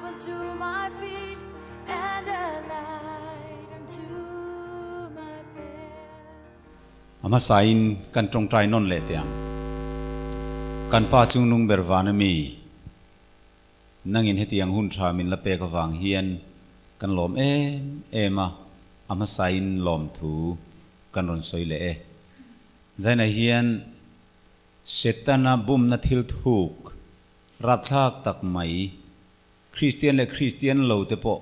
unto my feet and a light unto my path. Amasain kan trong trai non le tiang kan pa chung nung berwana mi nangin hetiang hun tha min la pe ka wang hian kan lom ema amasain lom thu kan ron soi le zaina hian setana bum na thil thuk rap thak tak mai Christian lo te po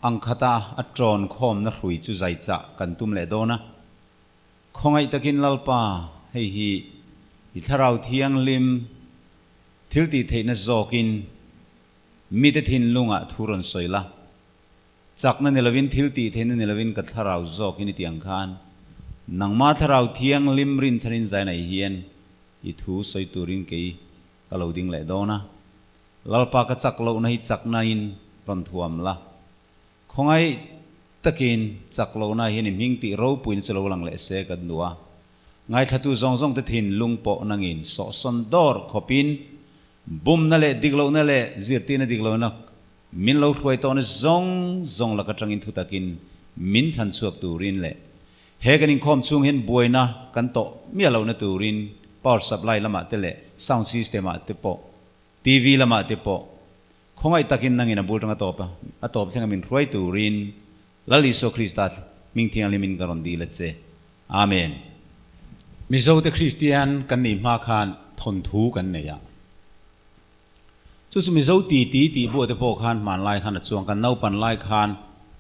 angkhata atron khom na hrui chu zai cha kan tum le dona khongai takin lalpa hei hi itharau thiang lim thilti theina zokin mi te thin lunga thuron soila chakna nilavin thilti theina nilavin ka tharau zokin tiang khan nangma tharau thiang lim rin chanin zaina hian I thu soi turin ke kaloding le dona lalpa ka chaklo na hi chakna in ron thuam la khongai takin chaklo na hian hing ti ro puin selo lang le se kan nuwa ngai thatu zong te thin lungpo nangin so son dor khopin bum na le diglo na le zirti na diglo na min lo khoi to na zong la ka tangin thu takin min chan chuak turin le he kanin khom chung hen buaina kan to mi lo na turin power supply lama te le sound system a te po TV lama te po khongai takin nangin a bultang atop thenga min roi turin lali so Christat ming thiang limin karon di le che amen mizo te Christian kan ni ma khan thon thu kan ne ya chu mizo ti bo te po khan man lai khan chuang kan nau pan lai khan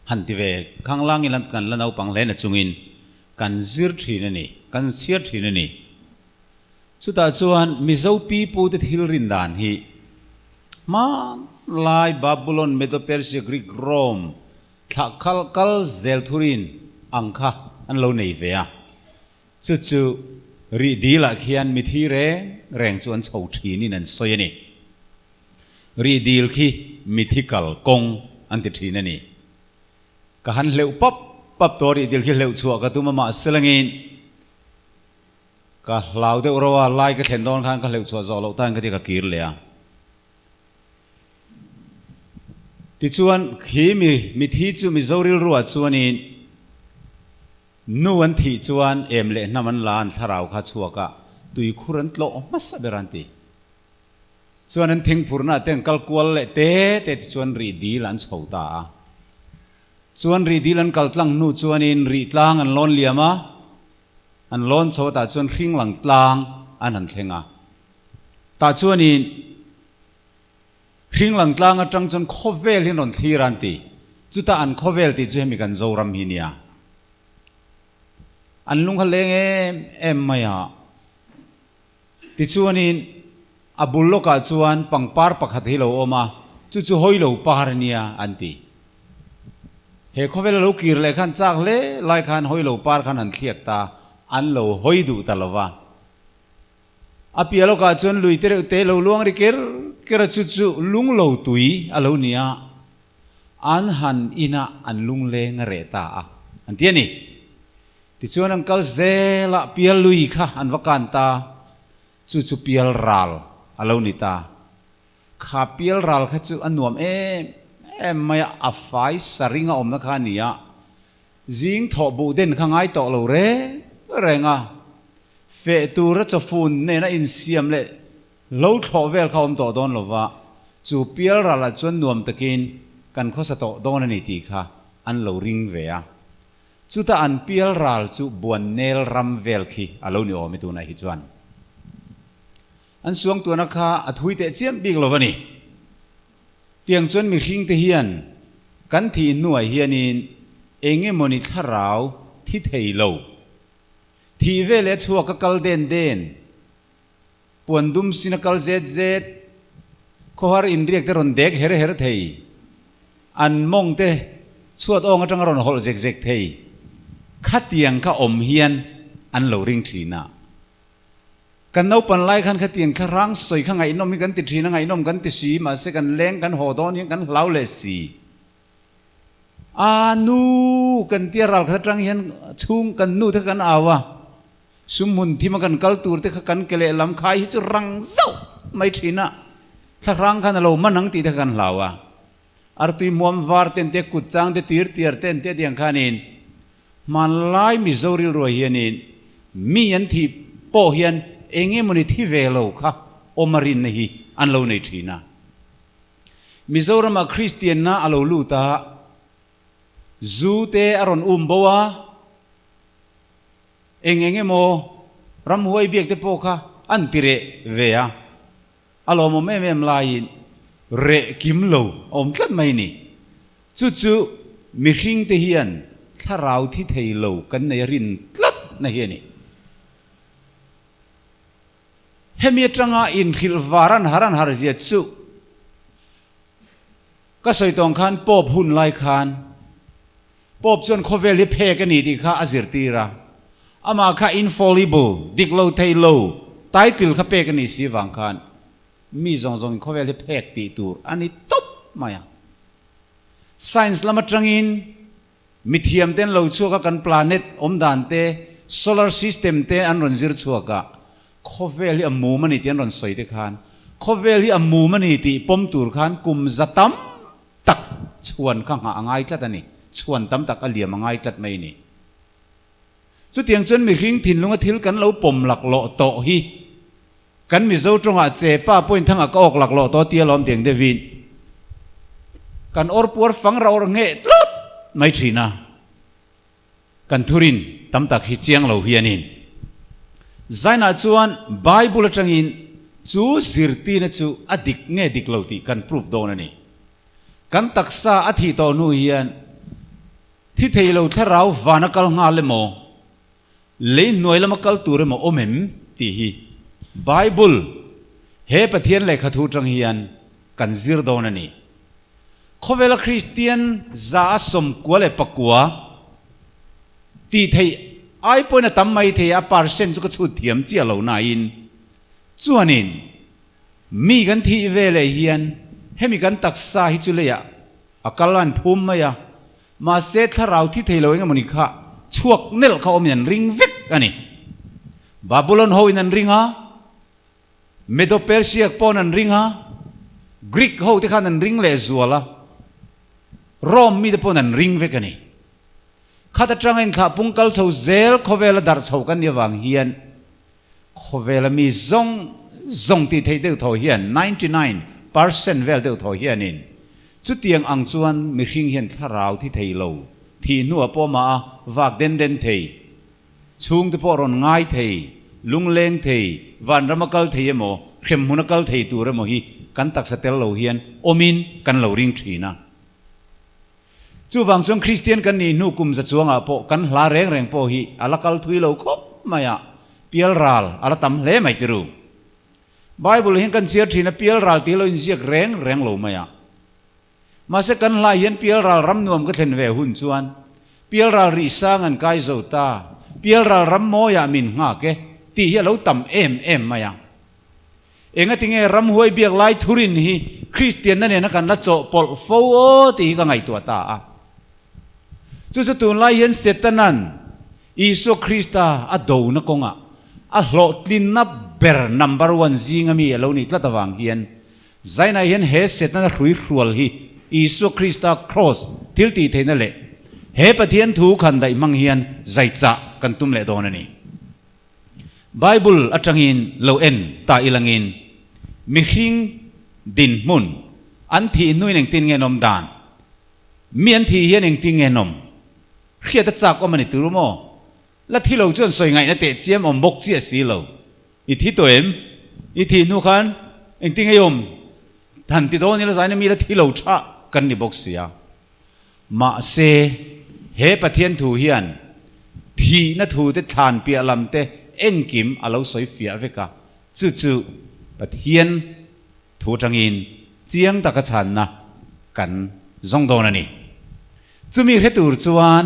han ti ve khang lang in kan la nau pang le na chungin kan zir thi na ni kan siar thi na ni chu ta chuan mizo pi pu te thil rin dan hi ma lai Babylon Medo Persia Greek Rome thak kal zel thurin angkha an lo nei ve a chu ri di la khian mi thi reng chuan chho thi ni nan soi ni ri dil khi mi thi kal kong an ti thi na ni ka han leu pap to ri dil khi leu chua ka tu ma selangin ka lau de rowa lai ka then don khan ka leu chua zo lo tan ka ti ka kir le a ti chuan khi mi thi chu mi zoril ruwa chuanin nuan thi chuan em le naman lan tharau kha chuaka tui khuran tlo masa beranti chuan an thing phurna ten kalkwal le te chuan ri di lan chhota chuan ri di lan kaltlang nu chuanin ri tlang an lon liama an lon chhota chuan hring lang tlang an han thlenga ta chuanin hring lang tlang atang chon khovel hin on thiran ti chuta an khovel ti chu hemi kan zoram hi nia an lung khaleng em maya ti chuanin abulloka chuan pangpar pakhat hi lo oma chu hoi lo par nia anti he khovel lo kir le khan chak le lai khan hoi lo par khan an thiak ta an lo hoi du talawa apialo ka chuan lui te lo luang ri kera chu lung lo tui alo nia an han ina an lung le nga re ta an tiani ti chuan ang kal zela pial lui kha an wakan ta chu pial ral alo ni ta kha pial ral kha chu anuam em maya afai saringa om na kha nia jing tho bu den khangai to lo renga fe tu ra cho fun ne na in siam le lo tho vel khom to don lova chu pial rala chuan nuam takin kan khosa to don ani ti kha an lo ring ve a chu ta an pial ral chu buan nel ram vel khi alo ni o mi tu na hi chuan an suang tu na kha athui te chiam big lovani tiang chuan mi hring te hian kan thi nuai hianin enge moni tharau thi thei lo thi vele chua ka kal den puan dum sinakal zet khohar indriak te ron dek her thei an mong te chuat ong atang ron hol zek thei khatiang ka om hian an lo ring thina kan no pan lai khan khatiang kha rang soi kha ngai nom mi kan ti thina ngai nom kan ti si ma se kan leng kan ho don yang kan lau le si anu kan tiaral kha tang hian chung kan nu the kan awa sumun thima kan kal tur te kha kan kele lam khai chu rang zau mai thina thắc răng khăn lâu manang ti thắc khăn lawa ar tui muam var ten te kut chang te tir tiar ten te diang khanin man lai Missouri ro hianin mi an thi po hian enge muni thi velo kha omarin nei an lo nei thina Mizoram a Christian na alo lu ta zu te aron bowa enge mo ram huai biak te po kha an tire vea alo mo mem lai re kim lo om tlat mai ni chu chu mi hring te hian tharau thi thei lo kan nei rin tlat na hi ni hemi tranga in khil varan haran har zia chu ka soi tong khan pop hun lai khan pop chon khoveli phe ka ni ti kha azir tira ama kha infallible diklo thei lo title kha pe ka ni si wang khan mi zong zong khoveli phek ti tur ani top maya science lama trangin mithiam ten lo chu ka kan planet om dan te solar system te an ron zir chu ka khoveli amu mani ten ron soi te khan khoveli amu mani ti pom tur khan kum zatam tak chuan kha nga angai tlat ani chuan tam tak aliam angai tlat mai ni chu tiang chon mi hring thin lunga thil kan lo pom lak lo to hi kan mi zo tronga che pa point thanga ka ok lak lo to tia lom tiang de vin kan or puar fang ra or nge tlut mai thina kan thurin tam tak hi chiang lo hianin zaina chuan bible atangin chu zirti na chu adik nge dik lo ti kan proof don ani kan taksa athi to nu hian thi theilo tharau vanakal nga le mo le noilama kal tur mo omem ti hi bible he pathian le khathu tang hian kan zir don ani khovela christian za som kwale pakwa ti thei ai poina tam mai thei a percent chu ka chu thiam chia lo na in chuanin mi kan thi vele hian hemi kan taksa hi chu le ya akalan phum maya ma se tharau thi theilo enga moni kha chuak nel kha omian ring vek ani babylon ho inan ringa medo persia pon an ringa greek ho te khan an ring le zuala rom mi de pon an ring vek ani khata trangin kha pungkal chho zel khovela dar chho kan yawang hian khovela mi zong ti thei deu tho hian 99% vel deu tho hian in chu tiang ang chuan mi hring hian tharau thi thei lo thi nuwa po ma wak den thei chung te po ron ngai thei lungleng thei van ramakal thei emo khem hunakal thei tur emo hi kan tak satel lo hian omin kan lo ring thina chu wang chung christian kan ni nu kum za chuanga po kan hla reng po hi alakal thui lo khop maya pial ral ala tam hle mai tiru bible hin kan chiar thina pial ral ti lo in siak reng lo maya mase kan la yen pial ral ram nuam ka thlen ve hun chuan pial ral ri sang an kai zo ta pial ral ram mo ya min nga ke ti hi lo tam em maya enga tinge ram huai biak lai thurin hi christian na ne na kan la cho pol fo o ti ka ngai tu ta a chu chu tun lai yen setanan iso krista a do na konga a hlo tlin na ber number 1 zinga mi alo ni tlatawang hian zaina hian he setana hrui hrual hi iso krista cross tilti theina le he pathian thu khan dai mang hian zaicha kan tum le don ani bible atangin lo en ta ilangin mi hring din mun an thi nui neng tin nge nom dan mi an thi hian eng tin nge nom khia ta chak omani turumo la thi lo chon soi ngai na te chiam om bok chi si lo i thi to em i thi nu khan eng tin nge yom than ti do ni la zaina mi la thi lo tha kan ni bok sia ma se he pathian thu hian thi na thu te than pi alam te eng kim alo soi fia veka chu chu pathian thu tangin chiang ta ka chan na kan zong don ani chumi he tur chuan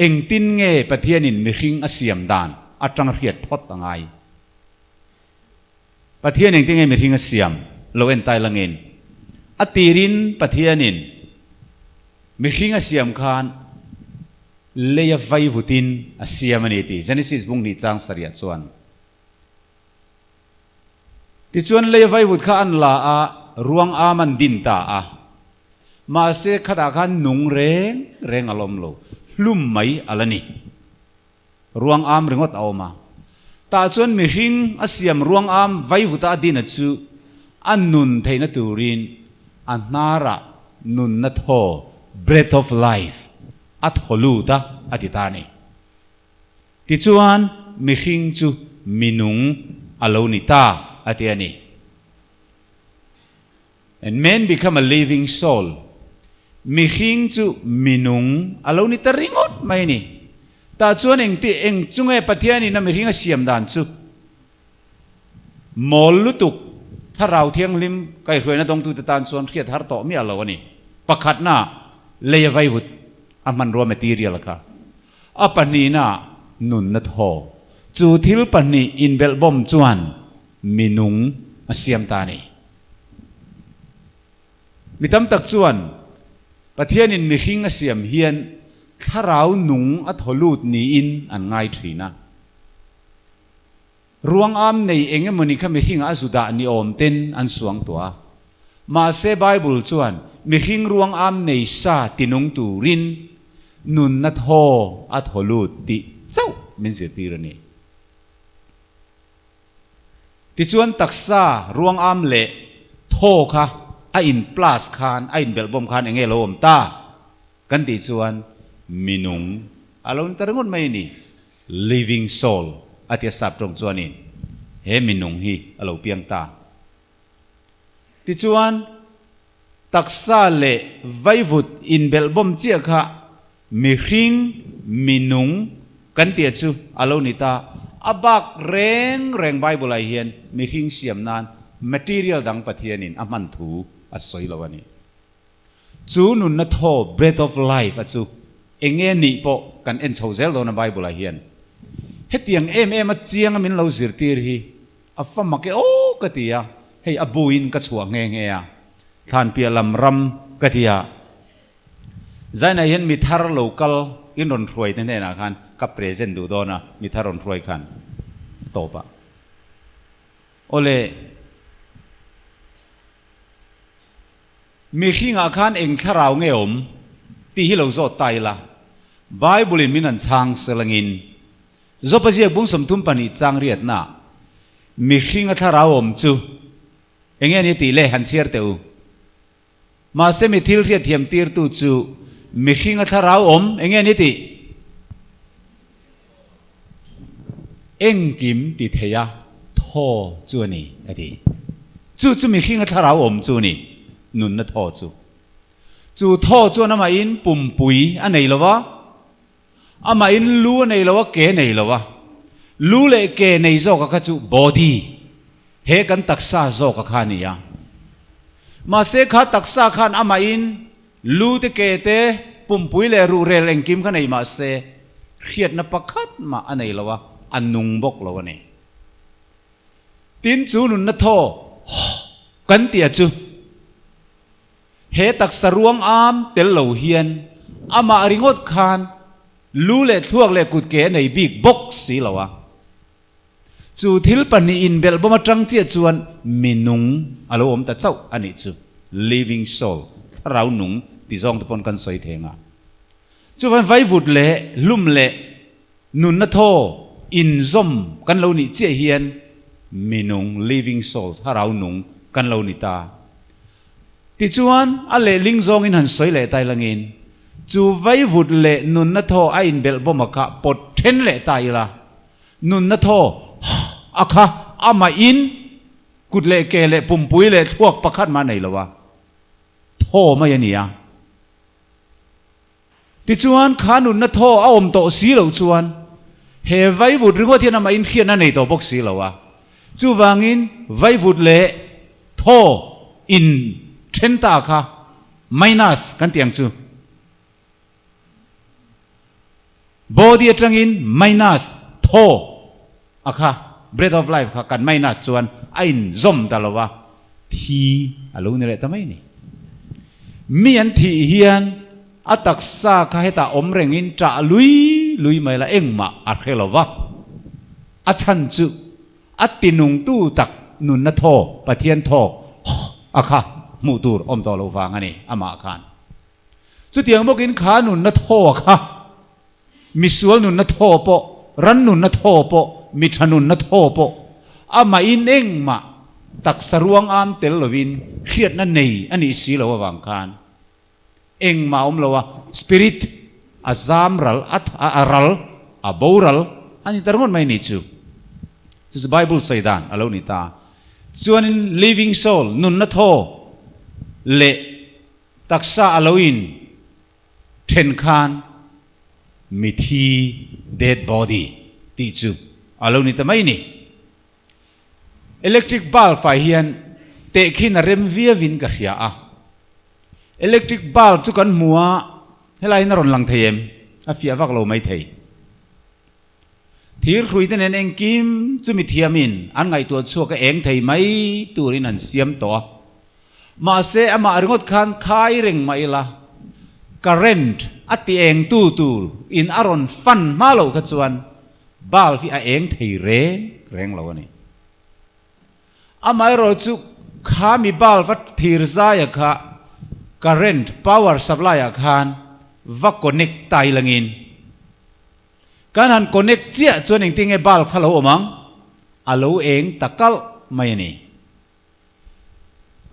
eng tin nge pathian in mi hring asiam dan atang riat phot tangai pathian eng tin nge mi hring asiam lo en tai langin atirin pathianin mi hring asiam khan leya vai vutin asiam ani ti genesis bung ni chang saria chuan ติชวนเลยไว้วุฒิข้าอันลาอะรวงอามันดินตาอะมาเสกขดาขันนุงเรงอารมณ์โลลุ่มไม่อะไรนี่รวงอามเริงวัดเอามาตาชวนมีหิงอาเซียมรวงอามไว้วุฒิอดีนัจูอันนุนเทนตูรินอันนาระนุนนัทโฮ breath of life อัตโฮลูตาอติตานีติชวนมีหิงจูมินุงอโลนิตาอติอันนี้ and man become a living soul มีหิงจูมินุงอโลนิตาริงอดไม่นี่ตาชวนเองที่เองจุงเอปะเทียนี่นะมีหิงอาเซียมดานจูมอลลุตุกถ้าเราเที่ยงลิมไก่เคยนะตรงตุตตานส่วนเครียดฮาร์ตมีอะไรวะนี่ประคัดน่ะเลยไว้หุดอามันรวมเมทีเรียลค่ะอาปนีน่ะนุนนัทโฮจูทิลปนีอินเบลบอมจวนมินุงอาเซียมตานีมิตำตักจวนปะเทียนินมิหิงอาเซียมเฮียนถ้าเราหนุงอัทลูดนีอินอันง่ายทีนะรวงอามในเองมันนี่ข้ามีหิงอาสุดานิอมเต้นอันสวงตัวมาเซไบเบิลชวนมีหิงรวงอามในซาตินุงตูรินนุนนัทโฮอัทลูดติเจ้ามินเสียตีรนีติชวนตักซารวงอามเละโทค่ะอินพลาสคานอินเบลบอมคานเองโลมตากันติชวนมินุงอารมณ์ตระงดไม่นี่ living soul อาทิตย์สับตรงส่วนนี้เฮมินุงฮีอโลเปียงตาติชวนตักซาเลไววุดอินเบลบอมเจียค่ะมิหิงมินุงกันเตียจูอโลนิตาอับักเร่งไบเบิลไอเฮียนมิหิงเสียมนาน material ดังปะเทียนินอามันถูอัศยลวันนี้จูนุนนัทโฮ breath of life อัจูเองเงี้ยนี่ปอกันเอ็นโชเซลโดนไบเบิลไอเฮียนเฮตียงมาเจียงมินเราสิรตีรีอัฟฟะมักโอ้กติยาเฮ้ยอบูอินกัจฉวงเงี้ยท่านเปียลำรำกติยาใจในเห็นมีทาร์โลกัลอินรอนทรวยแน่ๆนะคันกับเพรสเซนต์ดูโดนะมีทารอนทรวยคันโตปะโอเลมีขี้งาคันเองถ้าเราเงี้ยอมที่ฮิโลโซตายละไบเบิลมินันช่างเสลังินจบไปเสียบุ้งสมทุมปนิจังเรียดน่ะมีขี้งาถ้าเราอมจูเองนี่ตีเล่หันเชียร์เตวมาเสมิทิลเรียดเทียมตีร์ตูจูมีขี้งาถ้าเราอมเองนี่ตีเอ็งกิมติเทียท่อจูนี่ไอ้ที่จูมีขี้งาถ้าเราอมจูนี่นุนนัทโฮจูท่อจูนั่นมาอินปุ่มปุยอันไหนละวะอามาอินรู้อันไหนละวะเก๋ไหนละวะรู้เลยเก๋ไหนโซกะจูบอดี้เฮกันตักษาโซกะขานี่ยามาเสกขาตักษาขันอามาอินรู้แต่เก๋เตปุ่มปุยเลยรู้เรื่องกิมขันไหนมาเสเขียดนับประคัดมาอันไหนละวะอันนุงบกละวะเนี่ยตินจูนุนนัทโฮกันเตียจูเฮตักสรวงอามเตลโลเฮียนอามาอริงอดคานรู้เล่ทั่วเล่กุดเก๋ในบิ๊กบ็อกสีละวะจูทิลปนีอินเบลบ่มาจังเจียจวนมินุงอารมณ์แต่เจ้าอันนี้จู living soul ถ้าเราหนุงที่ซองตะปนกันสวยเทงอ่ะจูวันไฟวุดเล่ลุ่มเล่นุนนัทโธอินซอมกันเรานี่เจียเฮียนมินุง living soul ถ้าเราหนุงกันเรานี่ตาติจวนอะไรลิงซองอินหันสวยเล่ตายละเงินจูไว้วุดเล่นุนนัทโธไออินเบลบ่มากะปดเทนเล่ตายละนุนนัทโธอะค่ะอามาอินกุดเล่เกเล่ปุ่มปุยเล่พวกประคัดมาไหนละวะโธมาอย่างนี้อ่ะติจวนขานุนนัทโธเอาอมโตสีเหล่าจวนเฮไว้วุดหรือว่าที่นำมาอินเขียนนั่นในตัวพวกสีเหล่าวะจูวางอินไว้วุดเล่โธอินเทนตาค่ะไม่นัสกันเตียงจูบอดี้จังอินไม่นัสโธอะค่ะ breath of life ค่ะกันไม่นัสส่วนไอ้ซอมตลอดวะทีอารมณ์นี่แหละทำไมนี่มีอันที่เฮียนอัตักษาข้าให้ตาอมเร่งอินจะลุยไม่ละเอ็งมาอัดเคลวะอัชันจูอัตินุงตู้ตัก นุนนัทโทปะเทียนโทอะค่ะมูตูร์อมตอลูฟังอันนี้อามาขันสุดที่ยังบอกกินขานุนนัทโทค่ะมิสวลนุนนัทโทโปรันนุนนัทโทโปมิทนุนนัทโทโปอามาอินเองมาตักสรวงอามเตลลวินเครียดนั่นนี่อันนี้สิเราวังขันเองมาเราว่าสปิริตอาซามรัลอารัลอาบูรัลอันนี้ตรงนั้นไม่นิจูจุดไบเบิลใส่ดานอารมณ์นิตาส่วน living soul นุนนัทโทเละตักษาอารมณ์เทนคานมิที dead body ติจูอารมณ์นิตาไม่นี่ electric bulb ไฟเฮียนเตะขินเรมเวียวินกระเฮียอ่ะ electric bulb จุกันมัวให้ไล่นรนลังเทียมอาฟิอาวักเราไม่เทยที่คุยแต่เองกิมจุมิเทียมินอันไงตัวชั่วก็เองเทยไม่ตัวนี้นั่นเสียมตัวมาเสอมาอรุณคันคายเร่งไม่ละcurrent อัติเองตู้อินอารอนฟันมาเราขจวนบาลฟิอาเองเทยเร่งเราเนี่ยอามาเราจุขามีบาลฟัดทีรซายค่ะ current power supply อาคารวัก connect ไตลังอินการหัน connect เจ้าจวนเองติงไอ้บาลพะโลมังอาโลเองตะกัลไม่นี่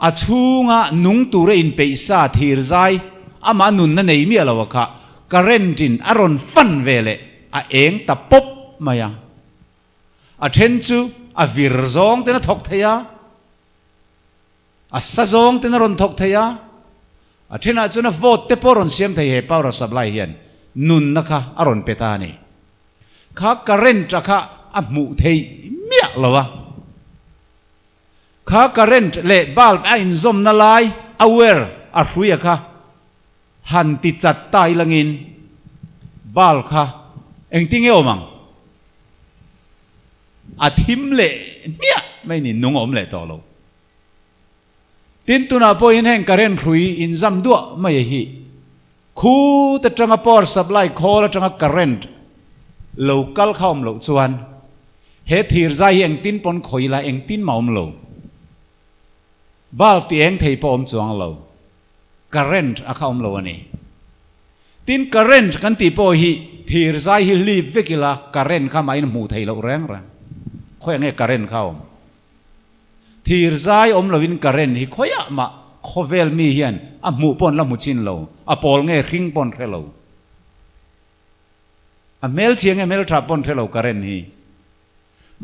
อาชูงะนุงตูเรอินเปย์ซาทีรไซอามานุนนั่นเองมีอะไรวะค่ะการเรนจินอารอนฟันเวเลอาเองตะปบมายังอาเทนจูอาวิรซองเตนทอกเทียอาซาซองเตนรอนทอกเทียอาเทน่าจูน่ะโวตเตปอรอนเซียมเทียเปาวร์สับไลเฮียนนุนนะคะอารอนเปตานีข้าการเรนจะข้าอามุเทียมีอะไรวะข้าการเนเล่บาลไอ้ซอมนาไล aware อารุยค่ะหันติดจัดตายลังอินบาลค่ะเอ็งทิ้งเอวมังอาทิมเล่เนี่ยไม่นี่นุ่งอมเล่ต่อเราตินตุนาพอยินแห่งการเนรุยอินซัมดัวไม่ฮีคูแต่จังปอร์สับไลคอและจังการเนโลกัลเข้ามาโลส่วนเฮทีร์ใจเอ็งตินปนคอยละเอ็งตินมาอมโลบาลที่เองเทปอมจวงเราการเรนต์อาคาอมเราวันนี้ตินการเรนต์กันตีปอฮีทีร์ใจฮิลีบเวกิลาการเรนต์ข้ามาอินหมู่ไทยเราแรงค่อยไงการเรนต์เข้าทีร์ใจอมเราวินการเรนต์ฮิค่อยมาโคเวลมีเฮียนอ่ะหมู่ปนละหมู่ชินเราอ่ะปอลไงริงปนเทเราอ่ะเมลเชียงไงเมลทราปนเทเราการเรนต์ฮี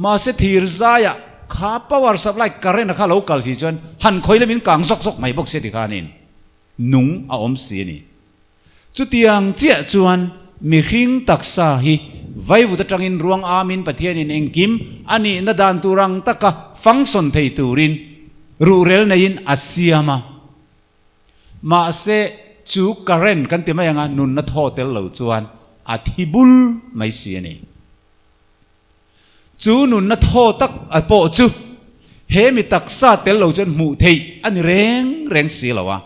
มาเสทีร์ใจอ่ะข้าพวาร์สับไลการเรนข้าโลกัลสิจวนหันคอยเลมินกางซอกไม่บอกเสียดีขานินนุงอาอมเสียนี่จุดยังเจ้าจวนมีหิงตักษาฮีไว้วุฒจังอินรวงอามินปะเทียนินเองกิมอันนี้นาดานตุรังตะกะฟังสนเทตูรินรูเรลในอินอาเซียมาเสจูการเรนกันเตมายังนุนนัทโฮเตลเหล่าจวนอาทิบุลไม่เสียนี่จูนุนนัทโฮตักอโปจูเฮมิตักซาเตลเราจนหมู่เทยอันนี้เร่งเสียแล้ววะ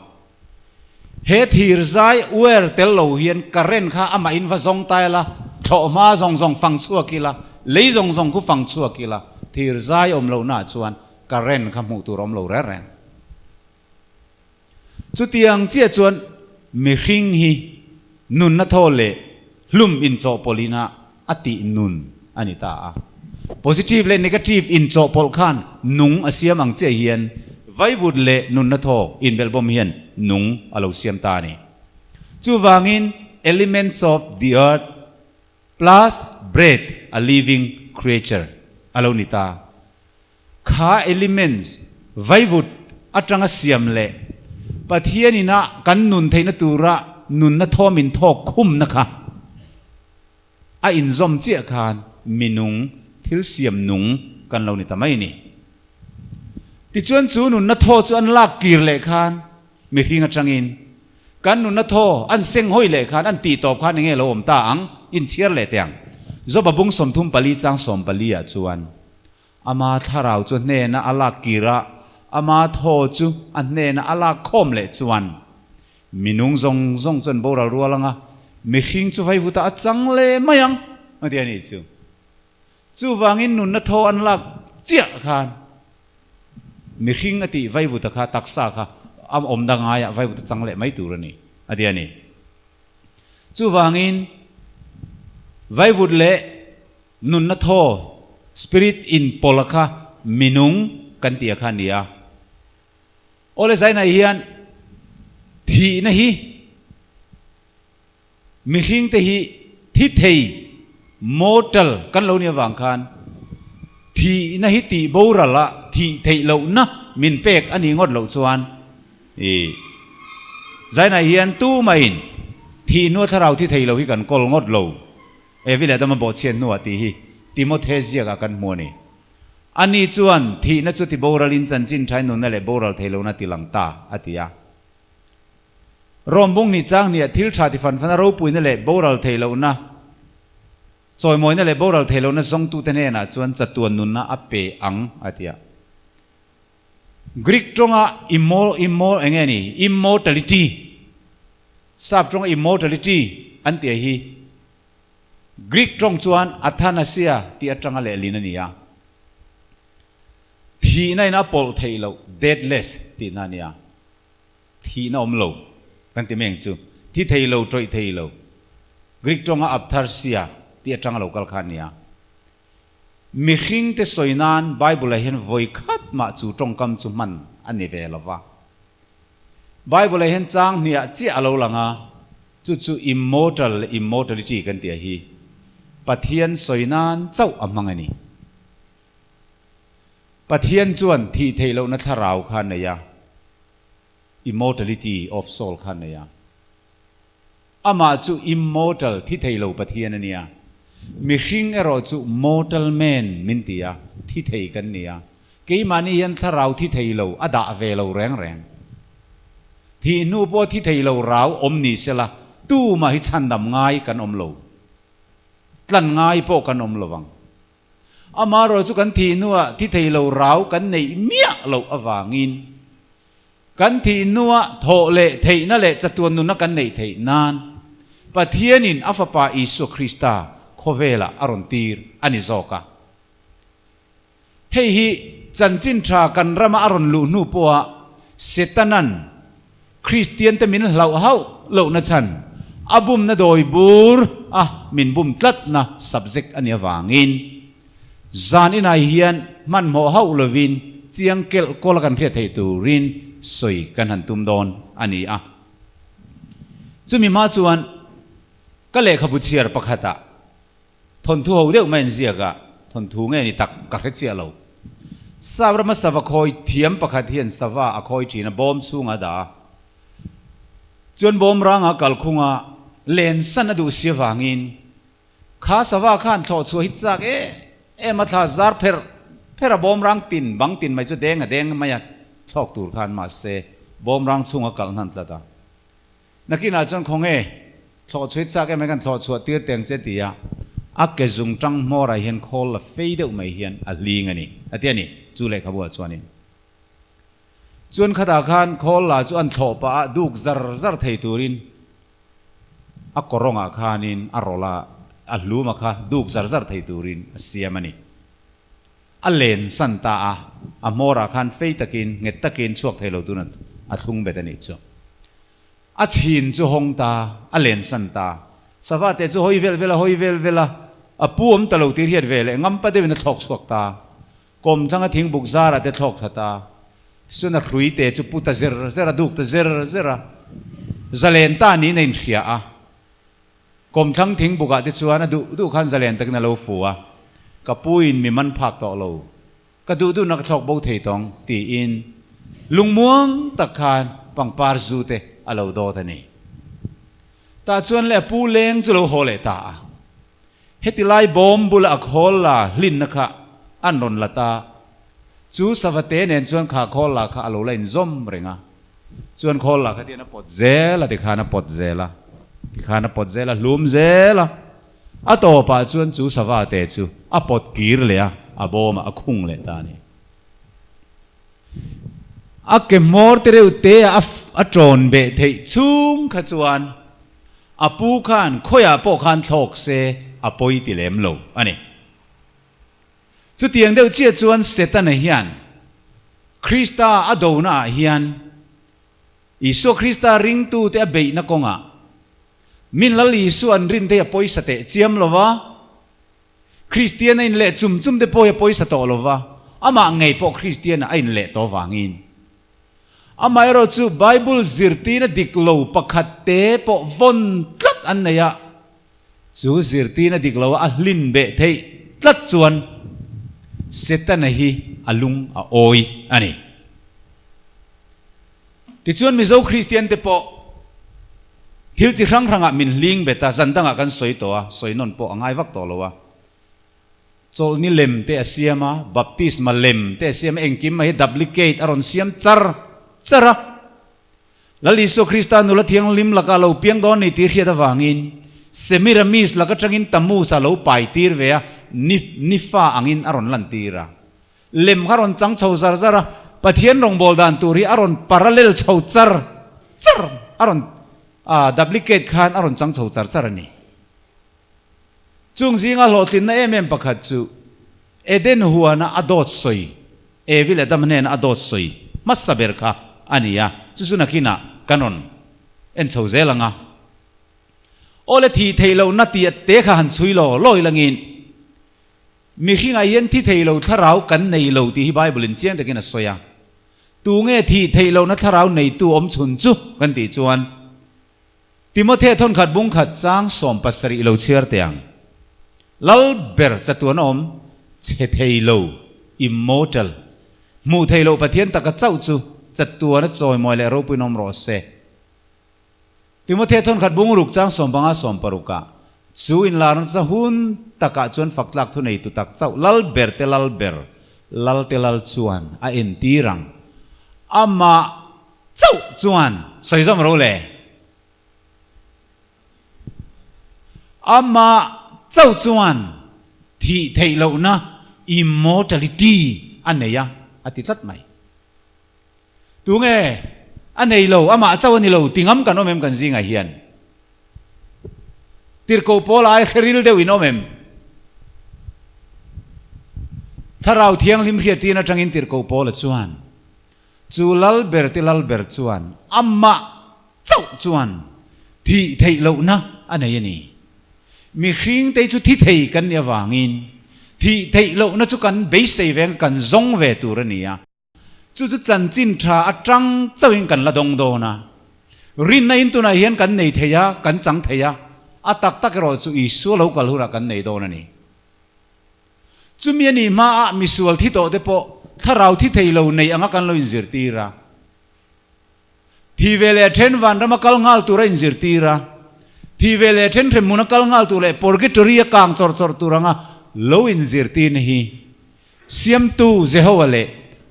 เฮทีร์ใจเวอร์เตลเราเฮียนการเรนข้าอามาอินฟาซองตายละโถมาซองฟังชัวกิละเลยซองกูฟังชัวกิละทีร์ใจอมเราหน้าชวนการเรนข้าหมู่ตัวอมเราแรงจุดยังเจียจวนมีหิงฮีนุนนัทโฮเลลุมอินโจโปลินาอตินุนอันนี้ตาpositive และ negative in โจพอลขันนุงอาเซียมังเจียเฮียนไว้วุดเละนุนนัทโฮอินเบลบอมเฮียนนุงอาลูเซียมตานีจูวางอิน elements of the earth plus breath a living creature อาลูนิตาข้า elements ไว้วุดอัตรังอาเซียมเละปะเทียนินะกันนุนเทนตูระนุนนัทโฮมินทอคุมนะคะอินซอมเจียคานมินุงทิลเสียมนุงกันเรานี่ทำไมนี่ที่ชวนจูนุนนัทโทชวนลากกีร์เล็กขานมีหิงจังอินกันนุนนัทโทอันเซ็งห้อยเล็กขานอันตีตอบขานยังไงเราอมตาอังอินเชียร์เล็กยังจบบุ้งสมทุมปลีจังสมปลีอ่ะชวนอามาทาราวชวนเนนะอลากกีระอามาโทจูอันเนนะอลากคอมเล็กชวนมินุงซงจนโบรารัวลังอ่ะมีหิงจูไฟวุตาจังเล่ไม่ยังมาเดี๋ยวนี้จูวางอินนุนนัทโทอันลักเจียขาน mi hring ati vai vu ta kha taksa kha am om da nga ya vai vu ta changle mai tur ani adia ni chu wangin vai vu le nun na tho spirit in polakha minung kan tia kha nia ole zaina hian thi na hi mi hring te hi thi thei mortal kan lo nia wang khan thi na hi ti bora la thi thei lo na min pek ani ngot lo chuan zaina hian tu main thi nu tharau thi thei lo hi kan kol ngot lo evile dama bo chen nu ati hi timothezia ka kan mo ni ani chuan thi na chu ti boralin chan chin thai nu na le boral thei lo na ti lang ta atia rombung ni chang ni thil tha ti fan fan ro pui na le boral thei lo na choi moi na le boral thei lo na zong tu te ne na chuan chatuan nun na ape ang atia Greek tronga immortality sab tronga immortality antia hi Greek trong chuan athanasia ti atanga le lina nia thi nai na pol thei lo deadless ti na nia thi na om lo kan ti meng chu thi thei lo troi thei lo Greek tronga aptharsia ti atanga lo kal khan nia mi hring te soinan bible hen voi khat ma chu trong kam chu man ani ve lova bible hen chang nia chi alo langa chu immortality kan ti hi pathian soinan chau amangani pathian chuan thi theilo na tharau khan ne ya immortality of soul khan ne ya ama chu immortal thi theilo pathian ania mi hring ero chu mortal man min tia thi thei kan nia ke mani yan tharau thi theilo ada ve lo reng reng thi nu po thi theilo rau om ni sela tu ma hi chandam ngai kan om lo tlan ngai po kan om lowang amaro chu kan thi nuwa thi theilo rau kan nei mia lo awangin kan thi nuwa tho le thei na le chatuan nu na kan nei thei nan pathianin afapa isu krista khovela aron tir ani zoka hei hi chanchin tha kan rama aron lu nu poa setanan christian te min hlau hau lo na chan abum na doi bur min bum tlat na subject ania wangin zan ina hian man mo hau lovin chiang kel kol kan thia thei turin soi kan han tum don ani chumi ma chuan ka lekha bu chiar pakhata thon thu ho deuh men ziaga thon thu nge ni tak ka khe chia lo sabrama sawa khoi thiam pakhat hian sawa a khoi thina bom chunga da chuan bom ranga kal khunga len san adu siwangin kha sawa khan thlo chu hi chak ma tha zar pher bom rang tin bang tin mai chu deng maya thok tur khan ma se bom rang chunga kal nan tlata nakina chon khonge thlo chu chak mai kan thlo chu tir teng che tia akke zung tang mora hian khol la feide mai hian a ling ani atiani chu le khabu chuani chuan khata khan khol la chu an thlo pa duk zar thei turin a koronga khanin a rola a hluma kha duk zar thei turin siamani a len santa a mora khan fei takin nget takin chuak theilo tunan a thung betani chu a chin chu hongta a len santa sawa te chu hoi vel vela a puam talo tir hiat vele ngam pa de na thok chuak ta kom changa thing buk zara te thok thata suna hrui te chu puta zera duk ta zera zalen ta ni nein khia kom thang thing buka te chuan du khan zalen tak na lo fuwa ka puin mi man phak to lo ka du na thok bo thei tong ti in lungmuang takhan pangpar zu te alo do ta ni ta chuan le pu leng chu lo hole ta hetilai bom bula khol la hlin na kha anon lata chu savate nen chuan kha khol la kha alo lain zom renga chuan khol la kha ti na pot zela ti khana pot zela ti khana pot zela lum zela a to pa chuan chu savate chu a pot kir le a bom a khung le ta ni a ke mor te reu te a tron be thei chung kha chuan a pu khan khoya po khan thok se a poi ti lem lo ani chu tiang deuh chia chuan setan a hian Krista adona hian Isu Krista ring tu te abei na konga min lal Isu an rin te poisa te chiam lova Christian in le chum te poisa to lova ama ngei po Christian ain le to wangin ama ero chu Bible zirti na diklo pakhat te po von tlat an naya chu zirti na diklo a hlin be thei tlat chuan setan hi alung a oi ani ti chuan mi zo Christian te po thil chi rang min ling beta zandanga kan soi to a soi non po angai vak to lowa chol ni lem te asiama baptisma lem te asiama engkim ma hi duplicate aron siam chara lali so Krista nula thiang lim laka lo piang don ni tir hiata wangin semiramis laka tangin tamu sa lo pai tir vea nifa angin aron lantira lem haron chang chho zara pathian rong bol dan turi aron parallel chho char aron duplicate khan aron chang chho char ani chung zinga lotlin na pakhat chu eden huana adot soi evil adam nen adot soi masaber kha ania susuna kina kanon en chho zelanga ole thi theilo na ti te kha han chui lo loi langin mi khinga yen thi theilo tharau kan nei lo ti Bible in chiang takina soya tu nge thi theilo na tharau nei tu om chun chu kan ti chuan Timothy thon khat bung khat chang som pasari lo chiar teang lal ber chatuan om che theilo immortal mu theilo pathian taka chau chu chatuan choi moi le ro puinom ro se Timothy thon khat bung ruk chang som banga som paruka chu in lar cha hun taka chuan faklak thu nei tu tak chau lal ber lal te lal chuan a en tirang ama chau chuan soizom ro le ama chau chuan thi theilo na immortality aneya atitlat mai tu nge anei lo ama chau ani lo tingam kan omem kan zinga hian tirko polai kheril de winomem tharau thiang lim khia tina tangin tirko pola chuan chu lal ber chuan amma chau chuan thi theilo na anei ani mi khring te chu thi thei kan ya wangin thi theilo na chu kan be sei veng kan zong ve turania chu chan chin tha atang chawin kan la dong do na rin na in tu na hian kan nei theya kan chang theya atak tak ro chu isu lo kal hura kan nei do na ni chumi ani ma mi sual thi to de po tharau thi theilo nei anga kan lo in zir tira thi vele then van rama kal ngal tu ra in zir tira thi vele then them muna kal ngal tu le purgatory kang chor turanga lo in zir ti hi siam tu jehowale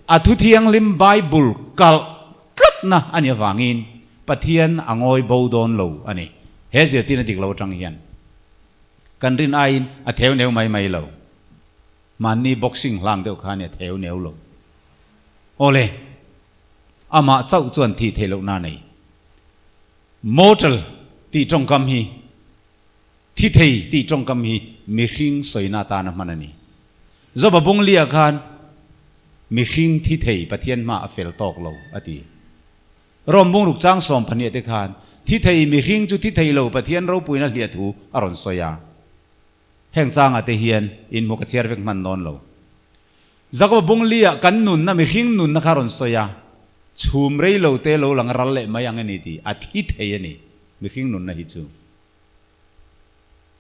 athu thiang lim Bible kal klat na ani wangin pathian angoi bodon lo ani he zir ti na dik lo tang hian kan rin ain a theu neu mai lo mani boxing hlang deuh khan ya theu neu lo ole ama chau chuan thi thelo na nei mortal ti trong kam hi thi thei ti trong kam hi mi hring soina ta na manani zo babung lia khan mi hring thi thei pathian ma afel tok lo ati rom bung ruk chang som phani te khan thi thei mi hring chu thi thei lo pathian ro puina hlia thu aron soya heng chang ate hian in mo ka chiar vek man non lo zago bung lia kan nun na mi hring nun na kharon soya chum rei lo te lo lang ral le mayang ani ti a thi thei ani mi hring nun na hi chu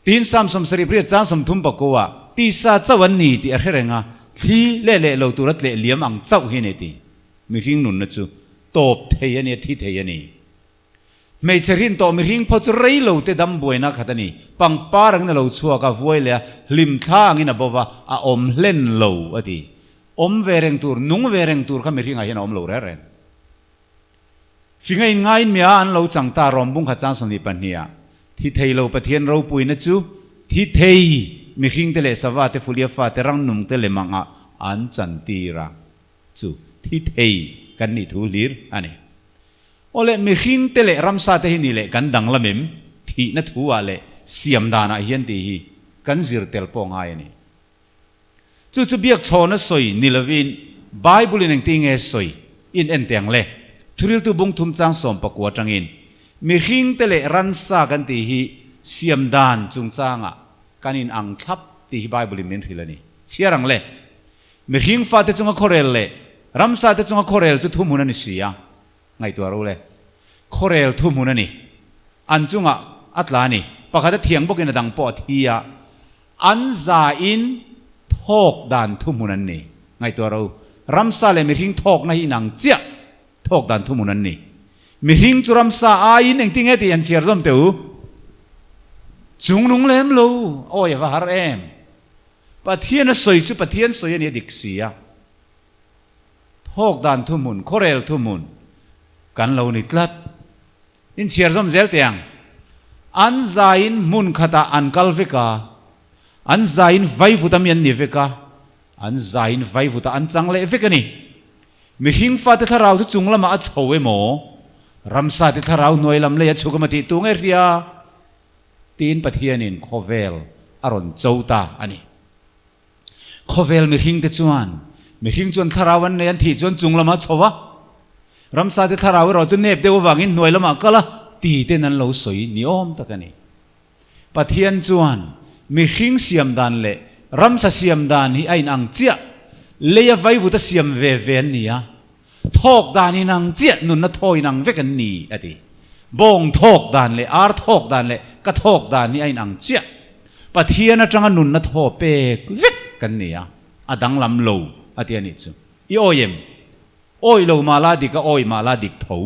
tin sam som sari pri chang som thum pakowa ti sa chawan ni ti a herenga thi le lo turat le liam ang chau hi ne ti mi hring nun na chu top thei ani thi thei ani mei cherin to mi hring pho chu rei lo te dam boina khatani pang parang na lo chua ka voi le lim thang in a bova a om hlen lo ati om vereng tur nung vereng tur kha mi hring a hian om lo re ren fingai ngai mia an lo chang ta rom bung kha chang som ni pan hia thi thei lo pathian ro puina chu thi thei mi hring te le sawa te fulia fa te rang nung te le manga an chan tira chu thi thei kan ni thu lir ani ole mi hring te le ramsa te hi ni le kan dang lamim thi na thu wa le siam dana hian ti hi kan zir tel po ngai ani chu biak chona soi nilovin Bible in ting e soi in en tiang le thuril tu bung thum chang som pakwa tangin mi hing tele ran sa kan ti hi siam dan chung changa kanin ang thap ti hi Bible min thilani chiarang le mi hing fa te chunga khorel le ram sa te chunga khorel chu thumun ani sia ngai tu ro le khorel thumun ani an chunga atlani pakhat thiang bokin adang po thia an za in thok dan thumun an ni ngai tu ro ram sa le mi hing thok na hi nang chia thok dan thumun an ni mi hing chu ram sa a in eng ting e ti an chiar zom teu chung nung lem lo oi va har em pathian a soi chu pathian soi ani dik sia thok dan thumun khorel thumun kan lo ni tlat in chiar zom zel tiang an zain mun khata an kalveka an zain vai vutamian ni veka an zain vai vuta an changle vekani mi hing fa te tharau chu chunglama a chowe mo ramsa te tharau noilam le chukamati tunge ria tin pathianin khovel aron chouta ani khovel mi hing te chuan mi hing chuan tharawan ne an thi chuan chunglama chowa ramsa te tharau ro chu nep de wangin noilama kala ti te nan lo soi ni om takani pathian chuan mi hing siam dan le ramsa siam dan hi ain ang chia leya vai vu ta siam ve ven nia thok dan in ang chia nun na thoi nang ve kan ni ati bong thok dan le ar thok dan le ka thok dan ni ain ang chia pathian atanga nun na tho pe vek kan nia adang lam lo ati ani chu I oyem oi lo mala dik ka oi mala dik tho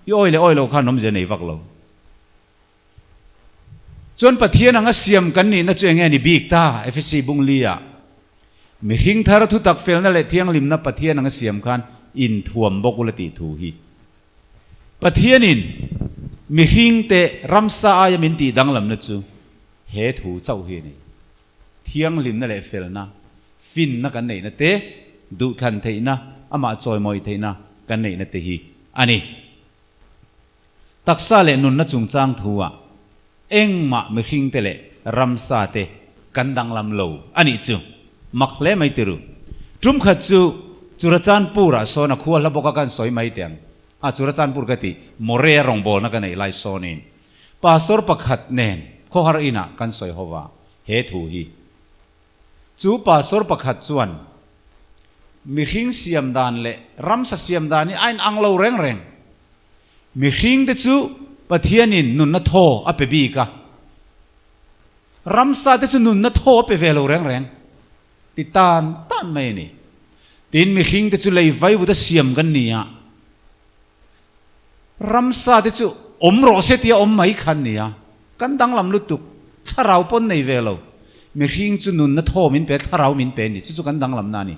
I oi lo khan nom je nei vak lo chon pathian anga siam kan ni na cheng ani bik ta fsc bunglia mi hing thar thu tak fel na le thiang lim na pathian anga siam khan in thuam bokulati thu hi pathian in mi hing te ramsa ayamin ti danglam na chu he thu chau hi ni thiang lim na le fel na fin na kan nei na te du than theina ama choi moi theina kan nei na te hi ani taksa le nun na chung chang thuwa eng ma mi hing te le ramsa te kan danglam lo ani chu makhle mai tiru trum kha chu churachan pura sona khual la boka kan soi mai tiang a churachan pur gati more rong bol na kan nei lai sonin pastor pakhat nen kho har ina kan soi howa he thu hi chu pastor pakhat chuan mi hing siam dan le ramsa siam dan ni ain anglo reng reng mi hing te chu pathianin nun na tho a pe bi ka ramsa te chu nun na tho pe velo reng reng ti tan mai ni tin mi hing te chu lei vai bu da siam gan nia ramsa te chu om ro se tia om mai khan nia kan dang lam lu tuk tharau pon nei velo mi hing chu nun na tho min pe tharau min pe ni chu kan dang lam na ni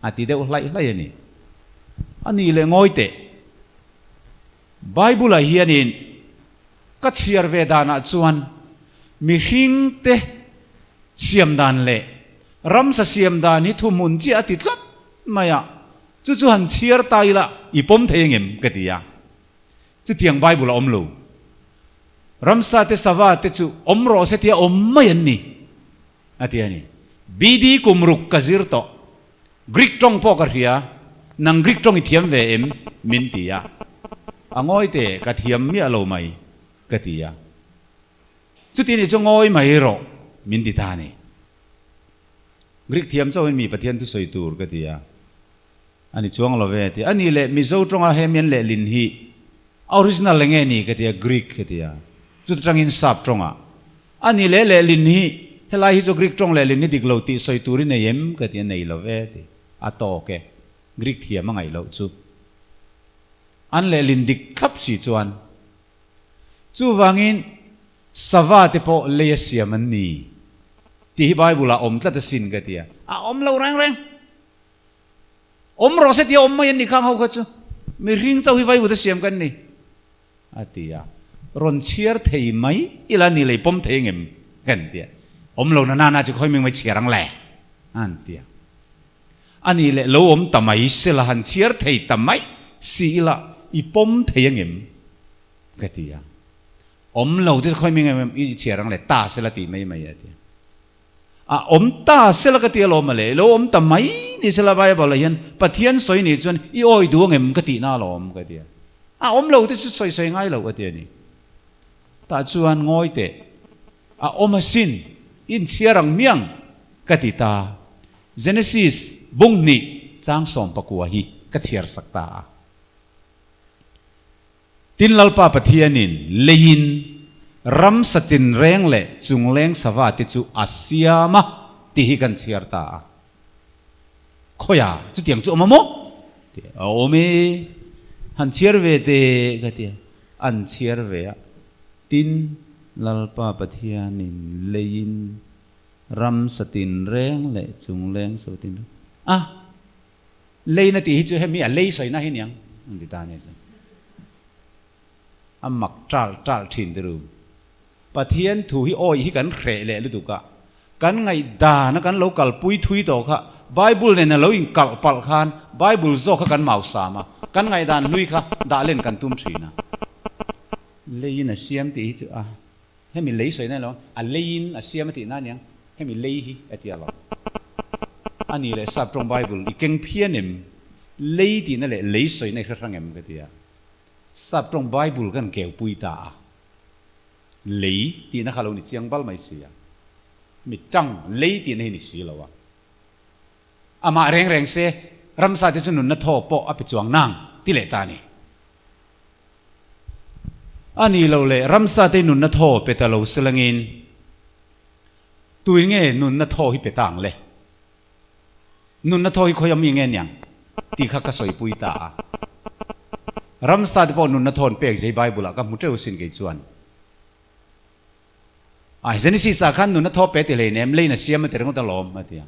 ati de lai ni ani le ngoi te Bible a hianin ka chiar vedana chuan mi hing te siam dan le ramsa siam dan ni thu mun chi ati tlat maya chu han chiar tai la ipom thengem katia chu tiang Bible om lo ramsa te sawa te chu om ro se tia om mai an ni ati ani bidi kumruk kazir to Greek tong po ka ria nang Greek tong ithiam ve em min tia angoi te ka thiam mi alo mai katia chu ti ni chu ngoi mai ro min ti ta ni Greek thiam chaw mi pathian tu soi tur katia ani chuang lo ve ti ani le mi zo tonga hemian le lin hi original lenge ni katia Greek katia chu tangin sap tonga ani le lin hi helai hi chu Greek tong le lin ni dik lo ti soi tur ni yem katia nei lo ve ti ato ke Greek thiam ngai lo chu an le lin dik khap si chuan chu wangin sawa te po le siam an ni ti Bible a om tla ta sin ka tia a om lo rang rang om ro se tia om mai ni khang ho kha chu mi ring chau hi vai bu ta siam kan ni atia ron chiar thei mai ila ni le pom thei ngem kan tia om lo na na chu khoi ming mai chiarang le an tia ani le lo om tamai se la han chiar thei tamai si la ipom thei ngem ka tia om lo te khoi ming ngem I chiarang le ta se la ti mai mai atia a om ta se la ka tia lo ma le lo om tamai นี่สละใบบอกเลยยันปะเทียนสวยนี่จวนอีโอ้ยดูเงิมกติน่าหลอมก็เดียอมเราที่สุดสวยง่ายเราก็เดียนี่แต่จวนง่อยเตะอมสินอินเชียรังเมียงกติตา Genesis บุ้งนี่จางสมปะกัวฮีกัเชียร์สักตาตินลลปาปะเทียนินเลยินรัมสจินแรงเละจุงแรงสวัสดิจูอาเซียมะที่ฮิกันเชียร์ตาขอยาจุดยังจุอมโมโอเมหันเชียร์เวเตก็เดียอันเชียร์เวตินลลปาปะเทียนินเลยินรัมสตินแรงเละจุงแรงสวัสดินเลยนาทีที่จะให้มีอะไรสวยน่าเห็นยังอันที่ตาเนี่ยสิมักตราทินเดรูปะเทียนถูฮิโอยฮิกันเขะเละฤดูกะกันไงดานะกันเรากัลปุยทุยต่อค่ะไบเบิลเนี่ยเราอิงกัลปัลคานไบเบิลโซกันเมาสามากันไงดานลุยค่ะด่าเล่นกันตุ้มสีนะเลยนะเสียมตีที่จะให้มีเลยสวยแน่นอนเลยนะเสียมตีนั่นยังให้มีเลยฮิเอติอาลออันนี้เลยสับตรงไบเบิลอีกเก่งเพี้ยนิมเลยตีนั่นแหละเลยสวยในครั้งเอ็มก็เดียสับตรงไบเบิลกันเกี่ยวปุยตาเลยตีนั่นเขาเราหนิเชียงบัลไม่เสียมิจังเลยตีนั่นให้หนิสีแล้ววะอามาแรงเสรัมซาที่สุนุนนัทโทปอภิจวงนางที่เลตานี่อันนี้เราเลยรัมซาที่นุนนัทโทเปตาเราสลังินตัวเงี้ยนุนนัทโทฮิเปตังเลยนุนนัทโทฮิคอยมีเงี้ยยังที่ข้าก็สวยปุยตารัมซาที่พอนุนนัทโทนเปกใจไบเบิลก็มุดเจ้าสินเกจวนเจนิสิสาขันนุนนัทโทเปติเลยเนี่ยเลยนะเสียมันแต่เรื่องตลอดมาเดีย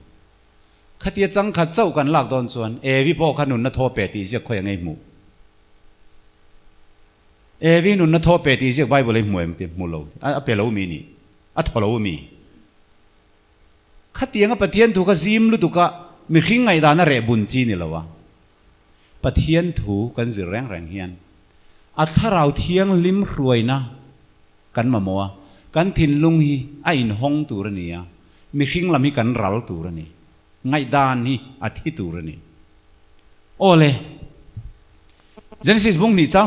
ขัดเยจังขัดเจ้ากันหลักโดนส่วนวิพ่อขนุนนัทโทเปติเสียคอยยังไงหมู่วินุนนัทโทเปติเสียไบเบิลเลยหมวยมันเป็นหมู่เราเปล่ามีนี่ทอเรามีขัดยังปะเทียนถูกซิมหรือถูกมีขิงไงดานอะไรบุญจีนี่ละวะปะเทียนถูกกันสิแรงเฮียนถ้าเราเที่ยงลิ้มรวยนะกันมามัวกันทินลุงฮีไอ้ห้องตัวนี้มีขิงลำฮีกันรัลตัวนี้ไงดานฮีอาทิตย์ตัวนี้โอ้เลยเจนสิสบุ้งนี่จ้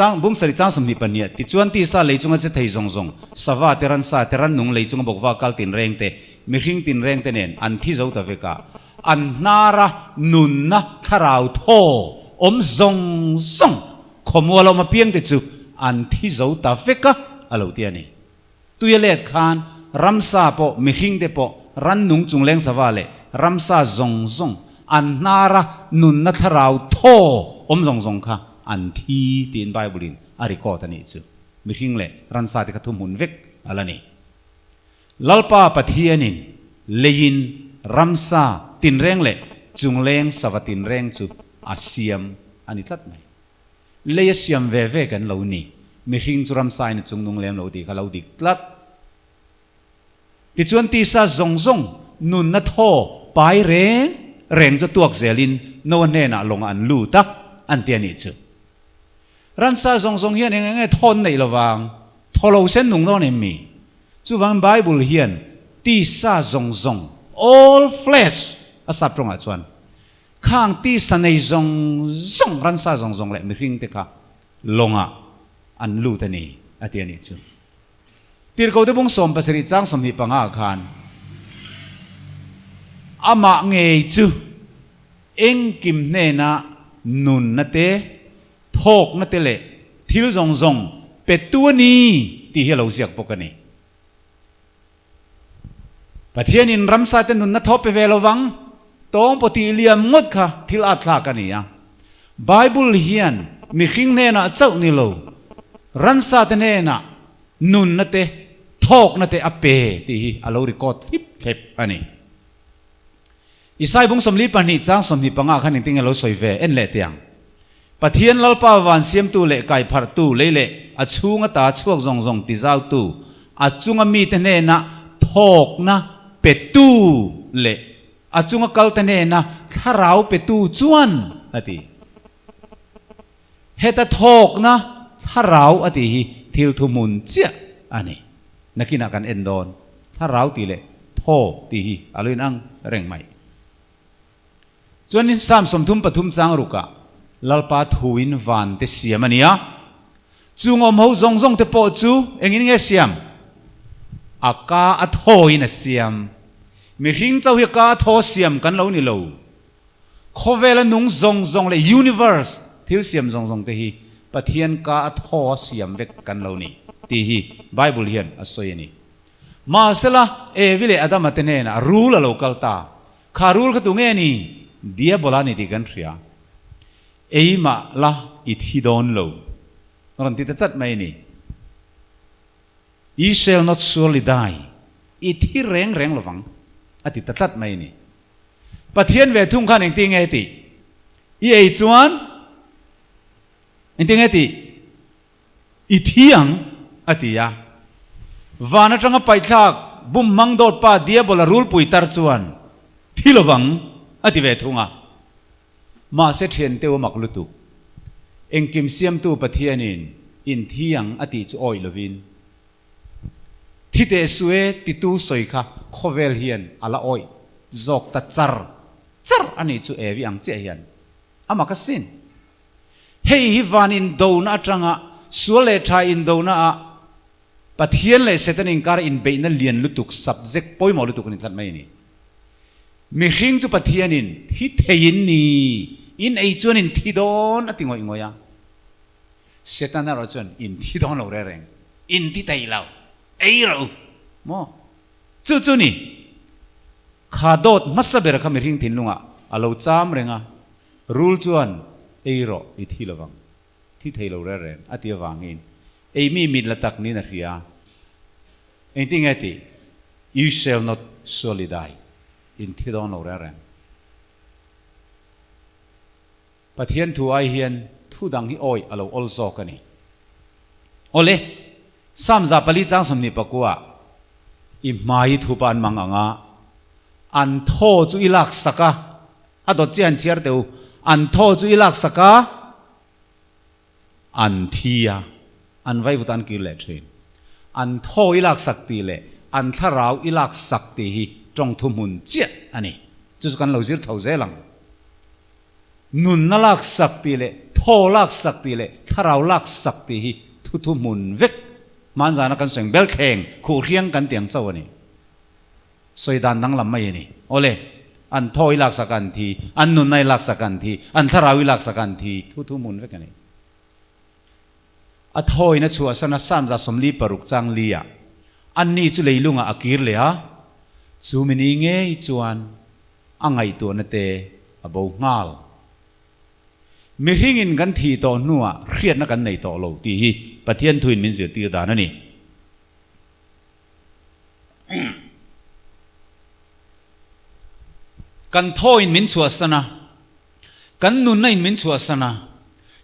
างบุ้งสริจ้างสมนิปันเนี่ยติจวนที่ซาเลยจงจะไทยซงสวัสดิ์เทรันซาเทรันนุ่งเลยจงบอกว่ากัลตินแรงเตมีขิงตินแรงเตเนนอันที่เจ้าตะเวกาอันนาระนุนนะขราวโทซงขมัวเรามาเพียงติดจูอันที่เจ้าตะเวกาอะไรที่อันนี้ตุยเล็ดขานรัมซาปอมีขิงเตปอรันนุ่งจงแรงสวัสดิ์รัมซาซงอันนาระนุนนะขราวโทซงค่ะอันที่ตีนไบเบิลินอาริโกตันนี้จูมีขิงเล่รันซาติกทุมหุนเวกอะไรนี่ลลปาปะเทียนินเลยินรัมซาตินแรงเละจุงแรงสวัสดินแรงจูอาเซียมอันนี้ทัดไหมเลยเซียมเวกันเหล่านี้มีหิงจุรัมซาในจุงนุงเลมเหล่าดีเขาเหล่าดีทัดที่ชวนที่ซาซงนุนนัทโฮไปแรงจะตัวเซลินโนเนน่ะลงอันลูตักอันเตียนิจูรันซาซงเฮียนเองทนในระหว่างทอเราเส้นนุงโนเนมีจูวันไบเบิลเฮียนที่ซาซงall flesh อาศัพท์ตรงส่วนข้างที่สันในซงรันซาซงเลยไม่ทิ้งเด็กค่ะลงอันลูตันนี่อาเทียนิจูที่เราได้บุ้งสมภาษาจ้างสมหิปังอาคารอามาเงยจูเอ็งกิมเนนะนุนนัตเตทอกนัตเตเล่ทิลซงเป็ดตัวนี้ที่เราเสียกปกนี่ปะเทียนินรัมซาเตนุนนัทโทเปเวลวังตองปฏิเลียมงดค่ะทิลอัตลากันนี่ไบเบิลเฮียนมีขิงเนนะเจ้านี่โลรันซาเตเนนะนุนนัตเตทอกนัตเตอเปที่อาลูริโกทิปเทปอันนี้อิสายบุงสมลีปันนิจ้างสมนิปังอาขันติงเราสวยเวเอ็นเล่เตียงปะเทียนลลปาวันเสียมตูเล่ไก่พัดตูเล่เล่อชูงตาชวกซงติเจ้าตูอจุงมีเตเนนะทอกนะเป็ดตู้เละอาจุงกัลเตเนนะถ้าเราเป็ดตู้จวนอติเฮตทอกนะถ้าเราอติทิลทุมุนเจ้าอันนี้นักกินกันเอ็นดอนถ้าเราตีเละทอกตีอาลุยนั่งเร่งใหม่ chuan in sam som thum pathum chang ruka lalpa thuin van te siam ania chungom ho zong zong te po chu engin nge siam aka athoin a siam mi ring chau hi ka tho siam kan lo ni lo khovela nung zong zong le universe thil siam zong zong te hi pathian ka atho siam vek kan lo ni ti hi bible hian asoi ni ma sela e vile adam atene na rule a local ta kha rule ka tu nge ni dia bolani ti kan thria eima la it hi don lo ron ti ta chat mai ni ye shall not surely die it hi reng reng lovang ati ta tat mai ni pathian ve thung khan eng ti nge ti i ei chuan eng ti nge ti i thiang ati ya vana tanga pai thak bum mang dot pa dia bola rul pui tar chuan thilovang ati ve thunga ma se thien te mak lutu engkim siam tu pathianin in thiang ati chu oi lovin thite suwe ti tu soi kha khovel hian ala oi zok ta char ani chu ewi ang che hian ama ka sin hei hi vanin do na atanga suale tha in do na a pathian le setanin kar in be na lian lutuk subject poimo lutuk ni thlat mai ni mi hring chu pathianin hi thein ni in ei chuan in thi don atingoi ngoya setana ro chuan in thi don lo re reng in ti tai lau ei ro mo chu ni khadot masaber kha mi hring thin lunga alo cham renga rul chuan ei ro i thi lawang thi thei lo re reng atia wangin ei mi mit la tak ni na ria anything ati you shall not surely die in thi don lo re reng pathian thu ai hian thu dang hi oi alo ol zo kani ole samza pali chang somni pakua i mai thu pan manganga an tho chu ilak saka ado chian chiar deu an tho chu ilak saka an thia an vai vutan ki le thin an tho ilak sakti le an tharau ilak sakti hi trong thu mun che ani chu kan lo zir chho zelang nun na lak sakti le tho lak sakti le tharau lak sakti hi thu mun vek man jana kan seng bel kheng khu riang kan tiang chaw ani soidan nang lam mai ni ole an thoi lak sakan thi an nun nai lak sakan thi an tharawi lak sakan thi thu mun vek ani a thoi na chu asana samja somli paruk chang lia an ni chu leilunga akir le ha chu mini nge I chuan angai tu na te abo ngal mi hingin kan thi to nuwa khriat na kan nei to lo ti hi pathian thuin min zir ti da na ni kan tho in min chu asana kan nun na in min chu asana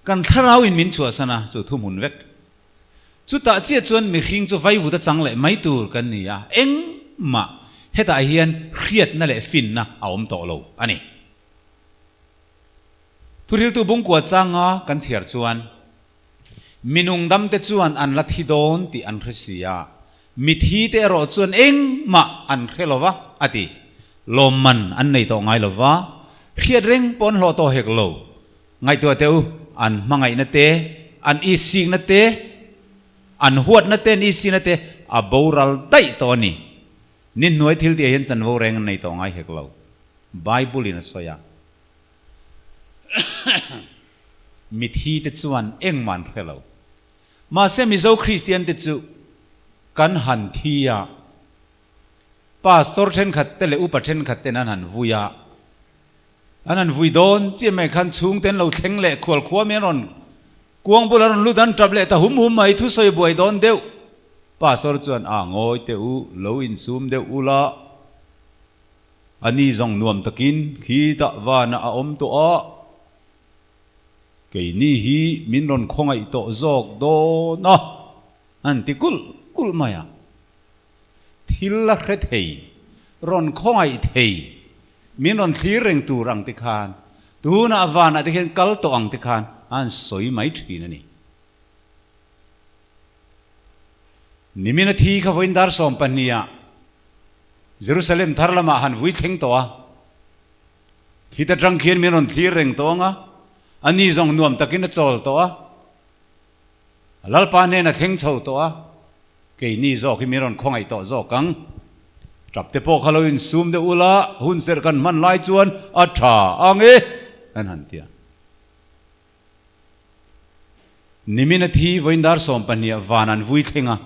kan tharau in min chu asana chu thu mun vek chu ta che chuan mi hing chu vai vu ta chang le mai tur kan ni ya eng ma heta hian khriat na le fin na aom to lo ani thuril tu bung kwa changa kan chiar chuan minung dam te chuan an la thi don ti an khresia mi thi te ro chuan eng ma an khelowa ati loman an nei to ngai lova khiat reng pon lo to hek lo ngai to teu an mangai na te an I sing na te an huat na te ni si na te a boral dai to ni nin noi thil ti hen chan vo reng nei to ngai hek lo bible in soya mit hi te chuan eng man khelo ma se mi zo christian te chu kan han thia pastor then khat te le upa then khat te nan han vuya anan vui don chi mai khan chung ten lo thleng le khwal khwa me ron kuang bulan lu dan trap le ta hum mai thu soi boi don deu pastor chuan a ngoi te u lo in sum deu ula ani zong nuam takin khi ta wana a om to a cái ni hi min ron khongai to zok do no an ti kul maya thil la khe thei ron khongai thei min ron thlir reng tu rang ti khan tu na awana ti khen kal to ang ti khan an soi mai thi na ni nimina thi kha voin dar som pania Jerusalem tharlama han vui theng to a ที่ตะจังเขียนมีรอนที่เร่งตัวงะอันนี้จงนวมตะกินจอลตัวลัลปานเนนักเข่งเช่าตัวเกี่ยนี่จอกที่มีรอนคงไอตัวจอกังจับเตปอกฮาโลวินซูมเดอุละหุ่นเสรกันมันไล่จวนอัฐาอังเออันหันเตียนิมินาทีวินดาร์สอมปันเนียวานันวุ้ยเข่งะ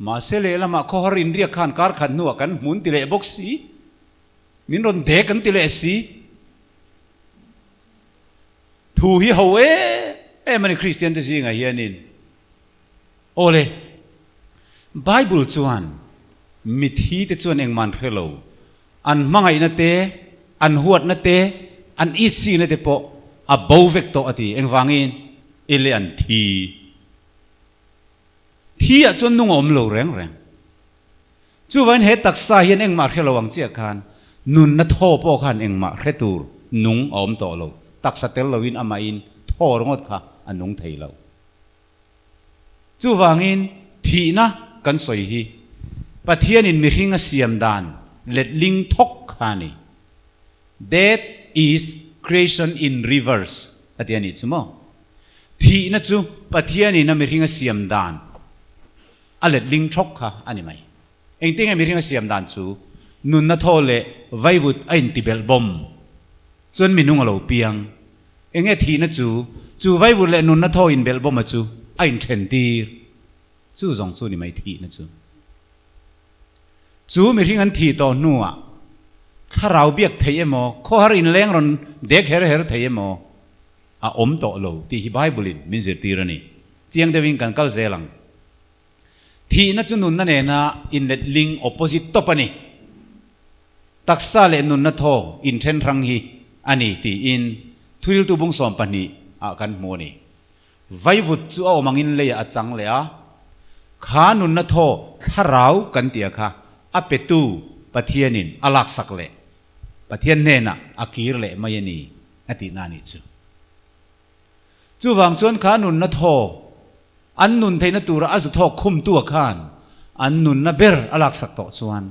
มาเสเลละมาข้อหารินเรียกขันการขันนัวกันมุนติเลบ็อกซีมินรอนเด็กกันติเลสีทูฮีฮาวเอมันคริสเตียนจะสิงห์เฮียนินโอเลไบเบิลจวนมิธีที่จวนเองมันเทโลอันมังไงนั่นเตอันหวดนั่นเตอันอีซีนั่นเตปะอับบาวเวกโตอติเองฟังอินเอเลอันทีอ่ะจวนนุ่งอมโลแรงจวนเหตุตักสาเห็นเองมาเทโลวังเจียกันนุนนัทโฮปอกันเองมาเทตูร์นุ่งอมโตโลตักสเตลโลวินอามาอินทอรงดค่ะอันนุ่งไทยเราจวนอินทีนะกันสวยฮีปะเทียนินมีหิงเสียมดานเล็ดลิงทกขานี่ that is creation in reverse อันนี้จุโมที่นั่นจูปะเทียนินมีหิงเสียมดานอันเล็ดลิงทกขาอันนี้ไหมเองติ้งมีหิงเสียมดานจูนุนนัทโทเลไววุดไอน์ติเบลบอมจนมีนุ่งเหลาเปียงเองที่นั่นจูไววุดเลนุนนัทโทอินเบลบอมจูไอน์เทนตีจูสองจูนี่ไม่ที่นั่นจูมีที่งั้นที่ต่อนัวถ้าเราเบียกเทียมอข้อหารินแรงรอนเด็กเฮรเทียมออมโตโลที่ฮิบายบุลินมินเซตีรนี่เจียงเดวิงกันกัลเซลังที่นั่นจุนุนนั่นเองนะอินเล็ดลิงออปโพสิตตปนี่ตักซาเลนุนนัทโทอินเทนรังฮีอันนี้ที่อินทุยลตุบุงสอมปนี่อากันโมนี่ไววุดจูเอามังอินเลยอาจังเลยขานุนนัทโทถ้าเรากันเตียค่ะอเปตูปะเทียนินอลักสักเล่ปะเทียนเนน่ะอากีรเล่ไม่ยันีอตินานิจูวางส่วนขานุนนัทโทอันนุนเทนตูระอาสุทอคุมตัวข้านอันนุนนับเบรอลักสักต่อส่วน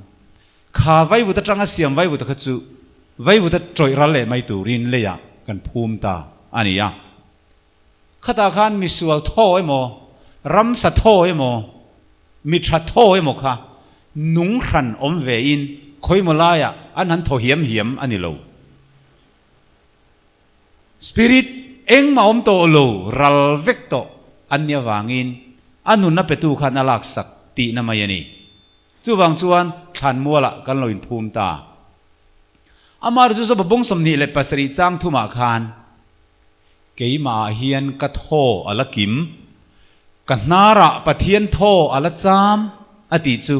ขาไว้บุตรจังอาเซียมไว้บุตรขจูไว้บุตรจอยรัลเล่ไม่ตูรินเลยะกันภูมิตาอันนี้ยังข้าตาข้านมิสวลโทไอโมรัมสัทโทไอโมมิทรัทโทไอโมค่ะนุ่งขันอมเวอินคอยมาลายอันนั้นโถเหียมอันนี้โลสปิริตเอ็งมาอมโตโลรัลเวกโตอันเนี้ยวางอินอันนุนนับเปตูขันอลักสักตีนามายนีจูวางจวนขันมัวละกันลอยภูมิตาอามารุจุสบบงสมนีเลปัสริจังทุมาคานเกี่ยมาเฮียนกัทโฮอลักิมกันนาระปะเทียนโทอลัจามอติจู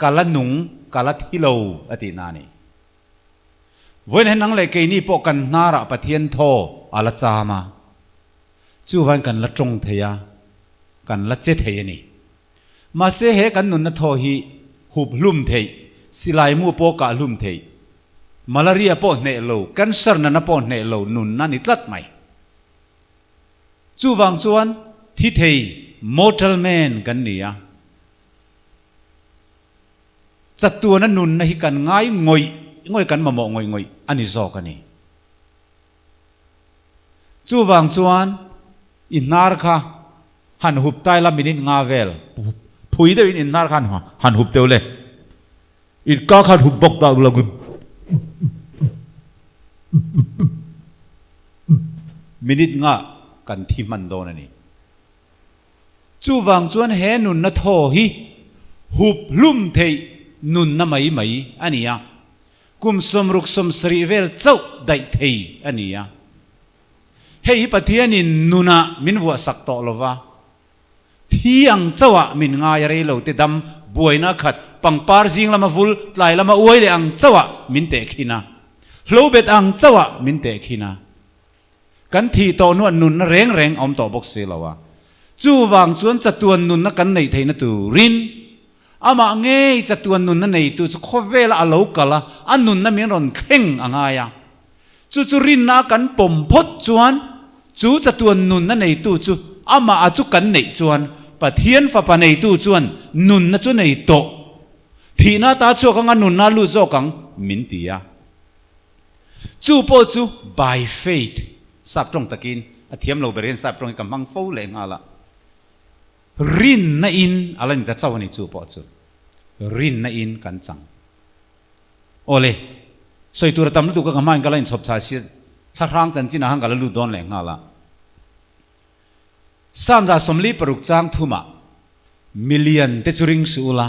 กาลนุงกาลทิโลอตินานีวันนั้นนังเลยเกนี่พวกกันนาระปะเทียนโทอลัจามาจูวันกันละจงเทียกันละเจเทียนี่มาเสเหกันนุนนโทฮีหุบลุ่มเทยสิลายมัวโปกะลุ่มเทยมาลาเรียโปเนโลกันเซอร์นันโปเนโลนุนนั่นนิตลัดไหมจูวังจวนที่เทยมอเตลแมนกันเนี่ยจัดตัวนั้นนุนนะฮิกันง่ายงอยกันมาหมอกงอยอันนี้ซอกันนี่จูวังจวนอินนาร์ค่ะหันหุบใต้ละมินิงาเวลผู้ยิ่งได้อินนาร์ค่ะหันหุบเตียวเลยอินก้าขันหุบบกดาวละกุมินิงากันที่มันโดนนี่จูวังจวนเฮนุนนะโทฮีหุบลุ่มเทยนุนนะไม่อันนี้กุมสมรุกสมสรีเวลเจ้าได้เทยอันนี้เฮ้ยปะเทียนินนุนะมินวัวสักโตโลวะที่ยังเจ้ามินงายอะไรเหล่าเตดำบวยนักขัดปังปาร์ซิงละมาฟุลไลละมาอวยเลยอังเจ้ามินเตคินะโลเบตอังเจ้ามินเตคินะกันที่โตนวลนุนเร่งอมโตบกเสลวะจูวังชวนจัตุนนุนนักกันในไทยนัตูรินอามาเงยจัตุนนุนนั่นในตูจะขเวลอาลูกละอันนุนนั่นมีรอนเข่งอ่างายจูรินนักกันปมพดชวนจูจัตุนนุนนั่นในตูจูอามาอาจุกันในชวนปะเทียนฟ้าปะในตูชวนนุนนั่นชวนในโตที่น่าตาชัวกังนุนน่าลู่โจกังมินตีย จูโปจู by faith สับตรงตะกินเทียมเราไปเรียนสับตรงกับมังฟูเลงอะไรรินน่ะอินอะไรนี่จะเจ้าวันนี้จูโปจูรินน่ะอินกันจังโอเลสวยตัวเราทำรู้ตัวก็มันก็เลยชอบชาชีถ้าครั้งจันจีน่าหังก็เลยรู้โดนแรงอะไรสามจากสมลีปรุกจางทุ่มะมิลเลียนเตจูริงสูละ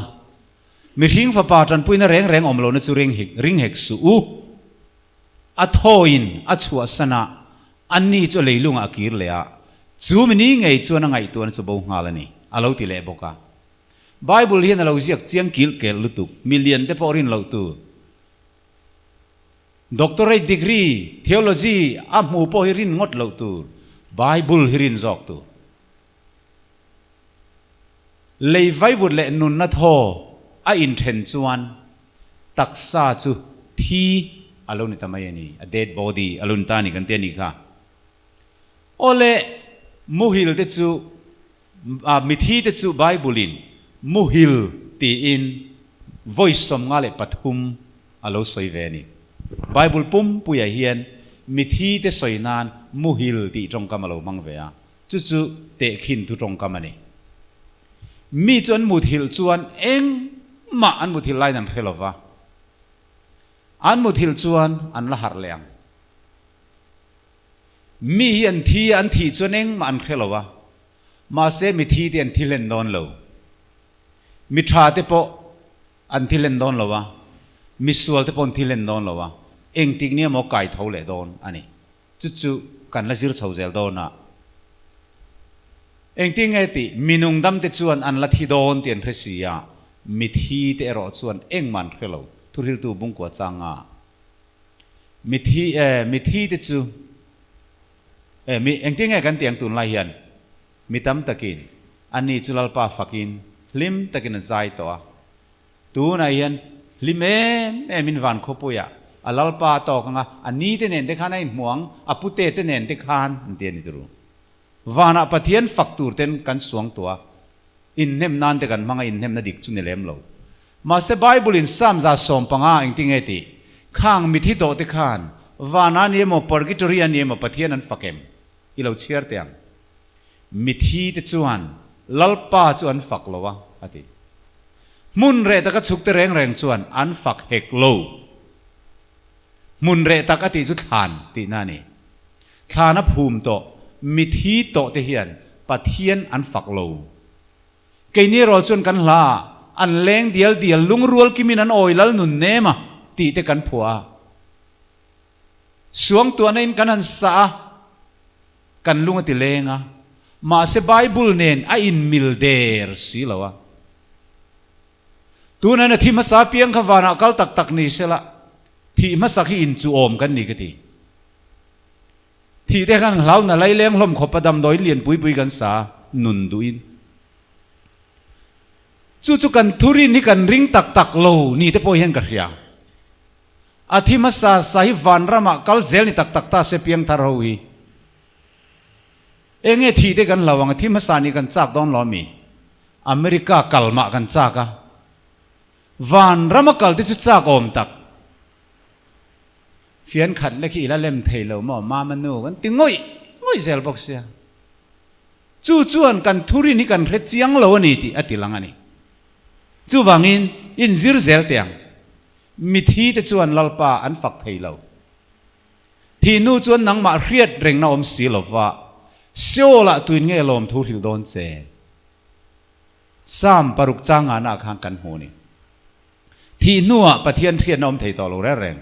มีริงฟ้าป่าจันปุยน่าแรงแรงอมโลนจูริงเฮกสูอัทโฮอินอัชวสนะอันนี้จะเลยลุงอากิรเลยอะจูมันนี่ไงจวนไงตัวนั้นจะบอกงาลนี่อาลูติเลบอกะไบเบิลเฮียนเราเรียกเจียงกิลเกลลุตุมิลเลียนเตปอรินเราตูDoctorate degree theology amu po hirin ngot lo tu Bible hirin zok tu lei vai vut le nun na tho a inthen chuan taksa chu thi alon ni tamai ani a dead body alun ta ni kan te ni kha ole muhil te chu mithi te chu Bible in muhil ti in voice som nga le pathum alo soi ve ni Bible pum puya hian mithi te soinan muhil ti trong kamalo mangvea chu chu te khin tu trong kamani mi chuan muthil chuan eng ma an muthil lai nan khelova an muthil chuan an la har leang mi hian thi an thi chuan eng ma an khelova ma se mithi te an thilen don lo mi tha te po an thilen don lowa misual te pon thilen don lowa eng tik ne mo kai tho le don ani chu chu kan la zir chho zel don na eng ting e ti minung dam te chuan an la thi don tian phresia mi thi te ro chuan eng man khelo thuril tu bung ko changa mi thi te chu mi eng ting e kan tiang tun lai hian mi tam takin ani chulal pa fakin lim takin zai to tu na hian lim min van khopuya alalpa to kanga ani te nen te khanai muang apute te nen te khan te ni tru wana pathian faktur ten kan suang tua in nem nan te kan manga in nem na dik chu ne lem lo ma se bible in sam za som panga engting eti khang mithi do te khan wana ni mo purgatory ani mo pathian an fakem ilo chiar teang mithi te chuan lalpa chuan fak lowa ati mun re ta ka chuk te reng reng chuan an fak hek lo mun re tak ati chu than ti na ni thana phum to mithi to te hian pathian an fak lo keini ro chun kan hla an leng dial dial lungrual kimin an oilal nun nema ti te kan phua suang tu anain kan an sa kan lunga ti lenga ma se bible nen a in mil der si lawa tu na na thi ma sa piang khawana kal tak tak ni sela thi ma sakhi in chu om kan ni ka ti thi te kan hlau na lai leng hlom kho padam doi lian pui pui kan sa nun duin chu chu kan thurin ni kan ring tak tak lo ni te po hian ka hria athi ma sa sai van rama kal zel ni tak tak ta se piang thar howi enge thi te kan lawang athi ma sa ni kan chak don lo mi America kalma kan chaka van rama kal te chu chak om tak phiền khẩn là khi là lem thầy lâu mà manu kan tiếng ngoi zel box ya chu chuan kan thuri ni kan re chiang lo ni ti atilang ani chu wangin in zir zel tiang mithi te chuan lalpa an fak thei lo thi nu chuan nang ma riat reng na om si lova siola tuin nge lom thu hil don che sam paruk changa na khang kan hu ni thi nuwa pathian riat na om thei to lo re reng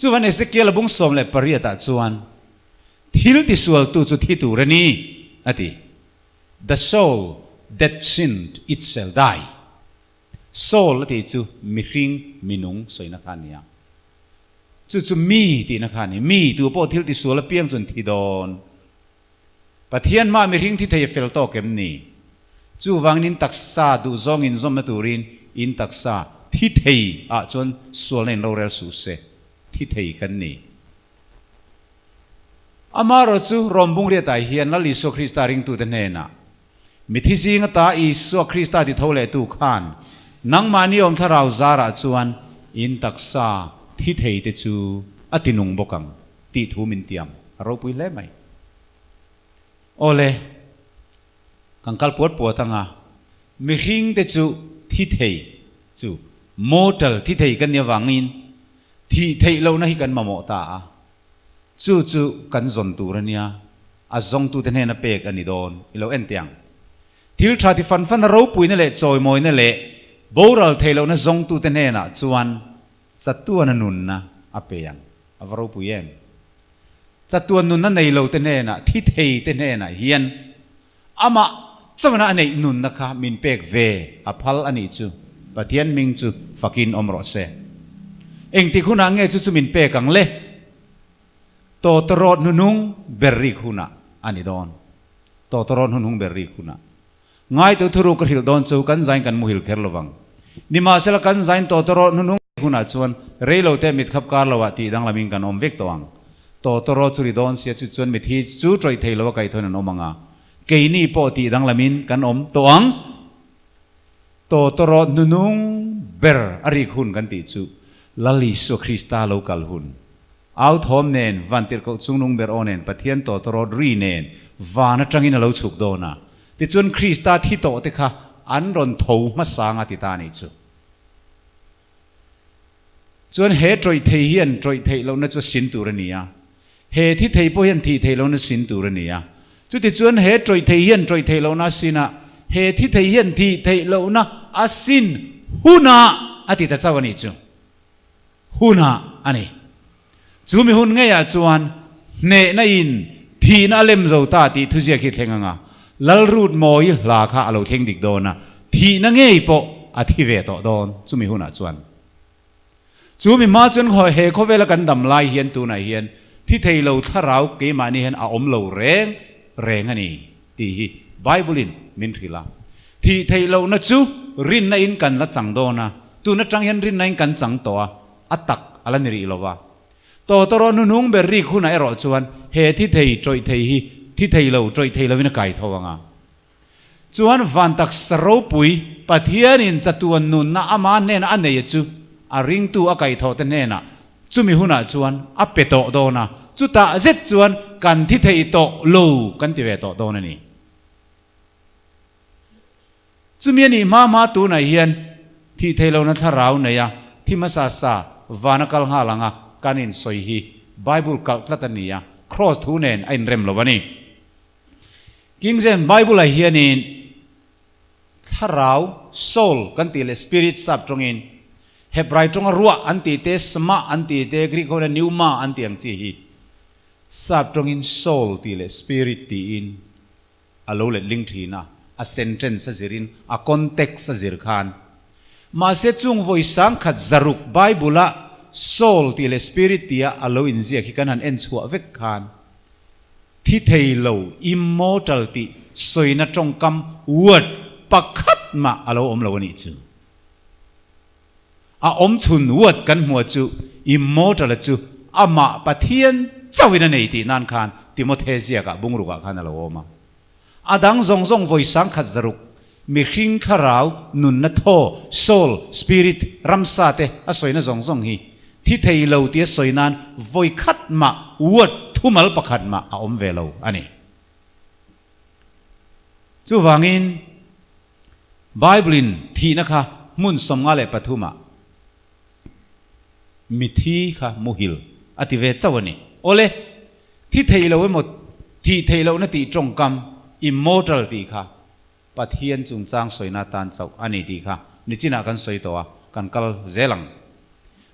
chu van Ezekiel bung som le pariata chuan thil ti sual tu chu thi tu rani ati the soul that sinned it shall die soul ati chu mi hring minung soina khania chu mi ti na khani mi tu po thil ti sual piang chun thi don pathian ma mi hring thi thei fel to kem ni chu wangnin taksa du zong in zom na turin in taksa thi thei a chon sual nen lo rel su se thi thei kan ni amaro chu rombung re tai hian la li so Krista ring tu den na mi thi sing ta i so Krista ti thole tu khan nang mani om tharau zara chuan in taksa thi thei te chu อตินุงบกังตีทูมินเตียมเราปุยเล่ไหมโอเลกังกัลปวดปวดตั้งอ่ะมีหิงเตจูที่เทยจูโมเดลที่เทยกันเนี่ยวังอินที่เทยเราหน้าที่กันมาโมตาจูกันจนตูระเนี่ยอาจงตูเทนเฮนเปกอันนี้โดนเราเอ็นเตียงทิลชาติฟันเราปุยนั่นแหละจอยมอยนั่นแหละโบราณเทยเรานะจงตูเทนเฮนะจวนสัตตัวนันนุนนะอาเปียงอาวเราปุยเอ็มสัตตัวนุนนั่นในเราเทนเฮนะที่เทยเทนเฮนะเฮียนอามาสมัยนั้นนุนนะคะมินเปกเวอภัลอันนี้จูปะเทียนมิงจูฟักินอมรสเซเองที่คุณอังเงจูมินเปกังเล่โตตรอดนุงเบรริคุณอันนี้ดอนโตตรอดนุงเบรริคุณง่ายตัวทุรุกหิลดอนจูกันใจกันมุหิลเคอร์ลวังนิมาเซลกันใจโตตรอดนุงคุณชวนเรโลเตมิดขับการลวตีดังละมิงกันอมเวกตัวงโตตรอดสุริดอนเสียชวนมิดฮีจูตรอยเทลวะไก่ทนันอมังอาเกนี่ปอตีดังละมินกันอมตัวงโตตรอดนุงเบรอริคุณกันติจูลลิสุคริสตาโลกัลหุนเอาทอมเนนวันติรกจุงนุงเบรโอเนนปะเทียนโตตรอดรีเนนวานจังอินเราฉุกโดนะติจวนคริสตาที่โตติค่ะอันรอนทูมาสางอติตานิจูจวนเฮตรอยเทียนตรอยเทเรานะจะสินตูรเนียเฮที่เทพยันที่เทเรานะสินตูรเนียจุดที่จวนเฮตรอยเทียนตรอยเทเรานะสินะเฮที่เทียนที่เทเรานะอาสินหุนาอติตาเจ้าวันนี้จูหุนาอันนี้จูมีหุ่นไงอะจวนเนนอินทีน่าเล่มเราตาตีทุเสียคิดเทงงาลัลรูดมอยลาคาเราเทงดิกโดนะทีน่าเงยปออธิเวตโดนจูมีหุ่นอะจวนจูมีมาจนหอยเฮเขาเวลากันดำลายเฮียนตัวไหนเฮียนที่เทเราถ้าเราเกี่ยมานี่เห็นอาอมเราแรงอันนี้ตีไบเบิลินมินทิลาที่เทเรานะจูรินในอินกันละจังโดนะตัวนัดจังเห็นรินในอินกันจังตัวอัตตักอะไรนี่รีลวะโตตรอนุงเบรรีคุณไอรอจวนเฮที่เทยจอยเทยที่เทยเราจอยเทยเราวินาไก่ทวงอ่ะจวนวันตักสรุปุยปะเทียนินจัตัวนุนนะอามาเนนอันเนยจูอาริงตัวอาไก่ทอเตเนนะจูมีหุนจวนอัปเปโตโดนะจุตาเจ็ดจวนกันที่เทยโตลูกันที่เวโตโดนะนี่จูมีนี่มาตัวไหนเฮียนที่เทยเรานั้นถ้าเราเนี่ยที่มาซาซาวานักลหาลังอ่ะการอินสอยฮีไบเบิลกัลตันนี่ครอสทูเนนไอเรมโลวานี่กิงเซนไบเบิลไอเฮียนินถ้าเราโซลกันตีเลสปิริตซับตรงอินเฮบไรตรงรัวอันตีเตสมาอันตีเตกรีโคเนนิวมาอันตีอังซีฮีซับตรงอินโซลตีเลสปิริตตีอินอโลเลลิงทีนะa sentence sa zirin a context sa zirkhan ma se chung voi sang khat zaruk bible soul ti le spirit tia alo in zia ki kan han en chua vek khan thi theilo immortality soina tongkam word pakhat ma alo om lo ni chu a om chun word kan hmu chu immortal chu ama pathian chawina nei ti nan khan timothesia ka bungru ka khan alo oma adang zong voi sang khat zaruk mi hring tharau nun na tho soul spirit ramsate a soina zong hi thi theilo tia soinan voi khat ma word thumal pakhat ma a om velo ani chu wangin bible thi na kha mun somnga le pathuma mi thi kha muhil ative chawani ole thi theilo mo thi theilo na ti tongkam immortal ti kha pathian chung chang soina tan chau ani ti kha nichina kan soi to kan kal zelang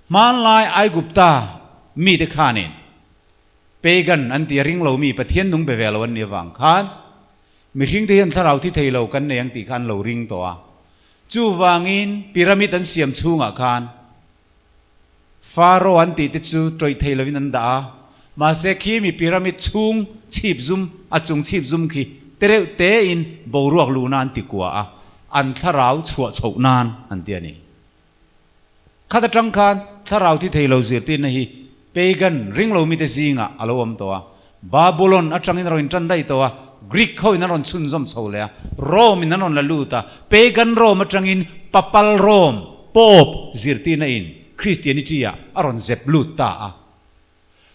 man lai ai gupta mi te khanin pagan an ti ring lo mi pathian nung be velo an ni wang khan mi hring te hian tharau thi theilo kan ne yang ti khan lo ring to chu wangin pyramid an siam chunga khan pharaoh an ti te chu troi theilo in an da ma se khi mi pyramid chung chip zum a chung chip zum khi tere te in boruak lunan ti kwa an tharau chua chou nan an ti ani khata tang khan tharau thi theilo zir tin na hi pagan ring lo mi te zinga alom to babylon atang in roin tan dai to greek ho in ron chun zom chou le rome in ron la luta pagan rome atang in papal rome pop zir tin na in christianity aron zep luta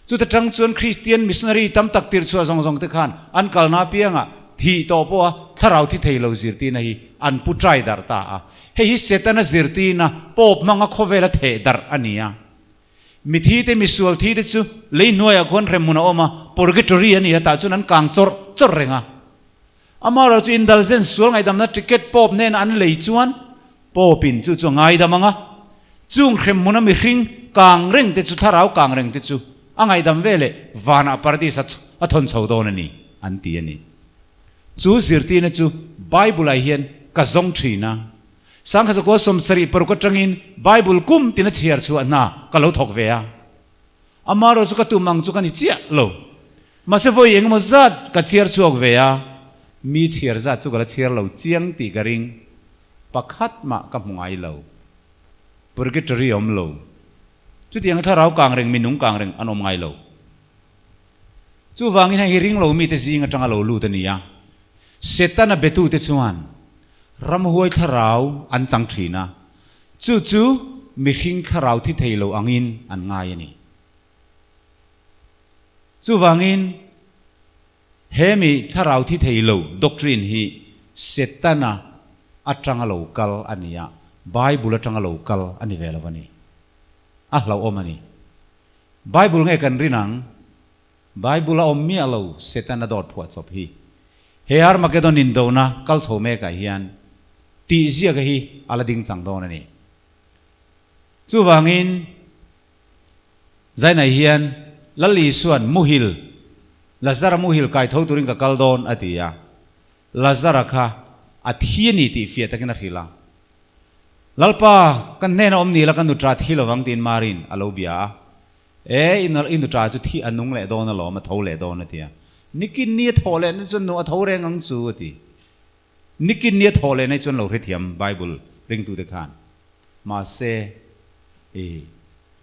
จุดจังชวนคริสเตียนมิชชันนารีตั้มตักติรชัวซองเตขันอันกัลนาเปียงะที่โตปัวถ้าเราที่เทเราจิรตีนะฮีอันผู้ใจดาร์ตาเฮ้ยเสตนะจิรตีนะปอบมังกขเวลเทดาร์อันนี้มิที่เตมิสวลที่เดจูเลยนัวยคนเรมุนาออกมาปอร์เกตอรีอันนี้ตาจุนั้นกางจอร์เรงอามาเราจูอินดัลเซนสวลไงดำนัดติเกตปอบเนนอันเลยจวนปอปินจูไงดำมังจุงเรมุนามิริงกางเร่งเตจูถ้าเรากางเร่งเตจูอังไงดำเวลวานาปาร์ติสัตอัทนสาวดอนนี่อันตีอันนี้จูสิรตีนะจูไบเบิลไอเฮียนกะซงทรีนะสังฆสกุลสมสรีปรุกตรังอินไบเบิลกุมตินะเชียร์ชัวน่ะกะเราถกเวียอามาเราสุกตุมังสุกันอิเจียโลมาเสวยเองมาจัดกะเชียร์ชัวเวียมีเชียร์จัดสุกละเชียร์เราเจียงตีกระริงปักขัดมากับหงายเราปรุกตรีอมเราจุดยังถ้าเรากางเริงมีนุ่งกางเริงอันอมไงเราจู่วางินให้ริงเรามีแต่สิ่งจังเราลู่ตันนี้เสตันเบตูเตชวนรำหัวถ้าเราอันจังทีนะจู่มีหิงถ้าเราที่เทเราอังอินอันง่ายนี่จู่วางินเฮมีถ้าเราที่เทเราด็อกทรีนฮีเสตันอัตรังเรากัลอันนี้ไบเบิลอัตรังเรากัลอันนี้เวลาวันนี้เราอมอันนี้ไบเบิลไงกันรีนังไบเบิลอมมีเราเสตันดอดพวดศพฮีเฮียร์มาเกดอนินโดนะกัลโซเมกะฮิอันตีเสียกะฮีอาลาดิงจังโดนันนี่จู่วางินใจไหนฮิอันลลีส่วนมุฮิลลาซาร์มุฮิลกายทาวตุริงกับกัลโดนอติยาลาซาร์ค่ะอัฐีนี่ตีเฟียตะกินนักฮิลาลัลปากันเนนอมนี่ละกันนุตราที่เราวังตินมารินอโลบียอินุตราจุดที่อันนุ่งเละโดนน่ะหรอมาทาวเละโดนนะทียนิกินเนียทอเลนจนนัวทาวเรงอังสูตินิกินเนียทอเลนจนเราเรียมไบเบิลริงตูเดคานมาเซ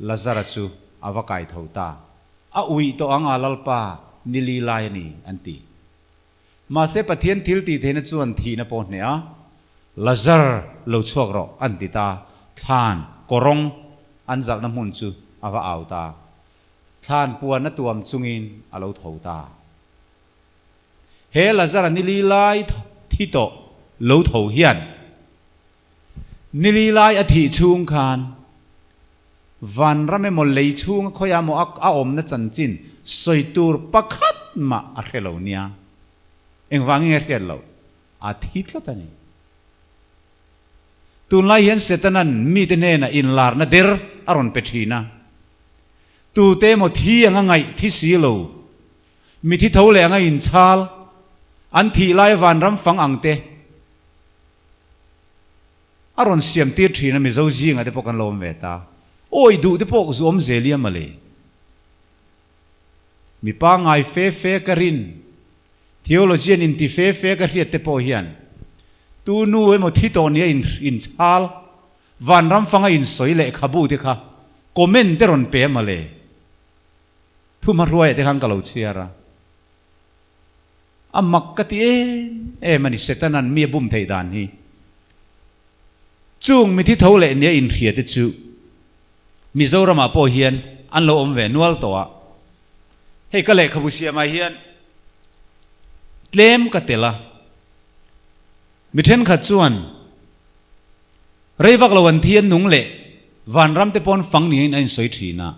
ลาซารัสูอาวกายทาวตาอุยตัวอังอาลัลปานิลีลายนี่อันตีมาเซปะเทียนทิลตีเทนจวนทีนะปอนเนี่ยลาซาร์โลชวกรออันติตาทานกรองอันจักน้ำมุนจูอาวเอาตาทานปวนนัตัวมจุงินอาลูทาวตาเฮลาซาร์นิลีไลที่โตลูทาวเฮียนนิลีไลอธิชุงคานวันรำไม่หมดเลยชุงขยามอักอาอมนัจันจินสอยตูร์ปักขัดมาอาเขลาเนียเอ็งวังเงี้ยเขลาอาทิตย์ละตันนี้ตุนไลเห็นเสตนันมีแต่เนน่ะอินลาร์น่ะเดร์อารอนเปทีนะตูเตมที่ยังไงที่สีโลมีที่เท่าเลยยังไงอินชาลอันที่ไลวันรำฟังอังเตอารอนเสียมตีทีนะมีเจ้าจีงอะเดพวกกันลมเวตาโอ้ยดูเดพวกซูอมเซเลียมาเลยมีปังไงเฟกรินเทโอโลจีนินที่เฟกรินเตโพเฮียนตูนูเอมที่ตอนนี้อินชาลวันรำฟังอินสวยเละขบูเดค่ะคอมเมนต์เตรอนเปย์มาเลยทุมารวยเดขังกะลาวเชียระอามักกะตีมันอิเสตันันมีบุ้มไทยดานฮีจุงมีที่เท่าเละเนี่ยอินเฮียติจูมิโซรามาโพเฮียนอันโลอมเวนัวลตัวเฮ้กะเละขบุเสียมาเฮียนเคลมกะเตล่ามิเทนขัดส่วนเรียกว่าวันเทียนนุ่งเละวันรำเตปอนฟังนี้ในสวยทีนะ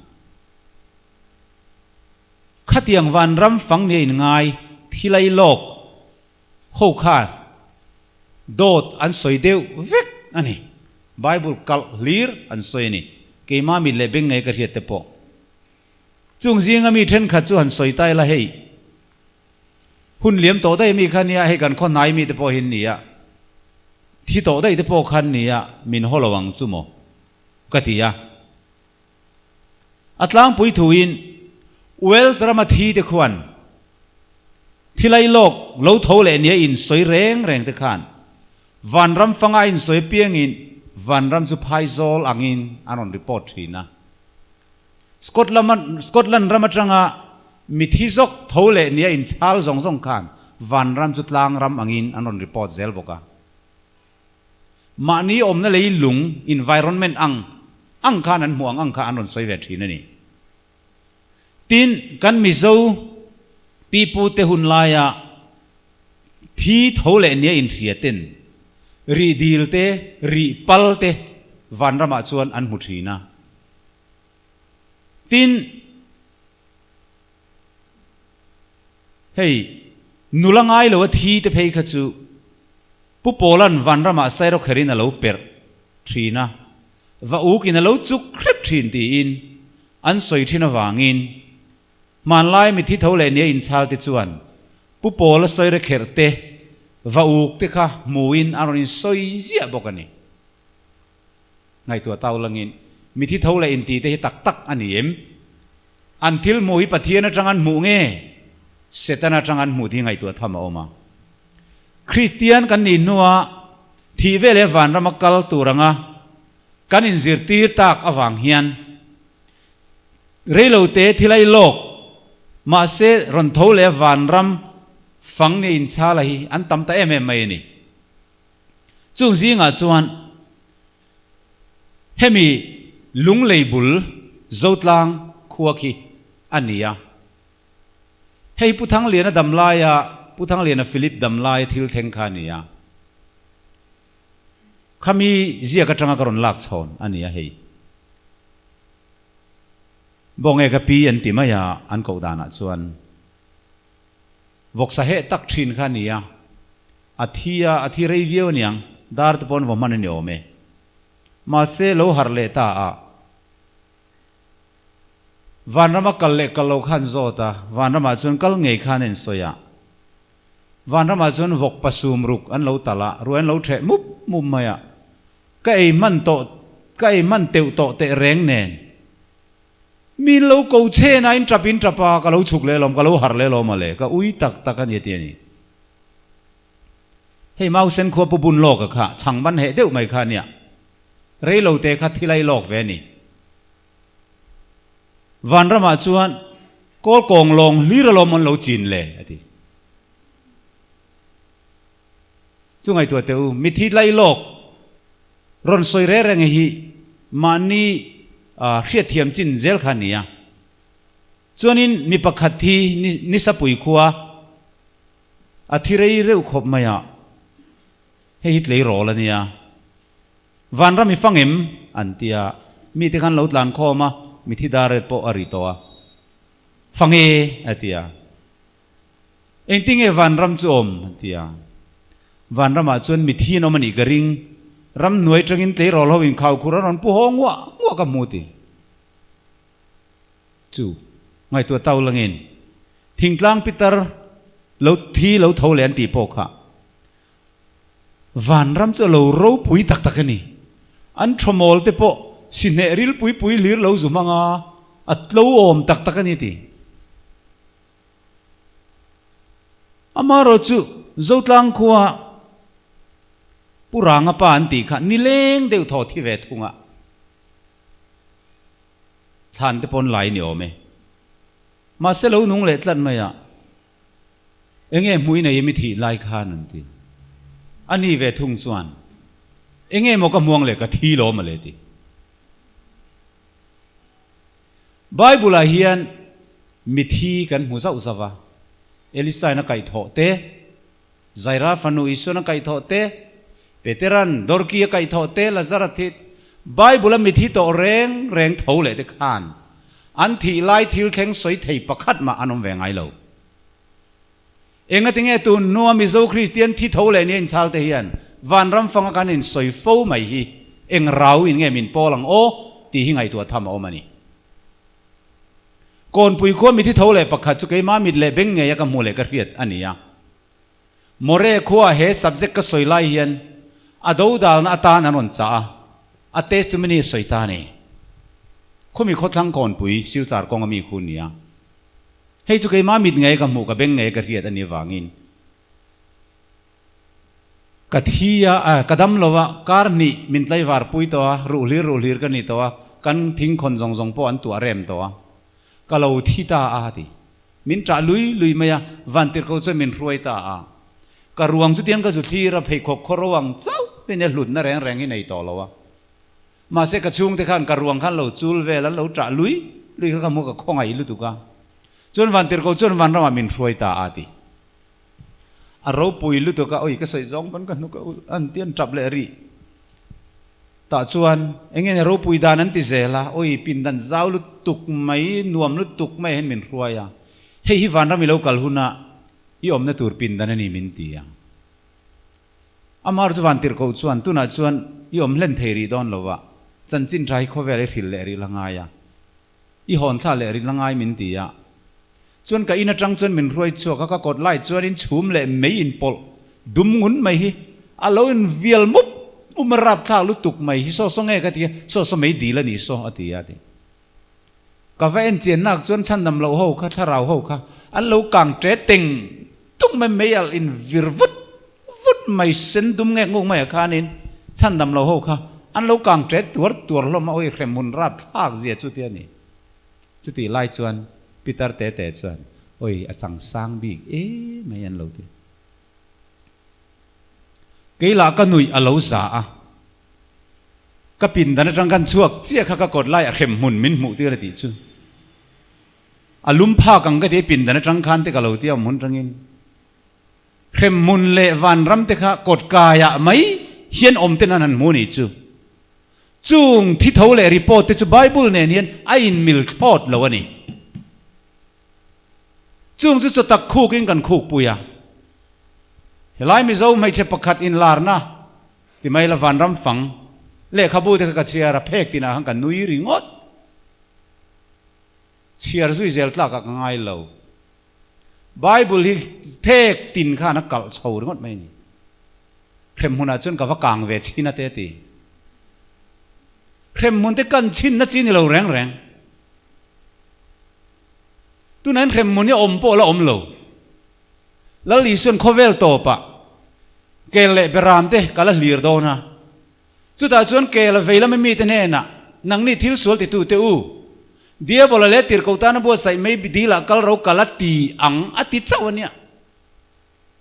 ขัดยังวันรำฟังนี้ง่ายที่ไล่โลกหูขาดโดดอันสวยเดียวเวกอันนี้ไบเบิลกัลลีร์อันสวยนี่เกี่ยมามีเลเบงไงกระเทียเตปอจุงจิงมีเทนขัดส่วนสวยใต้ละเฮหุ่นเหลี่ยมโตได้มีคันนี้ให้กันคนไหนมีเตปอหินนี่อะที่โตได้ที่พวกคันนี้มินฮอลวังซุโมกติยาอัตลังปุยถุยนเวลส์รามาทีเตควันที่ไล่โลกโลทาวเลนี้อินสวยแรงเตคานวันรำฟังอินสวยเปียงอินวันรำสุพายโซลอังอินอันนรีพอร์ตทีนะสกอตแลนด์รามาจังอามิที่ซอกทาวเลนี้อินชาลซงคานวันรำสุดลางรำอังอินอันนรีพอร์ตเซลบกามานี้อมนั่นเลยหลง environment อังคานั้นห่วงอังคาอันนนสวยเวทีนั่นนี่ tin kan mi zo pi pu te hun laia thi thole nia in riaten ri dil te ri pal te van rama chuan an mu thina tin hei nulangai lo thi te phei kha chu pu polan van rama sai ro kherin alo per thina va u kin alo chuk khrep thin ti in an soi thina wangin man lai mi thi thole nia in chal te chuan pu pol soi re kherte va u te kha muin aronin soi zia bokani ngai tua tau langin mi thi thole in ti te tak tak ani em an thil mui pathian atrangan mu nge setana atrangan mu thi ngai tua thama oma Christian kan ni nuwa thi vele van ramakal turanga kan in zir tir tak awang hian reilo te thilai lok ma se ron thole van ram phang ne in cha la hi an tam ta em mai ni chung zinga chuan hemi lung leibul zotlang khuaki ania hei puthang liana damlaya puthang liana philip damlai thil theng khania khami zia ka tanga karon lak chon ania hei bonge ka pi an ti maya an ko dana chuan vok sa he tak thin khania athi rei vio niang dar te pon woman ni ome ma se lo har le ta a vanrama kal le kal lo khan zota vanrama chun kal ngei khan en soya vanrama chun vok pasum ruk an lo tala ruan lo the mup mum maya ka ei man teu to te reng nen mi lo ko che na in trapin trapa ka lo chuk le lom ka lo har le lom ale ka ui tak tak an yeti ni hei mau sen kho pu bun lo ka kha chang ban he deu mai kha nia rei lo te kha thilai lok ve ni van rama chuan kol kong long lira lom on lo chin le ati chungai tu teu mi thi lai lok ron soi re reng hi mani khiat thiam chin zel khania chuanin mi pakhat thi ni sapui khuwa athirei reu khop maya he hit lei rol ania van ram mi fangem antia mi te kan lo tlan khoma mi thi dare po ari towa fange atia enting e van ram chu om atia van rama chuan mi thi no mani garing ram nuai tangin te rol hoin khau khura ron pu hong wa ka muti chu ngai tu tau langin thingtlang pitar lo thi lo thole an ti po kha van ram chu lo ro pui tak tak ani an thomol te po sine ril pui lir lo zumanga atlo om tak tak ani ti amaro chu zotlang khuwa puranga pa an ti kha nileng deu tho thi ve thunga than te pon lai ni ome ma se lo nung le tlan maya enge mui nei mi thi lai khan an ti ani ve thung chuan enge mo ka muang le ka thi lo ma le ti bible a hian mi thi kan mu zau zawa elisai na kai tho te zaira fanu isu na kai tho te Peteran dorki kai tho te lazarathit bible mi thi to reng tho le te khan an thi lai thil kheng soi thei pakhat ma anom ve ngai lo enga tinge tu no mi zo christian thi tho le ni in chal te hian van ram fanga kan in soi fo mai hi eng rau in nge min polang o ti hi ngai tu tham o mani kon pui kho mi thi tho le pakhat chu ke ma mit le beng nge ya ka mu le ka riat ania more kho he subject ka soi lai hian ado dal na ata na ron cha a testimony soitani khomi khotlang kon pui sil char kong mi khunia hei chu ke ma mit ngai ka mu ka beng ngai ka riat ani wangin kathia kadam lowa karni min tlai war pui to ru lir ka ni to kan thing khon jong po an tu rem to kalo thita a ti min tra lui maya van tir ko che min ruai ta a ka ruang chu tian ka chu thira phei khok khorowang chau pene hlut na reng hi nei to lowa ma se ka chung te khan ka ruang khan lo chul ve lan lo tra lui ka mu ka khongai lu tu ka chuan van tir ko chuan van rama min hruai ta ati a ro pui lu to ka oi ka soi zong ban ka nu ka an tian trap le ri ta chuan engen ro pui dan an ti zela oi pin dan zau lu tuk mai nuam lu tuk mai hen min hruaya hei hi van ram lo kal huna i om na tur pin dan ani min tia amar chu van tir ko chuan tuna chuan i om len theiri don lowa chan chin trai kho vele hil le ri langaya i hon tha le ri langai min tia chuan ka ina tang chuan min hruai chu ka kot lai chuan in chhum le mei in pol dum ngun mai hi alo in vial mup umarap tha lu tuk mai hi so songe ka ti so mei di la ni so atia ti ka va en chen nak chuan chan nam lo ho kha tharau ho kha an lo kang tre teng tung mai mei al in virvut vut mai sen dum nge ngong mai khan in chan nam lo ho kha an lo kang tre tur lo ma oi khrem mun rap thak zia chu ti ani chu ti lai chuan Peter te chuan oi achang sang bi mai an lo ti keila ka nui alo sa a ka pin dan atang kan chuak chia kha ka kot lai a khem mun min mu ti ra ti chu alum pha kang ka te pin dan atang khan te ka lo ti am mun tangin khem mun le van ram te kha kot ka ya mai hian om te nan mu ni chu chung thi tho le report te chu bible ne nian a in mil thot lo ani chung chu chu tak khu kin kan khu puya helai mi zo mai che pakhat in lar na ti mai la van ram phang le khabu te ka chia ra phek ti na hang kan nui ringot chiar zui zel tla ka ngai lo bible hi phek tin kha na kal chho ringot mai ni khrem huna chun ka va kang ve china te ti khrem mun te kan chin na chin lo reng reng tu nan khrem mun ni om po la om lo la li sun khovel to pa kele beram te kala lir do na chu ta chuan kele veila me mi te ne na nang ni thil sul ti tu te u dia bola le tir ko ta na bo sai mai bidila kal ro kala ti ang ati chawania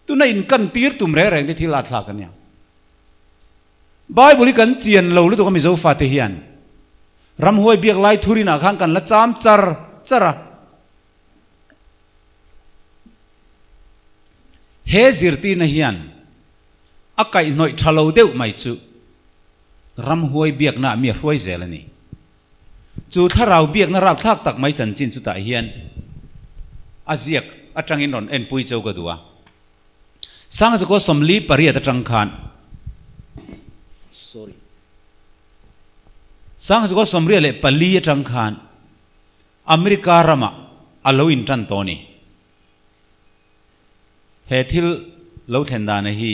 tu na in kan tir tum re reng te thil at thla kan ya bible kan chian lo lu to ka mi zo fa te hian ram hoi biak lai thurina khang kan la cham chara he zirti na hian akai noi thalo deu mai chu ram huai biak na mi hruai zelani chu tharau biak na rak thak tak mai chan chin chu ta hian aziak atangin ron en pui chau ga duwa sang ko somli pariat atang khan sorry sang ko somri le pali atang khan america rama alo in tan toni he thil lo then da na hi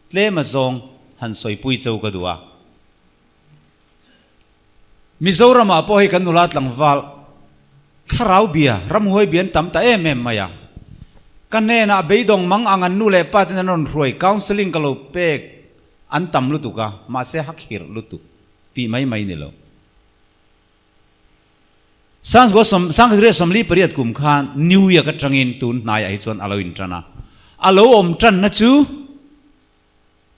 tle ma zong han soi pui chau ka duwa mizoram a po hi kan nulat lang wal tharau bia ram hoi bian tam ta em maya kan ne na beidong mang angan nu le pat na non roi counseling ka lo pek an tam lu tu ka ma se hakhir lu tu ti mai ni lo sang re somli pariat kum khan new year ka tangin tun nai ai chuan alo in trana alo om tran na chu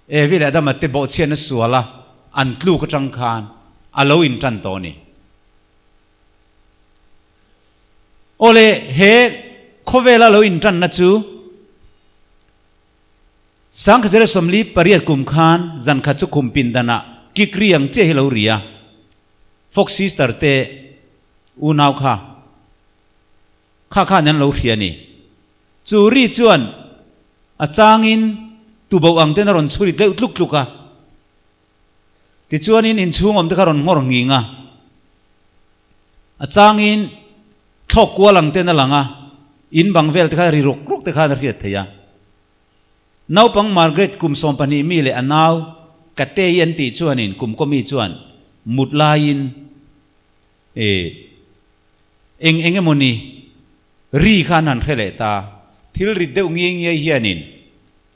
e vi la da ma te bo chen na suala an tlu ka tang khan alo in tran to ni ole he khovela lo in tran na chu sang re somli pariat kum khan zan kha chu kum pin dana kikriang che helo ria fox sister te unaw kha nan lo khiani churi chuan achangin tubo ang te na ron churi te tluk-tluka ti chuanin in chungom te karon ngor nginga achangin thok kwalang te na langa in bangvel te kha ri ruk te kha na riat theya nau pang Margaret kum sompani mi le anaw kate yan ti chuanin kum komi chuan mutlain engemoni ri khanan khele ta thil ri deu ngieng ye hianin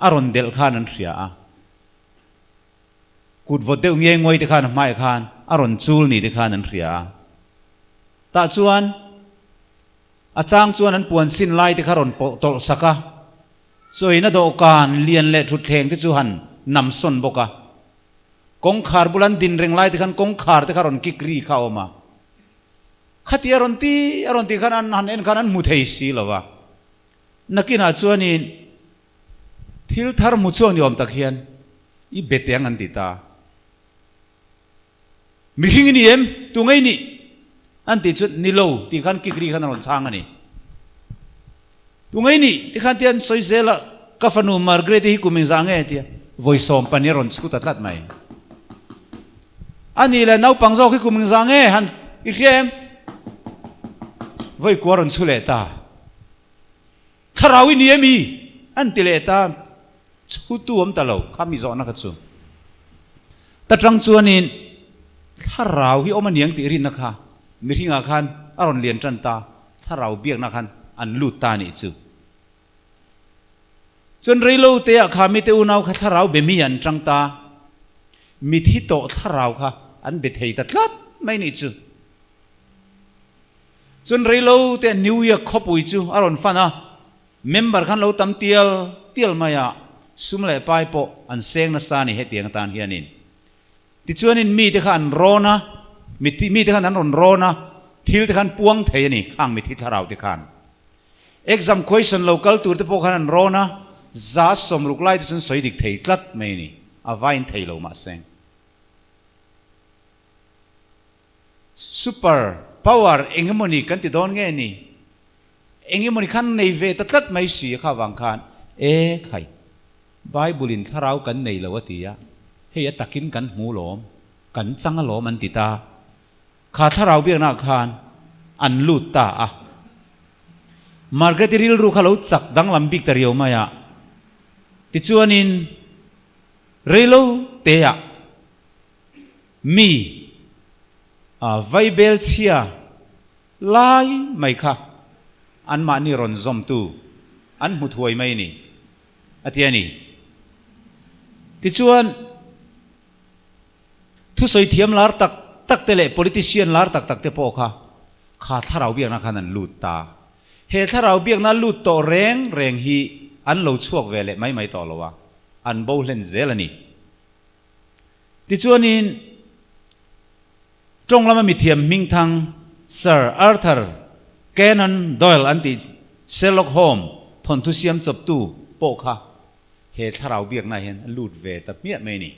aron del khanan ria a kut vo deu ngieng ngoi te khan mai khan aron chul ni te khanan ria ta chuan achang chuan an puan sin lai te kharon tol saka soina do kan lian le thut theng te chu han nam son boka kong khar bulan din reng lai te khan kong khar te kharon kikri khaoma ขัดอารมณ์ที่ขนาดนั้นเองขนาดมุทัยสีหรอวะนักกินอาชวนินทิลทาร์มุชวนยอมตะเคียนอีเบตยังอันติตามิหิงนี่เอ็มตุงไงนี่อันติจุดนิโลที่ขันกิกรีขันรอนช่างอันนี้ตุงไงนี่ที่ขันเตียนสอยเซละกาฟานูมาร์เกรตที่กุมิงจางเอติวอยสอมปันยรอนสกุตัดลัดไหมอันนี้แหละน้าปังโซที่กุมิงจางเอฮันอีกเอ็มวอยกวารอนสุเลตาข้าราวินี่เอ็มีอันติเลตาชุดตัวมตะเลวข้ามีจอนักจู่แต่ตรังจวนนี้ถ้าเราที่อมันยังติรินนะคะมีที่งาคันอารมณ์เลียนจันตาถ้าเราเบียกนักคันอันลูตานี่จู่จนเรื่องเตะข้ามีเตอุนาวข้าถ้าเราเบมีอันจังตามีที่โตถ้าเราค่ะอันเบทเฮตัดลัดไม่นี่จู่จนเรื่องเตะนิวยอร์กขบุยจู่อารมณ์ฟันอ่ะเมมเบอร์ขันเราตั้มเตียลมายาสุมเลไปปออันเซงนัสานี่เหตุยังตานเฮียนินที่ชวนินมีที่ขันรอนะมีที่ขันนั้นรอนะทิลที่ขันปวงเทียนี่ข้างมีที่ทาราวที่ขัน exam question local ตัวที่พวกขันรอนะจ้าสมลุกไล่ที่ฉันสวยดิกเทียตัดไม่นี่อวัยนเทียเรามาเซง super power เองมันนี่กันติดโดนไงนี่เองมันนี่ขันในเวตัดไม่เสียข้าวังขันใครไบเบิลินทาราวกันในละวะตียะเฮียตักกินกันหูหลอมกันจังหลอมอันติตาข้าทาราวเบียงนาคานอันลูตาอะมาร์เกรตริลรูข้าเราจักดังลำบิกตะเรียวมายะติจวนินเรโลเตียมีไวเบลเซียไล่ไม่ค่ะอันมานี่รอนซอมตูอันมุถวยไม่นี่อาทิตย์นี้ที่ชวนทุสอยเทียมลาร์ตักเตเล politician ลาร์ตักเตปอค่ะข้าถ้าเราเบียงนักนั้นลูดตาเหตุถ้าเราเบียงนั้นลูดต่อแรงฮีอันเราชั่วเวลไม่ต่อละวะอันโบเลนเซลนี่ที่ชวนนี้ตรงแล้วมันมีเทียมมิงทัง Sir Arthur Conan Doyle อันที่ Sherlock Holmes ทนทุเสียมจับตู้โปะค่ะเหตุถ้าเราเบียกนายเห็นลูดเวตับเมียไม่นี่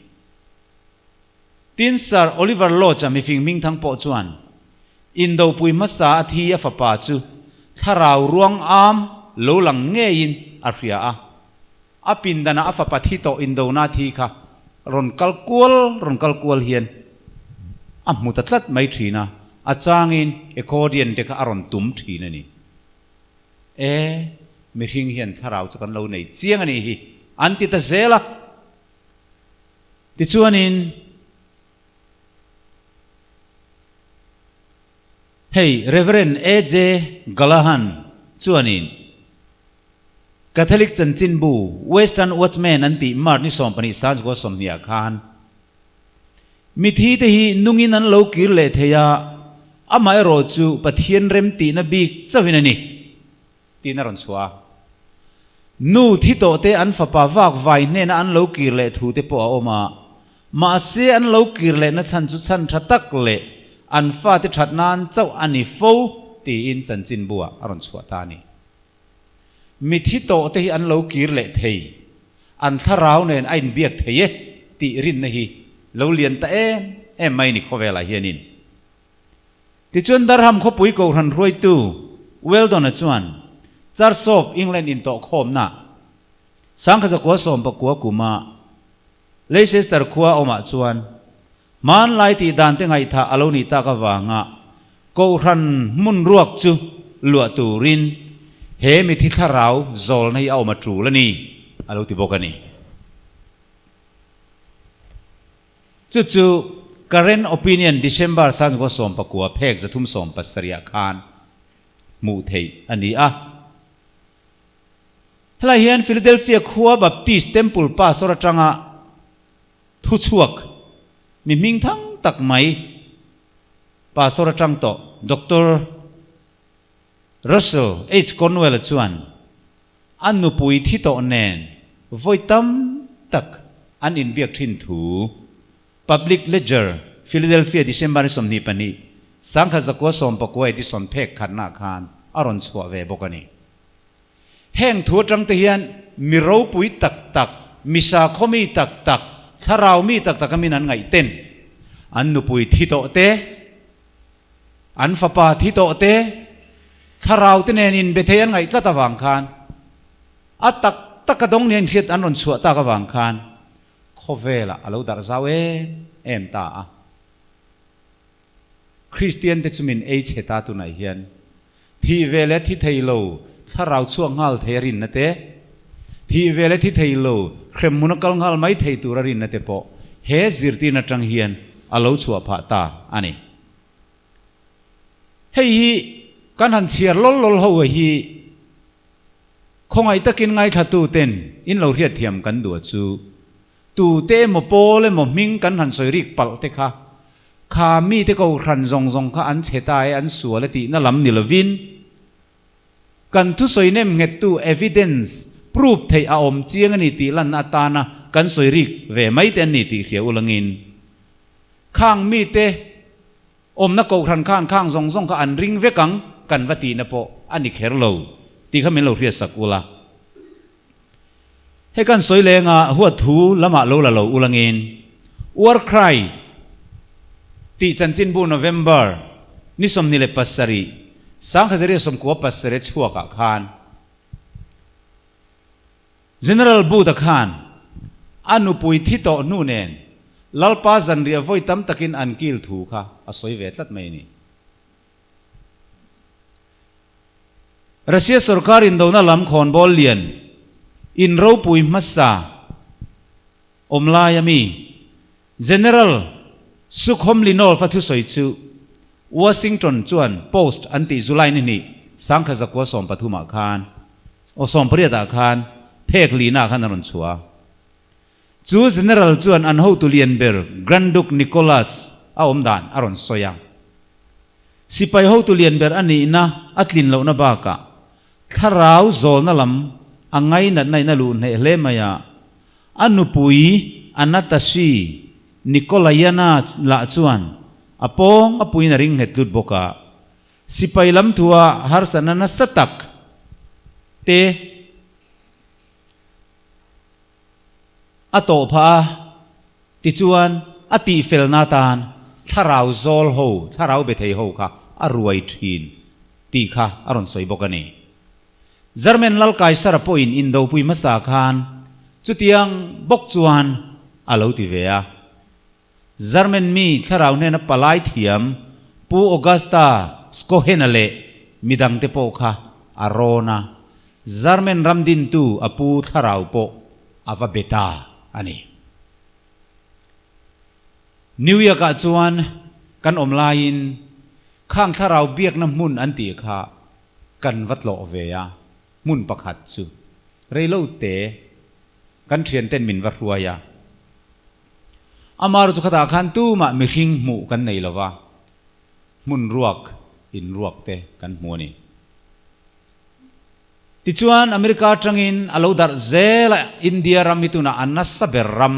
ตินซาร์โอลิเวอร์โลจะมีฟิงมิงทั้งโปะจวนอินโดปุยมัสซาทียฟปาจูถ้าเราร่วงอามโลหลังเงยินอาฟริยาอาปินดานาอฟปาทิโตอินโดนาทีค่ะรอนกัลกวลเฮียนมุตัดลัดไม่ทีนะอาจางอินเอโคเดียนเด็กอารอนตุมทีนั่นนี่มีหิงเฮียนถ้าเราจะกันเราในเจียงนี่อันติตาเซล่ะที่ชวนินเฮ้ย Reverend A.J. Galahan ชวนินคาทอลิกจันจินบู Western Watchman อันติมาร์นิสอมปนิสานก็สมเนียคานมิทีเตหีนุ่งินันโลกิรเลเทียอามาโรจูปะเทียนเรมตีนบีกจะวินันนี่ตีนารอนสวานูที่โตเตอันฟ้าป่าวากไวเนนอันโลกิรเลทูเตปออมาเสียอันโลกิรเลนัชันจุชันทัตักเลอันฟ้าที่ทัดนานเจ้าอันนี้ฟูตีอินจันจินบัวอารอนสวาตานีมิที่โตเตอันโลกิรเลเทียอันทาราวเนนไอเบียกเทียตีรินนี่เราเรียนแต่ไม่นี่เขาเวลาเฮียนินที่ชวนดาร์ฮัมเขาปุยโกรันรวยตู้เวลดอนชวนจาร์ซอฟอังกฤษอินโตคอมนะสังขจะกัวสมปะกัวกุมาเลเซสเตอร์กัวออกมาชวนมันไล่ตีดันเตงไอท่าอโลนิตากวางะโกรันมุนรวกจูลัวตูรินเฮมิทิทาราวโซลในเอามาทรูแล้วนี่อโลติบอกกันนี่จู่ๆ current opinion December สันก็สมปะกัวเพกจะทุ่มสมปัสริยาคารมูเทยอันนี้หลายเห็นฟิลาเดลเฟียขัวบัพติสเทมพุลป้าสระจังทุชวกมีมิงทั้งตักไหมป้าสระจังโตดร. Russell H. Cornwell ชวนอันนุปุยที่โตแนนไว้ตั้มตักอันอินเบียกทินถูPublic Ledger Philadelphia December สมนิปนิ สังขจักวสมปกวยที่สนเพกขันนาคานอารอนสวเวบกันีแห่งทัวจังเตียนมีรูปุยตักตักมิสาคมีตักตักถ้าเรามีตักตักก็มีนั้นไงเต้นอันนุปุยที่โตเตอันฟ้าป่าที่โตเตถ้าเราเตนนินเบเทียนไงก็ตะวังคานอัตตักกระดงเนียนคิดอันนนสวตากะวังคานโคเวล่ะอาลูดาร์ซาเวเอ็มตาคริสเตียนเตจุมินเอเชตาตุนัยเฮียนที่เวลที่ไทยโลถ้าเราช่วงหัลเทรินนะเตที่เวลที่ไทยโลเครมมุนกัลหัลไม่ไทยตุรินนะเตปะเฮซิรตีนัจังเฮียนอาลูชัวพาตาอันนี้เฮ้ยกันหันเชียร์ลลหัวฮีคงไอตะกินไงขัดตูเต้นอินเราเรียดเทียมกันดัวจูตูเต้มโปเลมมิงกันหันสวยริกปัลเตค่ะข้ามีเตก็ขันจงข้าอันเชตายอันสัวเลตินั่นลำนิลวินกันทุสวยเนมเงตู evidence proof เทออมเจียงนิติลันอาตานะกันสวยริกเวไม่เตนิติเขียวอุลงินข้างมีเตอมนักกูขันข้างจงข้าอันริงเวกังกันวัตีนโปอันนี้เขรโลที่เขาไม่เราเรียกสักอุลาให้กันสวยเลงหัวทูละมาโลละโลอุลงินวอร์คไรที่จันจินบูโนเวมเบอร์นิสมนิเลปัสสรีสังขจริยสมกัวปัสสรีชัวกะขาน General บูตะขานอนุปุยที่โตนูเนนลัลปาจันเรียvoiตั้มตะกินอันกิลถูค่ะอสวยเวทลัดไม่นี่รัสเซียสุรการอินโดนาลำคอนบอลเลียนอินรูปุยมัสซาอมลายามี General สุขมลินอลฟัตุสอยจูวอชิงตันจวนโพสต์อันติจุไลนี่สังขจักวสมปฐุมาคานอสมปริยตาคานเพกลีนาขันนรนชัวจู General จวนอันฮูตุเลียนเบอร์กรันดุกนิโคลัสอาอมดานอารอนโซยังสิไปฮูตุเลียนเบอร์อันนี้นะอัตลินเลวนาบากะข้าราวโซลนั่ลำอังไงนัดในนั่ลูนเฮเลมายาอันนุปุยอันนัตชีนิโคลายนาละจวนอปองอปุยนาริงเฮตุดบกะสิไปลำทัวฮาร์สันนัสตักเตอโตพาติจวนอติเฟลนาตานถ้าเราโซลโฮถ้าเราเบเทโฮค่ะอรวยทีนตีค่ะอรอนสวยบกนีจารเมนลัลกายสารปอินอินโดปุยมาสาคานจุดยังบกจวนอาลูติเวียจารเมนมีถ้าเราเนี่ยนับปลายเทียมปูออกัสตาสโคเฮนเลมิดังเตโปค่ะอารอนาจารเมนรัมดินตูอปูถ้าเราโปอาวเบตาอันนี้นิวยอร์กจวนกันอมลายินข้างถ้าเราเบียกน้ำมุนอันตีค่ะกันวัดโลเวียมุนประคัดจูเรโลเตกันเทียนเต้นมินวัดรัวยาอามารุจุขตาขันตู้มามีขิงหมู่กันในละวะมุนรวกอินรวกเตกันหัวนี่ติจวนอเมริกาจังอินอาลูดาร์เซลอินเดียรามิตุนาอันนัสเบรัม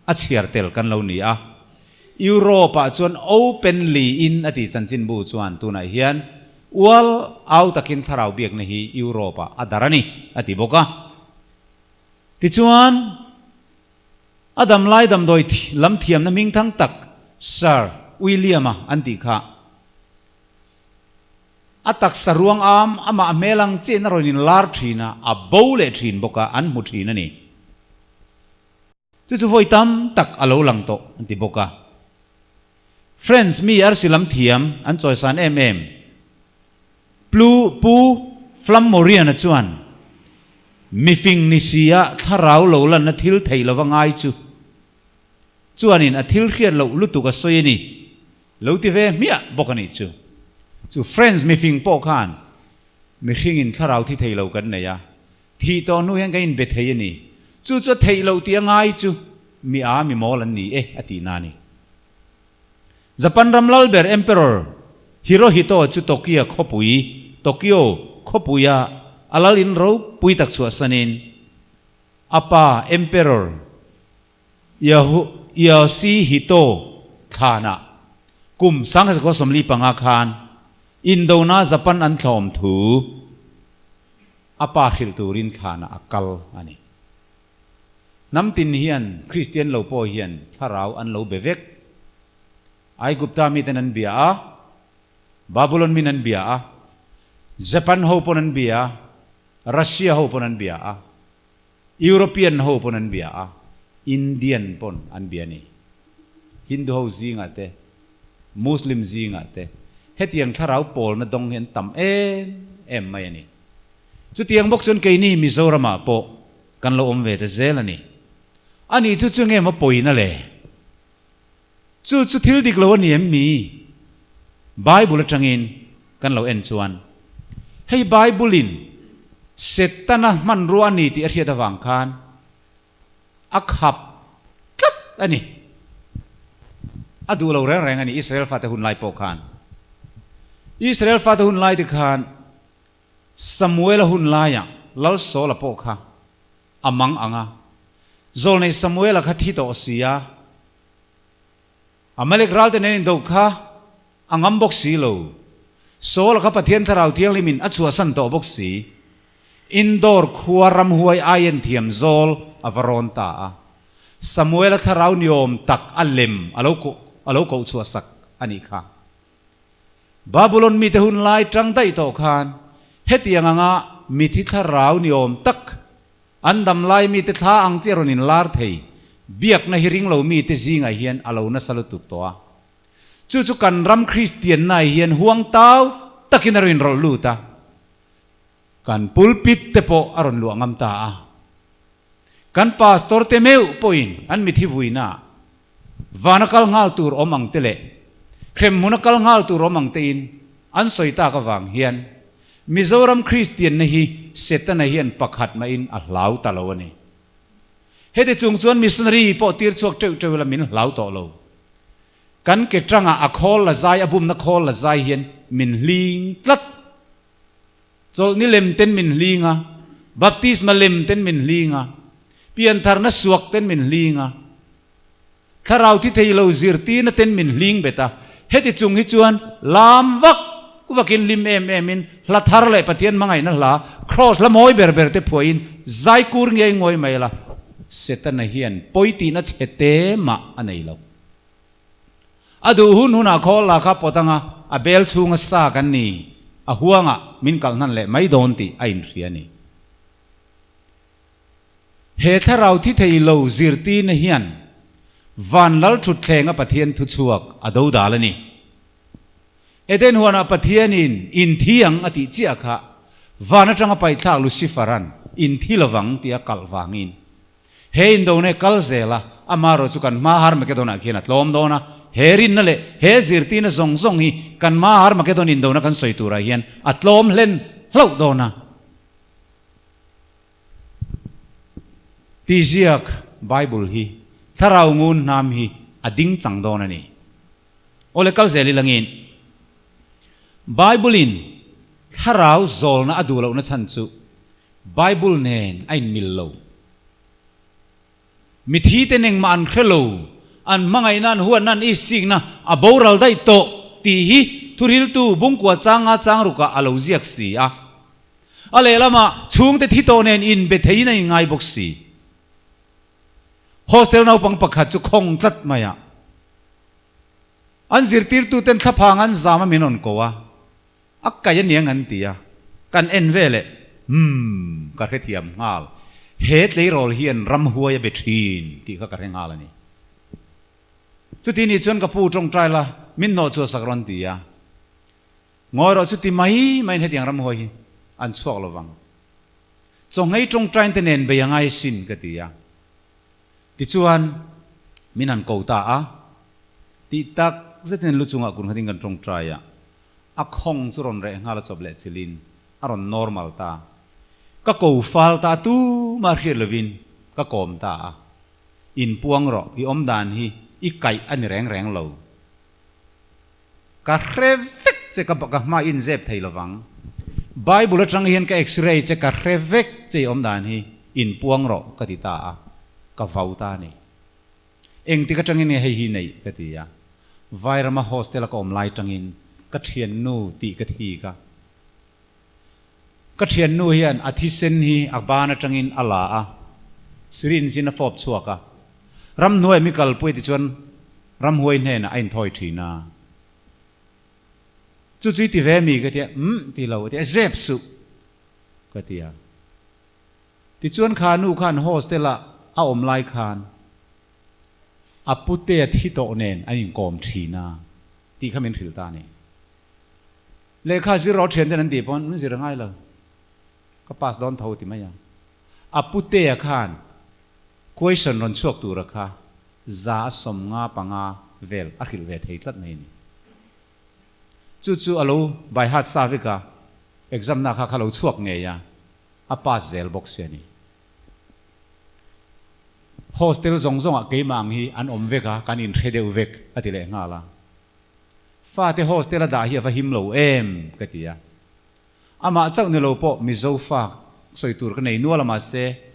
อัจฉริยะเตลกันเหล่านี้ยุโรปจวนโอเปนลีอินอติสันจินบูจวนตุนายเฮียนวัลเอาตะกินทาราวเบียกนี่ยุโรปอัดารานีอติบกะติจวนอดัมไลดัมโดยลำเทียมน้ำมิงทั้งตักซาร์วิลเลียมอันติค่ะอัตักสรวงอามาเมลังเจนรอนินลาร์ทีนะอับโบเลทีนบกะอันมุทีนั่นนี่จู่ๆไฟตั้มตักอโลลังโตอันติบกะFriends มีอาร์สิลำเทียมอันจอยสันปูฟลัมโมเรียนจวนมีฟิงนิสิยาถ้าเราเหล่าลันทิลไทยละวังไอจวนนินอทิลเขียนเหล่าลุตุกสวยนี่เหล่าที่เวมีอะบอกกันนี่จู Friends มีฟิงโปกานมีฟิงอินถ้าเราที่ไทยเหล่ากันเนี่ยที่ตอนนู้นยังกันเบทเฮยนี่จู่ไทยเหล่าที่ยังไงมีมีมอลันนี่อตินานี่Japan Ramlal Ber Emperor Hirohito chu Tokyo khopuya alalin ro pui tak chu sanin apa Emperor Yoshihito Thana กุมสังสกสมลีปังอาคารอินโดนาญี่ปุ่นอันทอมถูอาปาขิลตูรินขานะอักลอันนี้น้ำตินเฮียนคริสเตียนเราโปเฮียนถ้าเราอันเราเบเวกไอกุปตามีแต่นันเบียบาบิลอนมีนันเบียญี่ปุ่นเขาปนันเบียรัสเซียเขาปนันเบียยุโรปียนเขาปนันเบียอินเดียนปนอันเบียนี่ฮินดูเขาจีงอ่ะเตมุสลิมจีงอ่ะเตเฮตียงถ้าเราโปลนะดงเห็นต่ำไม่นี่จุดเตียงบอกจนเกยนี่มิโซรามาโปกันเราอมเวทเซลนี่อันนี้จุดเงี้ยมาป่วยนั่นแหละจุดที่ดิกเราเนี่ยมีไบเบิลจังอินกันเราเอ็นชวนให้ไบเบิลินเสร็จตนะมันรู้อันนี้ที่อธิษฐานวังคานอักขับครับอันนี้ดูเราแรงอันนี้อิสราเอลฟาตะหุนไลโปคานอิสราเอลฟาตะหุนไลติคานสมุเอลหุนไลยังลัลโซลโปคาอามังอ่างโจลในสมุเอลขัดที่โตเสียอเมริกาเตนินดูข้าอังอัมบกสีโลโซลขับปะเทียนทราวเทียงลิมินอัจฉริสันโตบกสีอินดอร์ขวารำหวยอายันเทียมโจลอวารอนตาสมุเอลทราวนิยมตักอัลเลมอโลโกชัวสักอันนี้ค่ะบาบิลอนมีแต่หุ่นลายจังได้โตคานเฮตียงงะมีที่ทราวนิยมตักอันดำลายมีแต่ท่าอังเจรนินลาร์เทยเบียกในฮิริงเรามีแต่จิงไอเฮียนอาเรานัสลุตุตัวจู่ๆกันรำคริสเตียนในเฮียนห่วงเต้าตักินรินรลูตากันปุลปิดเตโปอรอนหลวงอัมตากันพาสตอร์เตเมวปอินอันมิทิวุยนาวานักลงาลตูร์อมังเตเลเครมมุนักลงาลตูร์อมังเตอินอันสอยตากวังเฮียนมิโซรัมคริสเตียนนี่เสตนเฮียนปักหัดมาอินอัลลาวตะลาวนี่เฮติจุงจวนมิสนารีปอตีร์ชวกเจ้าเวลามินลาวตะลาวกันเกตรังอะคอลละใจอบุมนักคอลละใจเฮียนมินลิงตัดโจลนี่เลมเต็นมินลิงอ่ะบัพติสมาเลมเต็นมินลิงอ่ะเปลี่ยนทารนัสวกเต็นมินลิงอ่ะข้าเราที่เทยเราซิรตีนเต็นมินลิงเบต้าเฮติจุงฮิจวนลามวักกูว่ากินลิมมินละทาร์เลยปะเทียนมังไงนั่นละครอสละมอยเบอร์เตพอยน์ใจกูร์เงี้ยงอยไม่ละเสตนเฮียนปอยตีนัดเฮเตมะอันไหนเราดูหุ่นอาคอลละครับปตังอาเบลซูงสากันนี่หัวงะมินกัลนั่นแหละไม่โดนตีไอ้เรียนี่เหตุถ้าเราที่เทยเราซิรตีนเฮียนวันลัลทุดแทงปะเทียนทุดชวกดูดาลนี่เอเดนหัวนาปะเทียนินอินที่ยังอติเจียค่ะวันจังไปทางลุซิฟารันอินที่ละวังที่กัลวังอินเฮอินโดเนกัลเซล่ะอามาโรจุกันมาฮาร์มเกโดนาเขียนลอมโดนะเฮรินนั่นแหละเฮซิรตีนซงฮีกันมาฮาร์มเกโดนินโดนะกันสวยตัวไรเฮียนอัตลอมเล่นเล่าโดนะที่เจียกไบเบิลฮีถ้าเรางูนามฮีอดิ้งจังโดนะนี่โอเลกัลเซลิลังอินไบเบิลินถ้าเราโจลนะอดูเรานะฉันจูไบเบิลเนนไอมิลโลมิทีเตนึงมันเคโลอันมังไงนั่นหัวนั่นอีสิงนะอบอรัลได้โตตีฮีทุริลตูบุงกว่าจางรุกะอาลูเซียกสีอะอะไรละมาช่วงแต่ที่โตเนนอินเบทยีในไงบอกสีโฮสเทลนาปังปักขัดจุคงจัดมาอะอันซิรติร์ตูเต็นทับหางอันจามามินนโกวะอักกายันเนียงันตีอะกันเอ็นเวเลกระเทียมงาลเฮดเลยรอลเฮียนรำหัวยเบทีนที่เขากระเทงาลนี่สุดที่นี่ชนกับผู้ตรงใจละมินโนชัวสักรันตีอะงอยเราสุดที่ไม่เห็นอย่างรำหัวยอันชั่วระวังส่งให้ตรงใจเตเนนไปยังไงสินกันตีอะที่ชวนมินันโกตาอะที่ตักจะเห็นลุจุงอากุนเขาทิ้งกันตรงใจอะอักห้องสุรนเรงาลจบเล็ดซิลินอารอนนอร์มัลตาก็กูฟัลตาตูมาเขียนเลวินก็โกมตาอินพวงรออีอมดานฮีอีไก่อันแรงเหลวก็เรฟิกจะกับกับมาอินเจ็บไทยระวังไบเบิลจังเห็นกับเอ็กซเรย์จะกับเรฟิกจะอมดานฮีอินพวงรอกติตาก็ฟ้าตานี่เองที่ก็จังเห็นให้ฮีนี่กติยา ไวรมาโฮสเตลก็อมไลจังอินก็เทียนนูตีกะทีก็เทียนนูเฮียนอาทิเซนฮีอักบานะจังอินอัลลาอะสิรินสินะฟอบชัวกะรำนวยมิกัลปุยติจวนรำหวยเนนะไอ้ถอยทีนาจุดที่เวมีก็เดียที่เราเดียเจ็บสุก็เดียที่จวนขานูขันโฮสเตละเอาอมไลคานอปุเตที่โตเนนอันนี้กอมทีนาที่เขาเป็นถือตาเนี่ยเลขาสิรอเทียนแต่นั้นตีปอนมันสิระง่ายเลยก็ปัสดอนเท่าที่ไม่ยังอปุเตะขานquestion รอนชวกตัวราคาจ้าสมงาปังอาเวลอาคิลเวทเฮตัดนี่จู่ๆอลูใบหัดซาฟิกา exam นักข้าเราชวกเงียอาปัสเซลบ็อกเซียนี่โฮสเทลส่งๆเกี่ยมังฮีอันอมเวกาการอินเทเดวเวกอติเลงาลาฟาเตโฮสเทลดาฮีฟะฮิมโลเอ็มกติยาอามาเจ้าเนโลโปมิโซฟาสวยตัวกันในนัวละมาเซ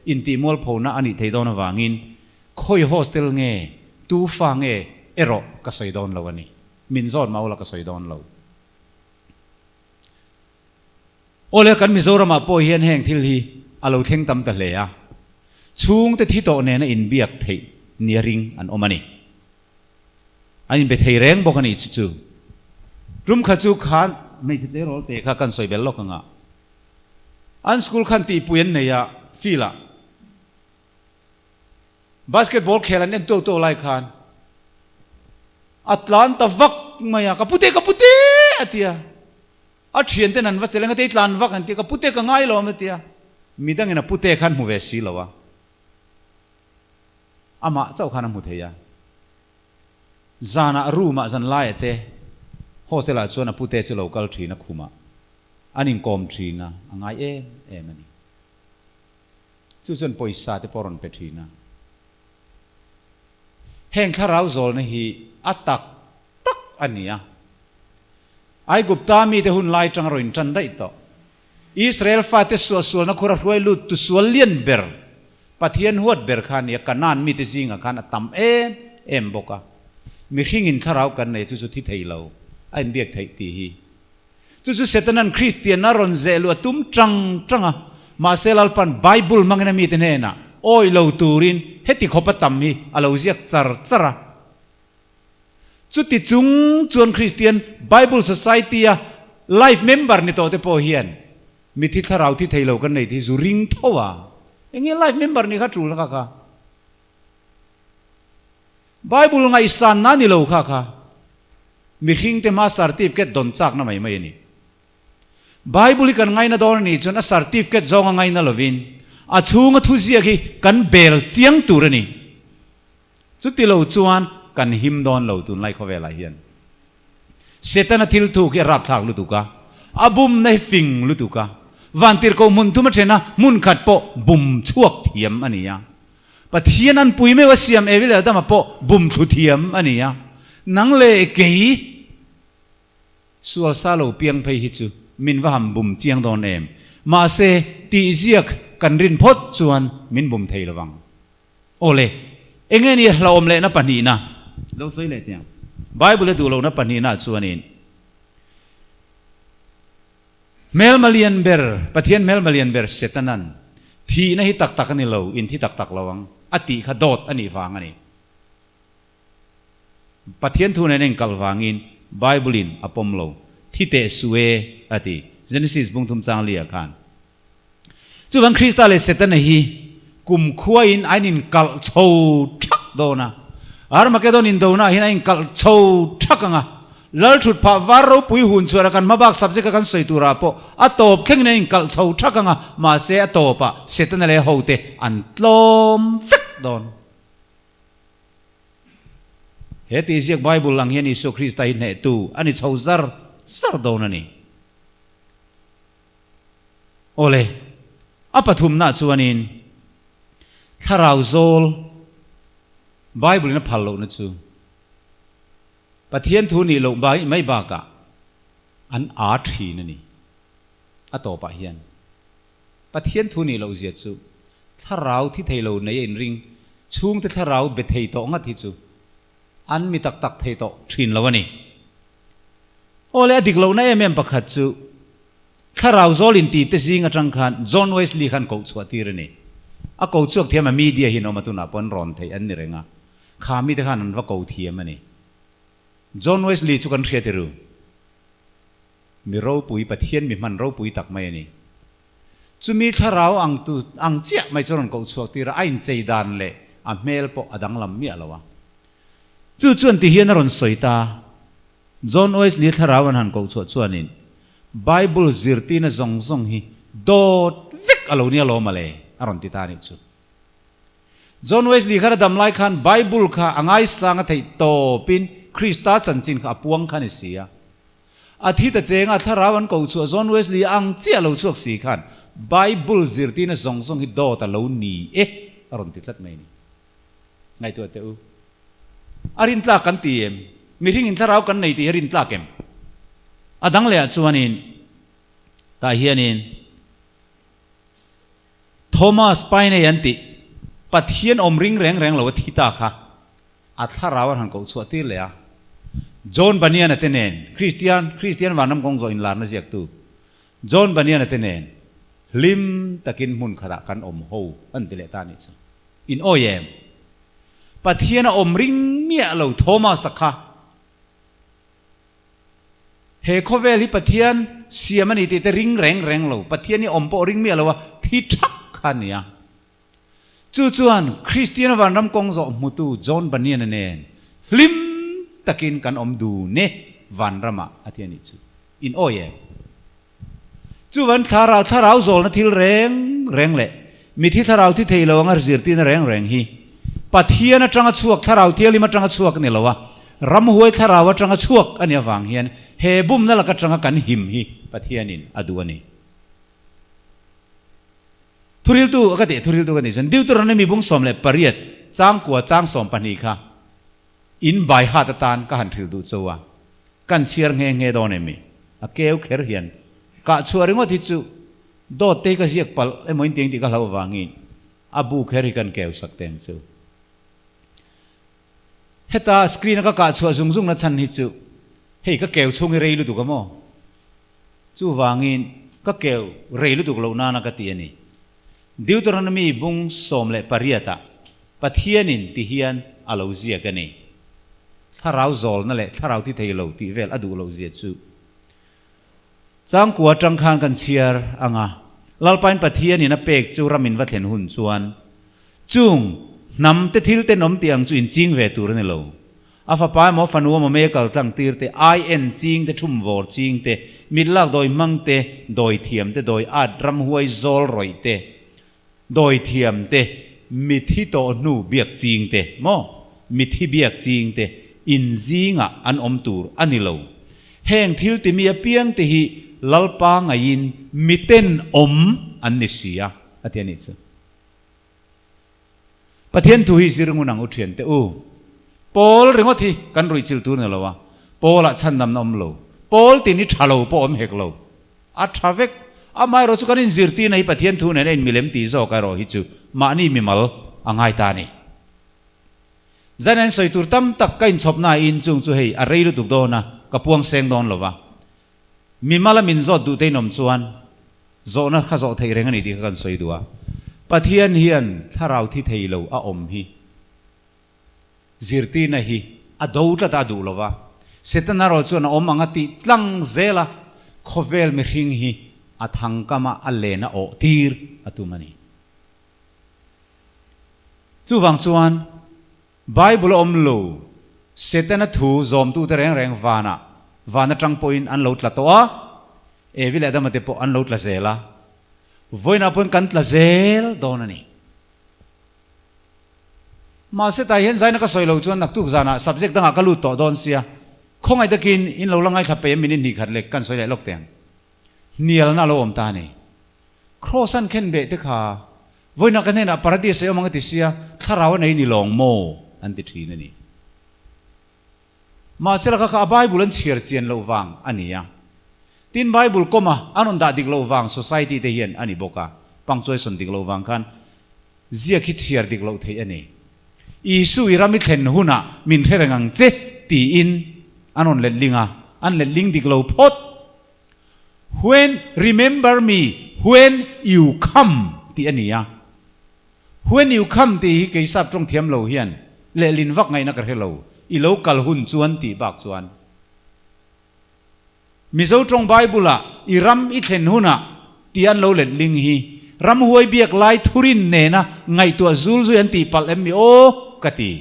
อินติมอลโพนะอันนี้เทดอนวางินคอยโฮสเทลเงตูฟังเอโรก็สวยดอนเราวันนี้มินซอนมาอุลก็สวยดอนเราโอเลกันมิโซรามาโปเฮียนแห่งทิลฮีอาลูเทงตัมตะเลียช่วงแต่ที่โตเนี่ยนะอินเบียกเทเนียริงอันอมานีอันนี้เป็นเทแรงบอกกันอีกจู่รุ่มขจูขานไม่ใช่เรื่องเตะข้ากันสวยเบลล์กังอ่ะอันสกูลขันตีปุยนเนี่ยฟีละบาสเกตบอลเคลันเนี่ยตัวไล่ขานอัตแลนตาวักมาอย่างกับพุเตอเตียอัดเชียนเต้นนั้นว่าจะเล่นกับอัตแลนวักอันเตียกับพุเตก็ง่ายเลยมั้งเตียมีตั้งเงินพุเตขันหูเวสีแล้ววะอามาเจ้าขันหูเทียจานารูมาจันไล่เตะโฮเซลาชวนพุเตจะโลกัลทรีนักขุมาอันนี้กอมทรีนะง่ายมันนี่จู่จนปอยซาเตปอรอนเปทรีนะแห่งข้าเราโจลนี่ฮีอัตตักอันนี้ไอ้กุปตามีแต่หุ่นไล่จังรอยจันได้ต่ออิสราเอลฟาเตสวนักขุระรวยลุตุสวเลียนเบอร์ปะเทียนหัวเบอร์ขันเนี่ยกันนานมีแต่สิ่งขันตั้มบอกว่ามีขิงอินข้าเรากันในจู่ที่ไทยเราไอ้เบียกไทยตีฮีจู่เสตันนั้นคริสเตียนนารอนเซลัวตุ้มจังมาเซลัลปันไบเบิลมังนะมีแต่เนน่ะโอ้ยเราตูรินเฮติขบตัมฮีอาเราเรียกจาระจุดที่จุงจวนคริสเตียนไบเบิลโซไซตี้ไลฟ์เมมเบอร์นี่ตัวเตปอเฮียนมีที่ข้าเราที่ไทยเรากันในที่สุริงทัวอย่างงี้ไลฟ์เมมเบอร์นี่ข้าจูแล้วค่ะไบเบิลไงสันนั่นนี่เราค่ะมีขิงเตมาสาร์ติฟเกตดอนจักนะไม่นี่ไบเบิลกันไงนะดอนนี่จนสาร์ติฟเกตจงไงนะลวินอาชูงทุเสียกีกันเบลเจียงตูรนี่สุดที่เราจวนกันหิมดอนเราตุนไล่เขาเวลาเฮียนเสตันทิลทูกรับทางลุตุกะอาบุมในฟิงลุตุกะวันที่เขามุนทุมาเชนะมุนขัดโปบุมชวกเทียมอันนี้ปะเทียนันปุยไม่ว่าเสียมวิเลอดมาโปบุมทุเทียมอันนี้นังเลเกยสัวซาโลเปียงไปฮิจูมินว่าหำบุมเจียงดอนมาเซตีเซียกกันรินพดชวนมินบุมไทยระวังโอเลเองนี่เราอมเลนะปนีนะเราสวยเลยเนี่ยไบเบิลดูเรานะปนีนะชวนนี้เมลมาเลียนเบอร์ปะเทียนเมลมาเลียนเบอร์เสตันนั้นทีนะฮิตักนี่เราอินที่ตักระวังอติขดดอันนี้ฟังอันนี้ปะเทียนทูนเองกัลวังอินไบเบิลินอปมโลที่เตสเวอติเจเนซิสบุงทุมจางเลียกันจู่วันคริสต์เลสเซตันฮีกุมขวาอินไอนินกัลโชทักโดนะอารมาเกโดนินโดนะฮินันกัลโชทักงะลลชุดพาวารุปุยหุ่นชัวร์กันมาบักสับเซกันสวยตัวราโปอัตโตบเข่งนินกัลโชทักงะมาเซอัตโตปะเซตันเลโฮเตอันลมฟิกโดนเฮติเสียกไบเบิลลังเฮียนิสุคริสต์อินเนตูอันนี้ชาวซาร์โดนนี่โอเลอปฐุมนาชวนินถ้าเราโซลไบเบิลนั้นพัลโลนะจูปะเทียนทูนี่ลงใบไม่บากะอันอาร์ทีนั่นนี่อัตโตปะเฮียนปะเทียนทูนี่เราเสียจูถ้าเราที่ไทยเราในอินริงช่วงที่ถ้าเราเบทไทยโตงัดที่จู อันมีตักตักเทโตทินแล้ววะนี่โอเลอดิกเราในเอ็มประคัดจูถ้าเราโซลินตีเตซิงจังคันจอห์นเวสลีย์ขันกูสวดทีระนี่อะกูสวดเทียมมีเดียหินออกมาตุนาปนรอนไทยอันนี้เรงะข้ามีแต่ขันนั้นว่ากูเทียมมันนี่จอห์นเวสลีย์จุกันเทียติรูมีเราปุยปะเทียนมีมันเราปุยตักไม่นี่จุมีถ้าเราอังเจียไม่จนกูสวดทีระไอ้ใจดานเลยอ่ะเมลปออดังลำเมียแล้ววะจู่จวนที่เฮียนรอนสวยตาจอห์นเวสลีย์ถ้าเราวันหันกูสวดส่วนนี้ไบเบิลซิร์ตีนซงฮีโดดวิกอารมณ์เนี่ยล้อมาเลยอารมณ์ติดตานิจูจอห์นเวสลีย์ข้าดำไล่ขันไบเบิลข้าอ่างไอสังให้โตปินคริสต์จันจินข้าปวงขันเสียอาทิตย์เจงอาทาราวันกูชัวจอห์นเวสลีย์อังเจียเราชัวสีขันไบเบิลซิร์ตีนซงฮีโดดตะลูนีอารมณ์ติดลัดไม่นี่ไงตัวเต๋ออารินตลากันตีเอ็มมีทิ้งอินทาราวกันในตีอารินตลาเอ็มอดังเลยชวนนินตาเฮียนินโทมัสไปในยันติปัทเฮียนอมริงแรงเราทิตาค่ะอัทาราวหันกูสวดที่เลยจอห์นบันเนียนเตเนนคริสเตียนวันน้ำกงโซอินลาร์นเสียกตูจอห์นบันเนียนเตเนนลิมตะกินมุนขดากันอมโฮอันติเลตานิชอินโอเยมปัทเฮียนอมริงเมียเราโทมัสค่ะเฮโคเวลิปะเทียนเสียมันอีแต่ริงแรงเราปะเทียนนี่อมโปริงเมียเราว่าที่ทักขันเนี่ยจู่จวนคริสเตียนวันรำกงโซมุตุจอห์นบันเนียนเนนลิมตะกินกันอมดูเนวันรำมาอาเทียนิจูอินโอเยจู่วันถ้าเราโซลนัทิลแรงเลยมีที่ถ้าเราที่เทลวงัรจิรตินแรงฮีปะเทียนจังชวกถ้าเราเที่ยวลิมาจังชวกนี่เราว่ารำหวยถ้าเราว่าจังชวกอันนี้ฟังเฮียนเฮบุมนั่นแหละก็จังกันหิมฮีปะเทียนินอดูอันนี้ทุริลตูก็เตะทุริลตูกันนี่ส่วนดิวตัวนั้นมีบุ้งสมเลยปริยัดจ้างกัวจ้างสมปนิค่ะอินใบหาตตานก็หันทุริลตูโจวะกันเชียร์เงยโดนเอมีอเกลเคอร์เฮียนกะชัวริงว่าที่จูโดดเตะก็เสียกปัลไอ้หมอินเตียงที่ก็เราวางอินอบูเคอร์กันเกลสักเต็มจูเฮตาสกรีนก็กะชัวซุงนัดชันฮิจูเฮ้ก็เกลชงเรย์ลุตุกมั้งจูวางอินก็เกลเรย์ลุตุกเราหน้านักตีอันนี้ดิวตัวนั้นมีบุ้งสมเลยปริยัตปะเทียนินที่เฮียนอาลูเซียกันนี่ถ้าเราโซลนั่นแหละถ้าเราที่เทโลที่เวลอดูอาลูเซียจูจ้างกัวจังคานกันเชียร์อ่ะลาลปันปะเทียนินเป็กจูรามินวัดเห็นหุ่นชวนจุงนำเตทิลเตนอมเตียงจูอินจิงเวตูร์นี่โลอาฟ้าป้ายหมอฟันวัวมาเมกัลตั้งตีร์เตไอเอ็นจิงเตทุ่มวอร์จิงเตมิดลักโดยมังเตโดยเทียมเตโดยอาดรำหวยโซลรอยเตโดยเทียมเตมิที่โตนูเบียกจิงเตมอมิที่เบียกจิงเตอินจิงอ่ะอันอมตูร์อันนี้โลแห่งทิลติมีเปียงเตฮีลลปางอินมิเตนอมอันนิสียอาทิตย์นี้จ้ะประเทศทุยสิริงุนังอุทเทียนเตอูปอลริงว่าที่กันรุยจิลตูนเหรอวะปอลชันดำนอมโลปอลตินิชาโลปอมเฮกโลอัฐเวกอาไม่รู้สุกันอินจิรตีในประเทศทุนเนี่ยมิเลมตีโซการอฮิจูมานี่มิมัลอังไงตานี่จันนั้นสอยตูร์ตั้มตักกันชอบนาอินจุงจูเฮอะไรรู้ตุกโดนะกับพวงเซงโดนหรอวะมิมัลมินโซดูเตนอมชวนโซนะข้าโซไทยเร่งนี่ที่กันสอยดัวประเทศเฮียนถ้าเราที่ไทยเราอาอมฮีจิรตีนะฮีอดูตาดูหรอวะเสร็จนั้นเราชวนอมอังติตั้งเซล่ะขเวลมิริงฮีอัฐังกามาอัลเลนะโอทีร์อัตุมันนี่จู่ฟังชวนไบเบิลอมโลเสตนะทูจอมตูเตรงวานะจังปอยน์อันโลตละตัวเอวิเลดามะเตปอันโลตละเซล่ะวันนั้นปอยน์กันตละเซลโดนนี่มาเสตายเห็นใจนักสอยโลชวนนักตุกจานะ subject ตั้งกัลุตโตโดนเสียคงไอ้ตะกินอินโลลังไงขับไปมินินิขัดเล็กกันสอยเล็กลกเตียงเนียลน่าโลอมตานี่ครอสันเข็นเบตค่ะวันนั้นกันเนี่ยนะปาราดีเสียมังติเสียถ้าเราในนี่ลองโมอันติทีนั่นนี่มาเสร็จแล้วก็ไบเบิลเชียร์เจียนโลวังอันนี้อ่ะทีนไบเบิลก็มาอันนั้นด่าดิกโลวัง society เทียนอันนี้บอกอ่ะปังช่วยสนดิกโลวังกันเจียคิดเชียร์ดิกโลเทียนนี่ isu irami thlen huna min kherangang che ti in anon let linga an let ling diklo phot when remember me when you come ti ania when you come ti ke sap trong thiam lo hian le lin vak ngai na ka helo i lo kal hun chuan ti bak chuan mi zo trong bible a iram I thlen huna ti an lo let ling hi ram huai biak lai thurin ne na ngai tu azul zu an ti pal em mi o kati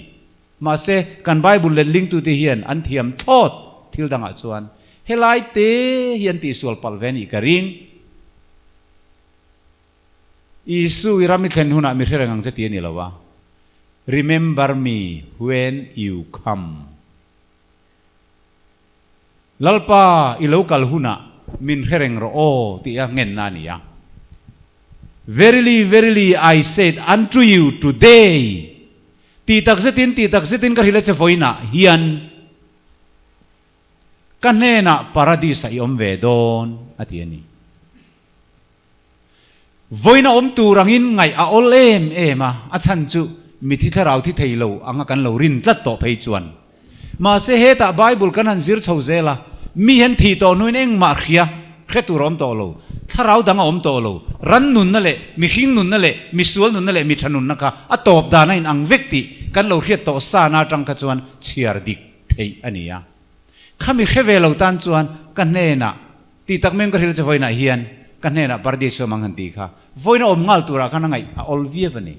ma se kan bible let ling tu ti hian an thiam thot thil danga chuan helai te hian ti sual pal veni ka ring isu irami thlen huna mi hrerangang che ti ni lawa remember me when you come lalpa I local huna min hereng ro o ti a ngen na ni ya verily verily I said unto you today ti tak zetin ka hile che voina hian kanena paradise I om ve don ati ani voina om tu rangin ngai a ol ema a chan chu mi thi tharau thi theilo anga kan lo rin tlat to phei chuan ma se heta bible kan han zir chho zela mi hen thi to nuin eng ma khia khetu rom to lo tharau danga om to lo ran nun na le mi hing nun na le mi sual nun na le mi thanun na ka a top da na in ang vekti kan lo khiat to sa na tang ka chuan chiar dik thei ania khami kheve lo tan chuan kan ne na ti tak mem ka hil che voina hian kan ne na pardeso mang han ti kha voina om ngal tura kan ngai a ol vievani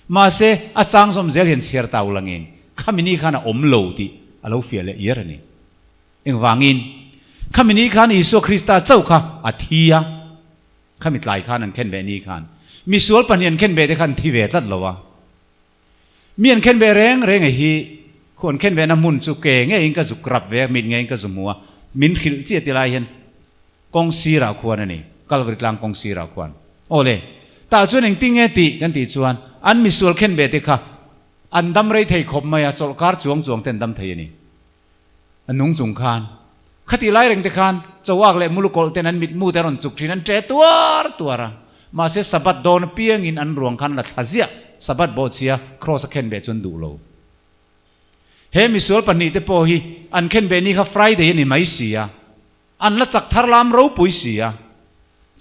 ma se a chang som zel hian chiar taw langin khamini khana om lo ti alo fiale yerani eng wangin khamini khan isu krista chau kha athia khamit lai khan an khen be ni khan mi sual panian khen be de khan thi ve tlat lowa mian khen be reng hi khon khen be na mun chu ke nge ing ka zu krap ve mit nge ing ka zu muwa min khil chi ti lai hian kong sira khwan ani kalvri tlang kong sira khwan ole ta chuan eng ting nge ti kan ti chuan an mi sual khen be te kha an dam rei thei khop maya chol kar chuang ten dam thei ani anung chung khan khati lai reng te khan chawak le mulukol ten an mit mu te ron chuk thin an tre tuara ma se sabat don piang in an ruang khan la thazia sabat bo chia cross khen be chun du lo he mi sual pani te po hi an khen be ni kha friday ni mai sia an la chak thar lam ro pui sia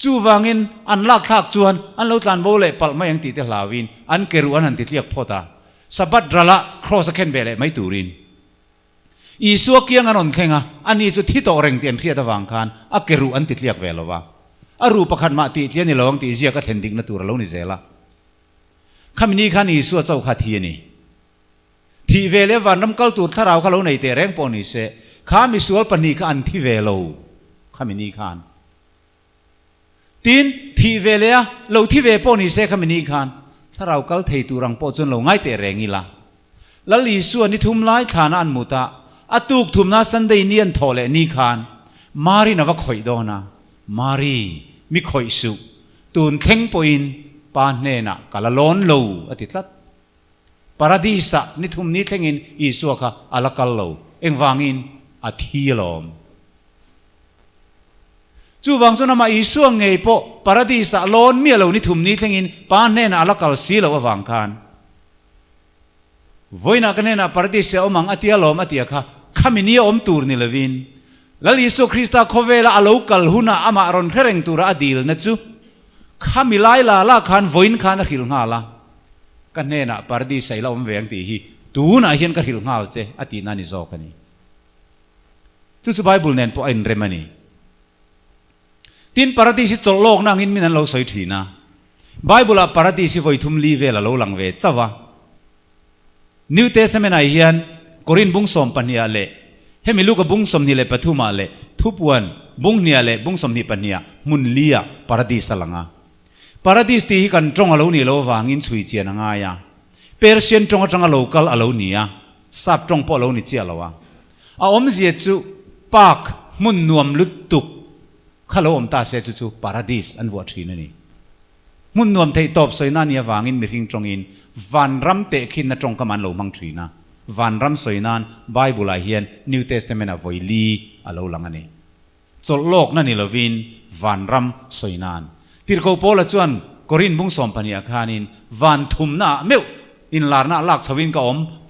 chu wangin an lak thak chuan an lo tlan bo le pal mai ang ti te hlawin an keru an han ti tliak phota sabat drala cross khen be le mai turin isu kiang anon thenga ani chu thi to reng tian khia da wang khan a keru an ti tliak ve lowa aru pakhat ma ti tlian ni lawang ti zia ka thending na tur lo ni zela khamini khan isu chau kha thi ni thi ve le wan ram kal tur tharau kha lo nei te reng po ni se kha mi sual pani kha an thi ve lo khamini khan tin thi ve le a lo thi ve po ni se khamini khan tharau kal thei turang po chun lo ngai te rengila lali su ani thum lai thana an muta atuk thumna sunday nian thole ni khan mari na wa khoi do na mari mi khoi su tun theng poin pa ne na kala lon lo atitlat paradisa ni thum ni thengin isu kha alakal lo engwangin athilom chu wang chuna ma isu ngei po paradisa lon mi lo ni thum ni thengin pa ne na alakal si lo wang khan voina kanena paradisa omang atia lom atia kha khamini om tur ni levin lali isu krista khovela alokal huna ama ron khereng tura adil na chu khamilai la khan voin khan khil nga la kanena paradisa ila om veng ti hi tu na hian ka khil ngal che ati na ni zo kani chu bible nen po in remani tin paradisi cholok na ngin min an lo soi thina bible a paradisi voi thum li ve la lo lang ve chawa new testament ai hian korin bung som pania le hemi luka bung som ni le pathuma le thupuan bung nia le bung som ni pania mun lia paradisa langa paradis ti kan trong alo ni lo wangin chui chian anga ya persian trong atanga local alo nia sap trong po lo ni chi alowa a om zia chu pak mun nuam lutuk khalo om ta se chu paradis an wa thina ni mun nuam thei top soina nia wangin mi hing tongin van ram te khin na trong kaman lo mang thina van ram soinan bible a hian new testament a voili alo langani chol lok na ni lovin van ram soinan tir ko pola chuan korin bung som pania khanin van thum na meu อินลาร์น่าลักชวินก็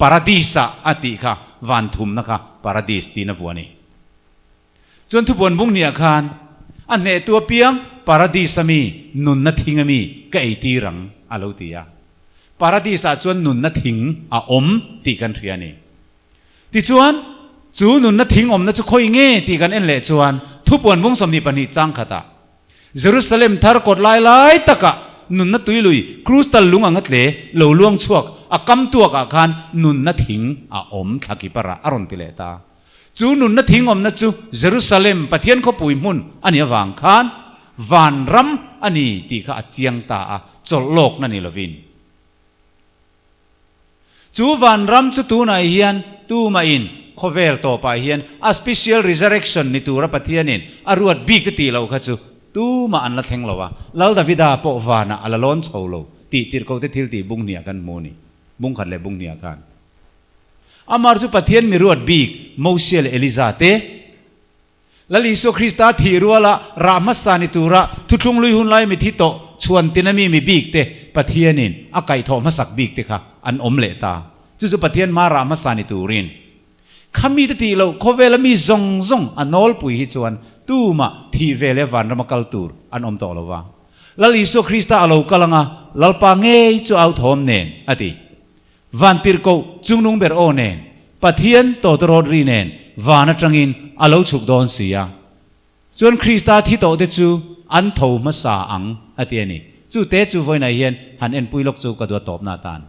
ปาราดิสอติค่ะวันทุมนะคะปาราดิสตีนบัวนี่จนทุบวนบุ้งเนี่ยคานอันเนตัวเปียงปาราดิสมีนุนนัทิงมีก็ไอตีรังอาลูตียาปาราดิสจวนนุนนัทิงตีกันเรียนี่ที่จวนจูนุนนัทิงนัจะคอยเงี้ตีกันเอ็นเละจวนทุบวนบุ้งสมนิปนิจังขตาเยรูซาเล็มทารกดลายตะกะนุนนัตุยลุยครูสตัลลุงอังกัดเล่เหลวล่วงชวกกำตัวกับการนุนนัทิงทักิปะระอารอนติเลตาจูนุนนัทิงนัจูเยรูซาเล็มปะเทียนเขาปุยมุนอันนี้วางคานวันรำอันนี้ตีข้าเจียงตาจลโลกนั่นนี่ละวินจูวันรำจูตูนายเฮียนตูมาอินขเวลต่อไปเฮียนspecial resurrection นี่ตูรับปะเทียนินอรวดบีกตีเราข้าจูตูมาอันละเทงเราวะแล้วดาวิดาปอวานะอัลลอนโซโลตีติรเขาเตทิลตีบุงเนียกันโมนี่บุงขัดเลยบุงเนียกันอามาร์จูปะเทียนมีรวดบีกโมเสลเอลิซาเตแล้วลิโซคริสต์ที่รัวละรามัสสานิตูระทุกลุงลุยหุนไลมิทิโตชวนตินามีบีกเตปะเทียนินอาไก่ทอมาสักบีกเตค่ะอันเลตาจู่ๆปะเทียนมารามัสสานิตูรินขามีตตีเราโคเวลมีซงอันนอลปุยฮิจวนตูมาที่เวลวันรำกัลตูร์อันต่อละวะแล้วลิโซคริสต์อาลูกลังอ่ะลัลปังเอจู่เอาทอมเนนอติวันติรโกจุงนุงเบอร์โอเนนปะเทียนโตตรอดรีเนนวานัจังอินอาลูชุกดอนเสียจนคริสต์ที่โตเดจูอันโทมาสาอังอตินี่จู่เตจู่ไว้ในเฮียนหันเอ็นปุยลกจู่กระดัวตบนาตาน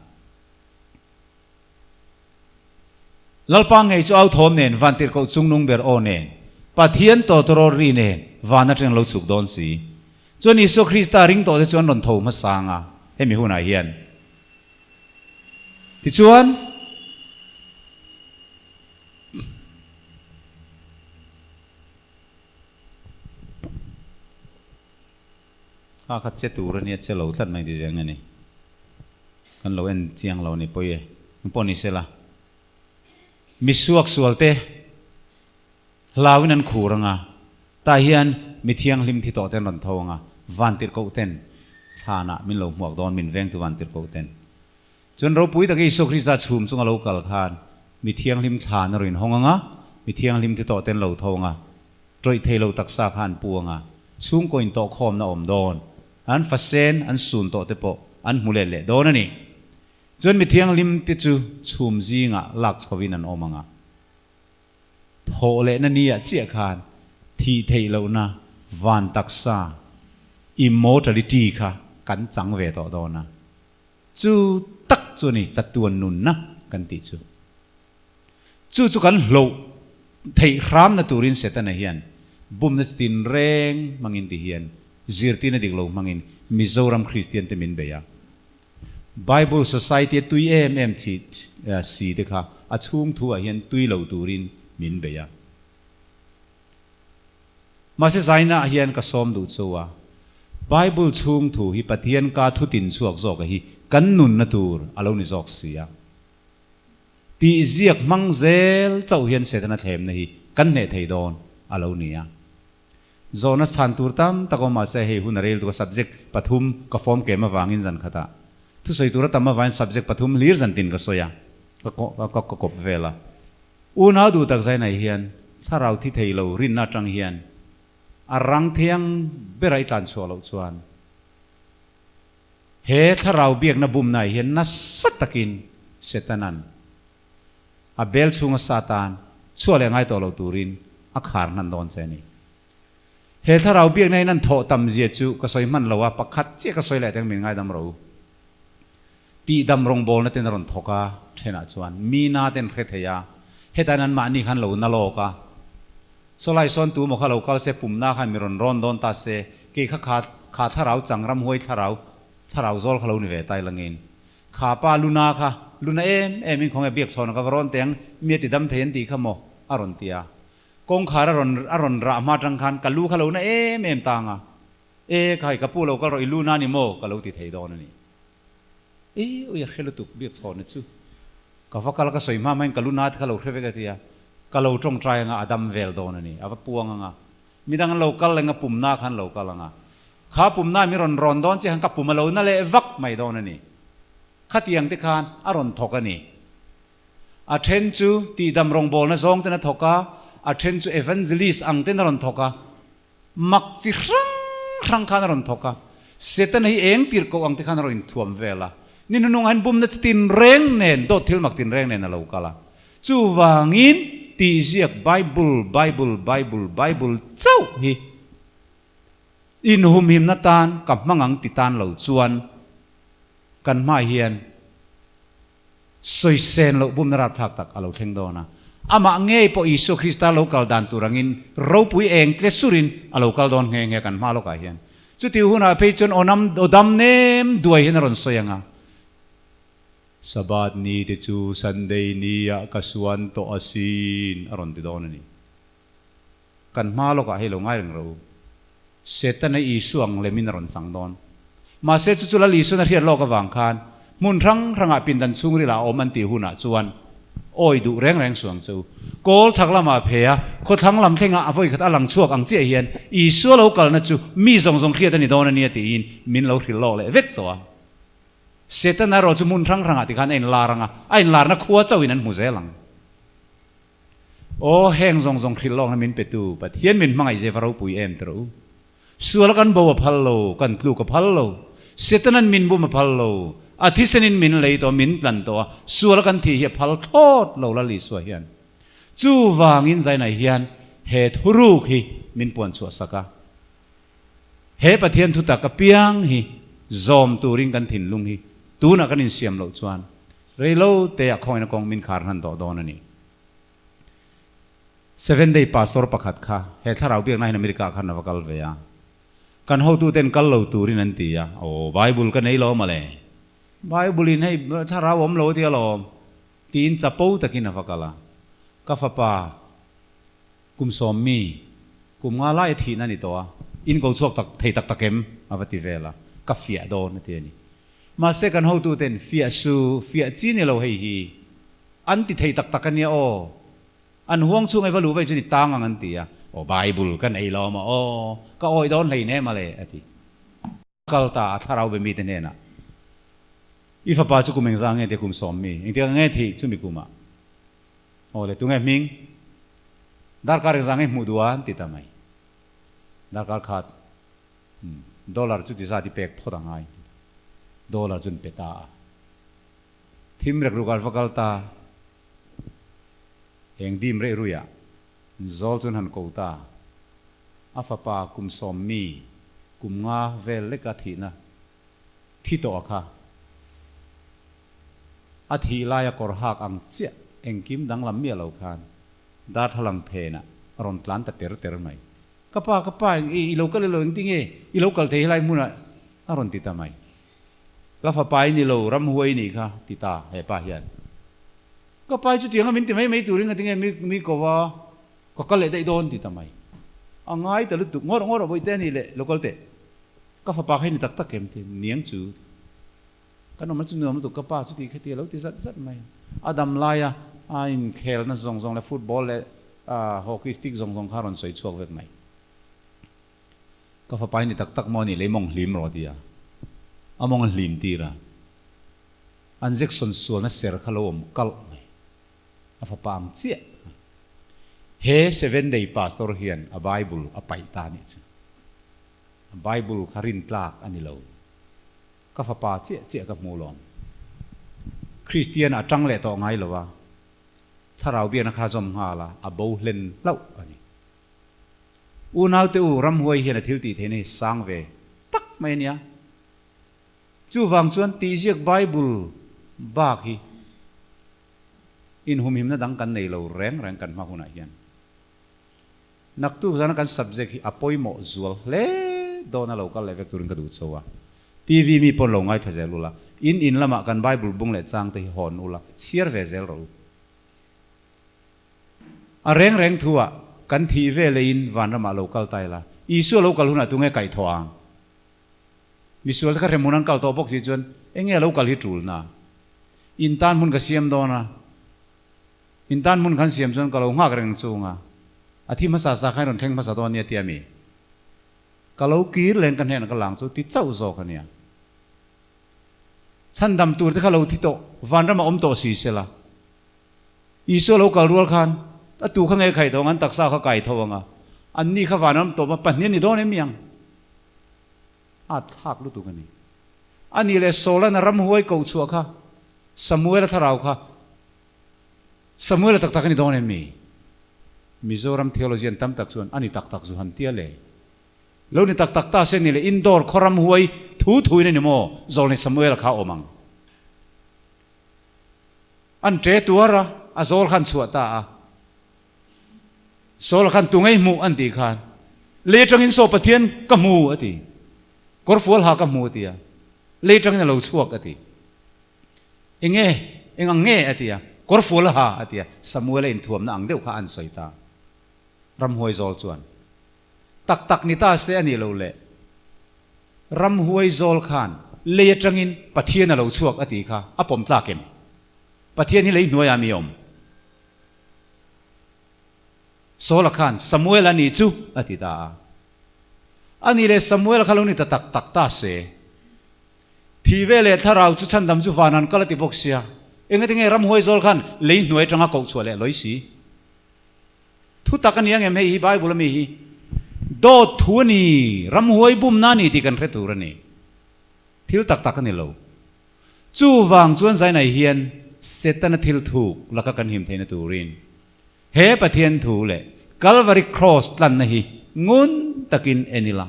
ลัลปังเอจู่เอาทอมเนนวันติรโกจุงนุงเบอร์โอเนนปะเทียนโตตรอดรีเนนวานัจังลูกชุกดอนสีจนอิสุคริสต์ริงโตเดจวนนนโทมาสางให้มีหัวหน้าเฮียนที่ชวนข้าขัดเจตูระเนี่ยเจเราทัดไม่ดีจังไงนี่กันเราเอ็นเจียงเราเนี่ยไปปนิเสละมิสวกสวลเตลาวินันขู่รังตาเฮียนมิเทียงลิมที่โตเต็นนนทงวันติรโกเต็นชานะมินเราหมวกดอนมินเวงตัววันติรโกเต็นจนเราปุยตะกี้สุคริสต์ชุมสุงเรากัลคานมิเทียงลิมชานรินหงมิเทียงลิมที่โตเต็นเราทงตรอยเทเราตักษาคานปวงชุงก็อินโตคอมนาอมดอนอันฟัสเซนอันสูนโตเตปอันมุเลเลโดนนี่จนมิเทียงลิมติจูชุมจีงลักสวินันอมังโทเลนันนี่เจียคานที่เทเรานะวันตักษาimmortality ค่ะกันจังเวต่อดอนะจู่ตักจู่นี่จัดตัวนุนนะกันติจู่กันโลเทครามนะตูรินเสตันเฮียนบุมนัสตินเร่งมังอินติเฮียนจิรตินดิกโลมังอินมิโซรัมคริสเตียนเตมินเบีย Bible Society ตุยที่สีเด็กค่ะอาชุ่มทัวเฮียนตุยโลตูรินมินเบียมาเสไซน่าเฮียนก็ซ้อมดูชัวBible ชุ่มถูฮิปเทียนกาทุตินสวกจอกฮิกันนุนนตูร์อาลูนิจอกเสียตีเจียกมังเซลเจ้าเฮียนเสตนาเทมนะฮิกันเนเทดอนอาลูเนียโซนัสฮันตูร์ตัมตะกมาเซฮิฮุนเรลตัว subject ปฐุมก็ฟอร์มเกมาวางอินจันขตาทุสอยตัวตัมมาวัน subject ปฐุมลีร์จันตินก็สอยก็กบเวลาอุณาดูตักใจในเฮียนถ้าเราที่เทโลรินนาจังเฮียนอารังเทียงเบรายตันชัวเราชวนเฮถ้าเราเบียกนบุมในเห็นนัสตะกินเสตนันอาเบลชุงซาตานชัวเลยง่ายตัวเราตูรินอักขารนันโดนเซนีเฮถ้าเราเบียกในนั้นโถตำเจียจูก็สอยมันเราว่าปักขัดเจ้าก็สอยแหละแต่งเป็นง่ายดำเราตีดำรงโบนันเต็นรอนทกาเทน่าชวนมีนาเต็นเคทยาเฮแต่นั้นมานี่ขันเรานโลกาโซไลซอนตูมขเราคัลเซปุ่มหน้าขันมีรอนร้อนโดนตาเซกี่ขาถ้าเราจังรำห้วยถ้าเราโซลขเราหนิเวตายละเงินขาป้าลูนาค่ะลูนาเอ็มของเบียกซอนกับร้อนเตียงเมียติดดำเทียนตีขโมอารอนเตียกงขาอารอนรามาจังคันกับลูขเรานะเอ็มต่างใครกับปูเราก็รอลูนานิโมกับเราติดเฮดอนนี่อยากเห็นเราตุกเบียกซอนนี่ชูกับว่าก็สวยมากไหมกับลูนาที่เราเคยไปกันทีก็เราจงใจงาอดัมเวลโดนนี่อาปวงงามีดังเราก็เลยงาปุ่มหน้าขันเราก็ละงาขาปุ่มหน้ามีร้อนโดนเจ้าขันกับปุ่มเรานั่นเลยวักไม่โดนนี่ ขัดยังติคานอารอนทกันนี่อาเทนจูตีดำรงโบนะซองเตนะทกะอาเทนจูเอเวนเจลิสอังเตนะรอนทกะมักจิรังขานรอนทกะเสตันให้เองตีร์กอังติคานรอนทวมเวลานี่นุ่งหันบุมนัดตินเร่งเนนโดดทิลมักตินเร่งเนนนะลูกละจูวางินตีเจียกไบเบิลเจ้าฮีอินหุมหิมนัตานกับมังอังติตานเหล่าจวนกันมาเฮียนสวยเซนเหล่าบุมนราทักตักอาลูเทงโดนะอามาเงยพออิสุคริสต์โลกาลดันตุรังินเราปุยเองเคสุรินอาลูกาลดอนเงยกันมาโลกาเฮียนจุดที่หัวหน้าเพจจนโอดัมเนมด้วยเห็นรอนสวยงาสบาดนี้ที่จูซันเดย์นี้กสวนโตอาศินอรอนติดอนนี่กันมาโลกาให้ลงง่ายเราเสตันในอิสุอังเลมินรอนสังดอนมาเสตุจุลลิสุนเรียนโลกวังคานมุนรังอาปินดันซุงริลาอมันติหุนาจวนโอ้ยดูแรงสวงจูโกลชักละมาเพียโคทั้งลำเทงอาวุธขัดอลังชวกอังเจียเฮียนอิสุโลกาลนั่นจูมีทรงเครียดนี่โดนนี่ตีอินมินเราหิลโลเลยเวทตัวเสตันเราจะมุนรังติขันไอ้ลารังไอ้ลาร์นักขัวเจ้าอินันมุเซลังโอ้แห้งทรงหิลโลนั่นมินเป็ดตูปัดเฮียนมินมังไอเจฟารูปุยเอ็มตรูส่วนกันบัวพัลโลกันกลูกพัลโลเสตันนั้นมินบุมาพัลโลอาทิตย์นินมินเลยตัวมินตันตัวส่วนกันที่เฮียพัลโทษเราละลิสวเฮียนจู่วางินใจในเฮียนเหตุรูกฮีมินปวนสวสักเหตุปะเทียนทุตะกะเปียงฮีจอมตูริงกันถิ่นลุงฮีตูนักกันอินเสียมเหล่าจวนเรโลเตะคอยนักองมินคาร์นันโดดอนนี่ 7 day pastor ประคัดค่ะเหตุถ้าเราเบียงในอเมริกาขันนวกัลเวียกันเขาตูเต็นกัลเหล่าตูรินันตีอ่ะโอ้ไบเบิลกันไหนล้อมาเลยไบเบิลินให้ถ้าเราอมโลที่ล้อตีนจับปูตะกินนวกัลละกัฟปากุมสอมมีกุมงาไล่ทีนั่นนี่ตัวอินกูชวกตักเทตักตะเข็มอวติเวลากัฟเฟียโดนนั่นเองมาเสกันเขาตูเต็นเฟียซูเฟียจีนี่เราให้ฮีอันติเทตักตะกันเนี่ยโออันห่วงช่วงไอ้วัลูไปจนตั้งอันตีอ่ะโอ้ไบเบิลกันไอ้ล้อมาโอ้ก็โอ้ยโดนเลยเนี่ยมาเลยอธิกัลตาถ้าเราไปมีแต่เนี่ยนะอีฟ้าป้าจุกุมเองสังเกตกุมสอมมีเองที่เงี้ยที่จุมิกุมาโอ้เลยตุงเงี้ยมิงดาร์การสังเกตมุดวันติดทำไมดาร์การขาดดอลลาร์จุดที่ซาดิเปกพอตั้งไงดอลลาร์จุนเปตาทีมเรื่องรูการฟักกัลตาเองดีมเรื่อยๆจอลจุนหันกูตาอาฟ้าป้ากุมสอมมีกุมงาเวลเล็กอาทินะที่โตค่ะอาทิลายกอร์ฮักอังเจียเองกิมดังลำเมียเหล่าคานดาทลังเพนะรอนตลันตัดเตอร์ไหมกป้าอีโลกัลเลยจริงๆอีโลกัลเทไลมุนะอรอนติดทำไมแล้วฟ้าป้านี่เรารำหวยนี่ค่ะติตาเฮป้าเฮียนก็ไปจุดที่เขามินติไม่ตัวริงกันที่ไงมีก็ว่าก็กัลเลยได้โดนติดทำไมอังไงแต่ลุตุงอเราไปเต้นนี่แหละโลกัลเตะก็ฟ้าป้าให้นี่ตักเข็มเตเนียงจูกันมันจุดเนื้อมันตุกกระป้าสุดที่แค่เดียวที่สัดไหมอาดัมไลอะอินเคลนั่นซองและฟุตบอลและฮอกกี้สติ๊กซองคาร์อนสวยชัวร์เวกไหมก็ฟ้าไปนี่ตักมอนี่เลยมองลิมรอดีอะมองลิมตีระอันเจ็กส่วนส่วนนั้นเสือขลุ่มกัลไหมฟ้าปังเจี๊ยเฮ้7 day pastor เฮียนไบเบิลไปตานี่ไบเบิลคารินตลากอันนี้เราก็ฟ้าป่าเจี๊ยกับมูลอมคริสเตียนจังเล่ต่อไงหรอวะถ้าเราเบียนข้าจอมหาละบูเล่นเล่าอันนี้อูน่าเตอูรำหวยเห็นทิวตีเทนี่สร้างเวตักไม่เนี่ยจู่วังชวนตีเจียกไบเบิลบากฮีอินหุมหิมนั่นดังกันในเราแรงกันมาหุ่นอาเฮียนนักตู้จานกัน subject อภัยหมอจวลเล่โดนเราก็เลยไปตุนกระดูดโซ่ทีวีมีปนลงไงพะเจลุละอินละมากันไบเบิลบุ้งเล็ดจางที่หอนอุละเชียร์เวเซลรู้แรงทัวกันทีเวเลอินวันละมาโลกัลไตละอีสัวโลกัลหุ่นตุงเงไก่ทวางมิสัวก็เรมุนันกัลตัวปกสิจวนเองเงโลกัลฮิตรูลนะอินตันมุนก็เสียมโดนะอินตันมุนขันเสียมจวนก็เราหักแรงสูงอ่ะอาทิตย์มาสาสาให้รอนเทงมาสาตัวเนี่ยเตียมีก็เรากีร์แรงกันเห็นกันหลังสุดที่เจ้าโซกันเนี่ย ฉันดำตัวที่เขาเราที่โตวันเรามาอมโตสีเสละอีโซเราการรัวคันถ้าตัวข้างในไข่ทองอันตักซาเขาไก่ทองอันนี้ข้าวันน้ำโตมาปั่นเนี่ยนี่โดนเมียงอาจหักรู้ตัวกันนี่อันนี้เลยโซลันรำหัวกูชัวค่ะสมุเอลทาราวค่ะสมุเอลตักนี่โดนมิโซรัมเทโลจีนตั้มตักส่วนอันนี้ตักส่วนเตี้ยเลยแล้วนี่ตักตาเส้นนี่เลยอินดอร์คอรัมหัวทุยนี่โมโซลในสมุเอลข้าอมังอันเจตัวระอาโซลขันสวดตาโซลขันตุงไอมูอันตีขันเลจังอินโซปะเทียนกัมูอติกอร์ฟัวลหากัมูตีอะเลจังอินเราชั่วอติเองอังเงอติอะกอร์ฟัวลหาอติอะสมุเอลอินทวมนะอังเดียวข้าอันสวยตารำหวยโซลชวนตักนิตาเสียนี่เราเละรำหวยโซลขันเลจังอินปะเทียนเราชั่วอติค่ะอะผมตาเก็มปะเทียนนี่เลยหน่วยอามีอมโซลขันสมุเอลนี่จูอติตาอันนี้เลยสมุเอลขันลุนี่ตักตาเสทีเวเลถ้าเราจุดฉันดำจุฟานันก็ละติบกเสียเองก็รำหวยโซลขันเลยหน่วยจังหวะกูชัวเลยลอยสีทุตักกันยังไงไม่ฮีบายบุลไม่ฮีโดดทัวนี่รำหวยบุ้มนานี่ที่กันเรตูรนี่ที่ตักกันนี่เราจูวางจวนใจไหนเฮียนเสตันทิลถูกแล้วก็กันหิมเทนตูรินเฮปะเทียนถูเลยกัลวาริครอสลันนะฮีงุนตะกินเอนิลา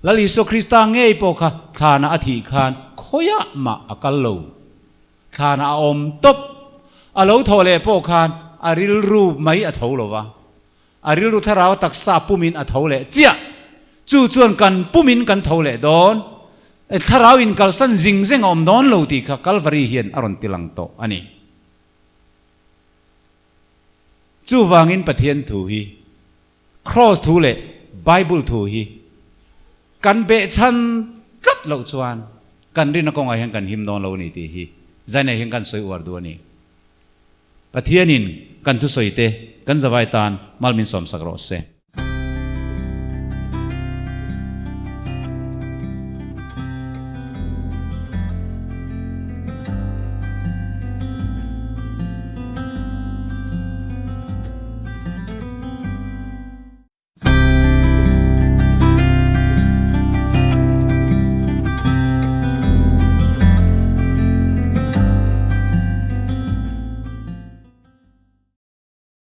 แล้วลิโซคริสต์เงยปอกะฐานะอธิคานโคยะมาอักลโลฐานะอมตบอโลทอเลปอคานอาริลรูไม่อัทโลวะอาริลรูทาราวตักซาปุมินอัทโลเจียจู่จวนกันปุมินกันทโลดอนทาราวอินกัลสันจิงเซงอมดอนโลติค่ะกัลวาริเฮียนอรอนติลังโตอันนี้จู่วางอินปะเทียนถูฮีครอสถูเลไบเบิลถูฮีกันเบชันกัดเหล่าชวนกันรินกงไอเห็นกันหิมนอนเหล่านี้ตีฮีใจในเห็นกันสวยอวดตัวนี้ปะเทียนินกันทุสวยเตกันสบายตานมัลมินสมสักรอเซ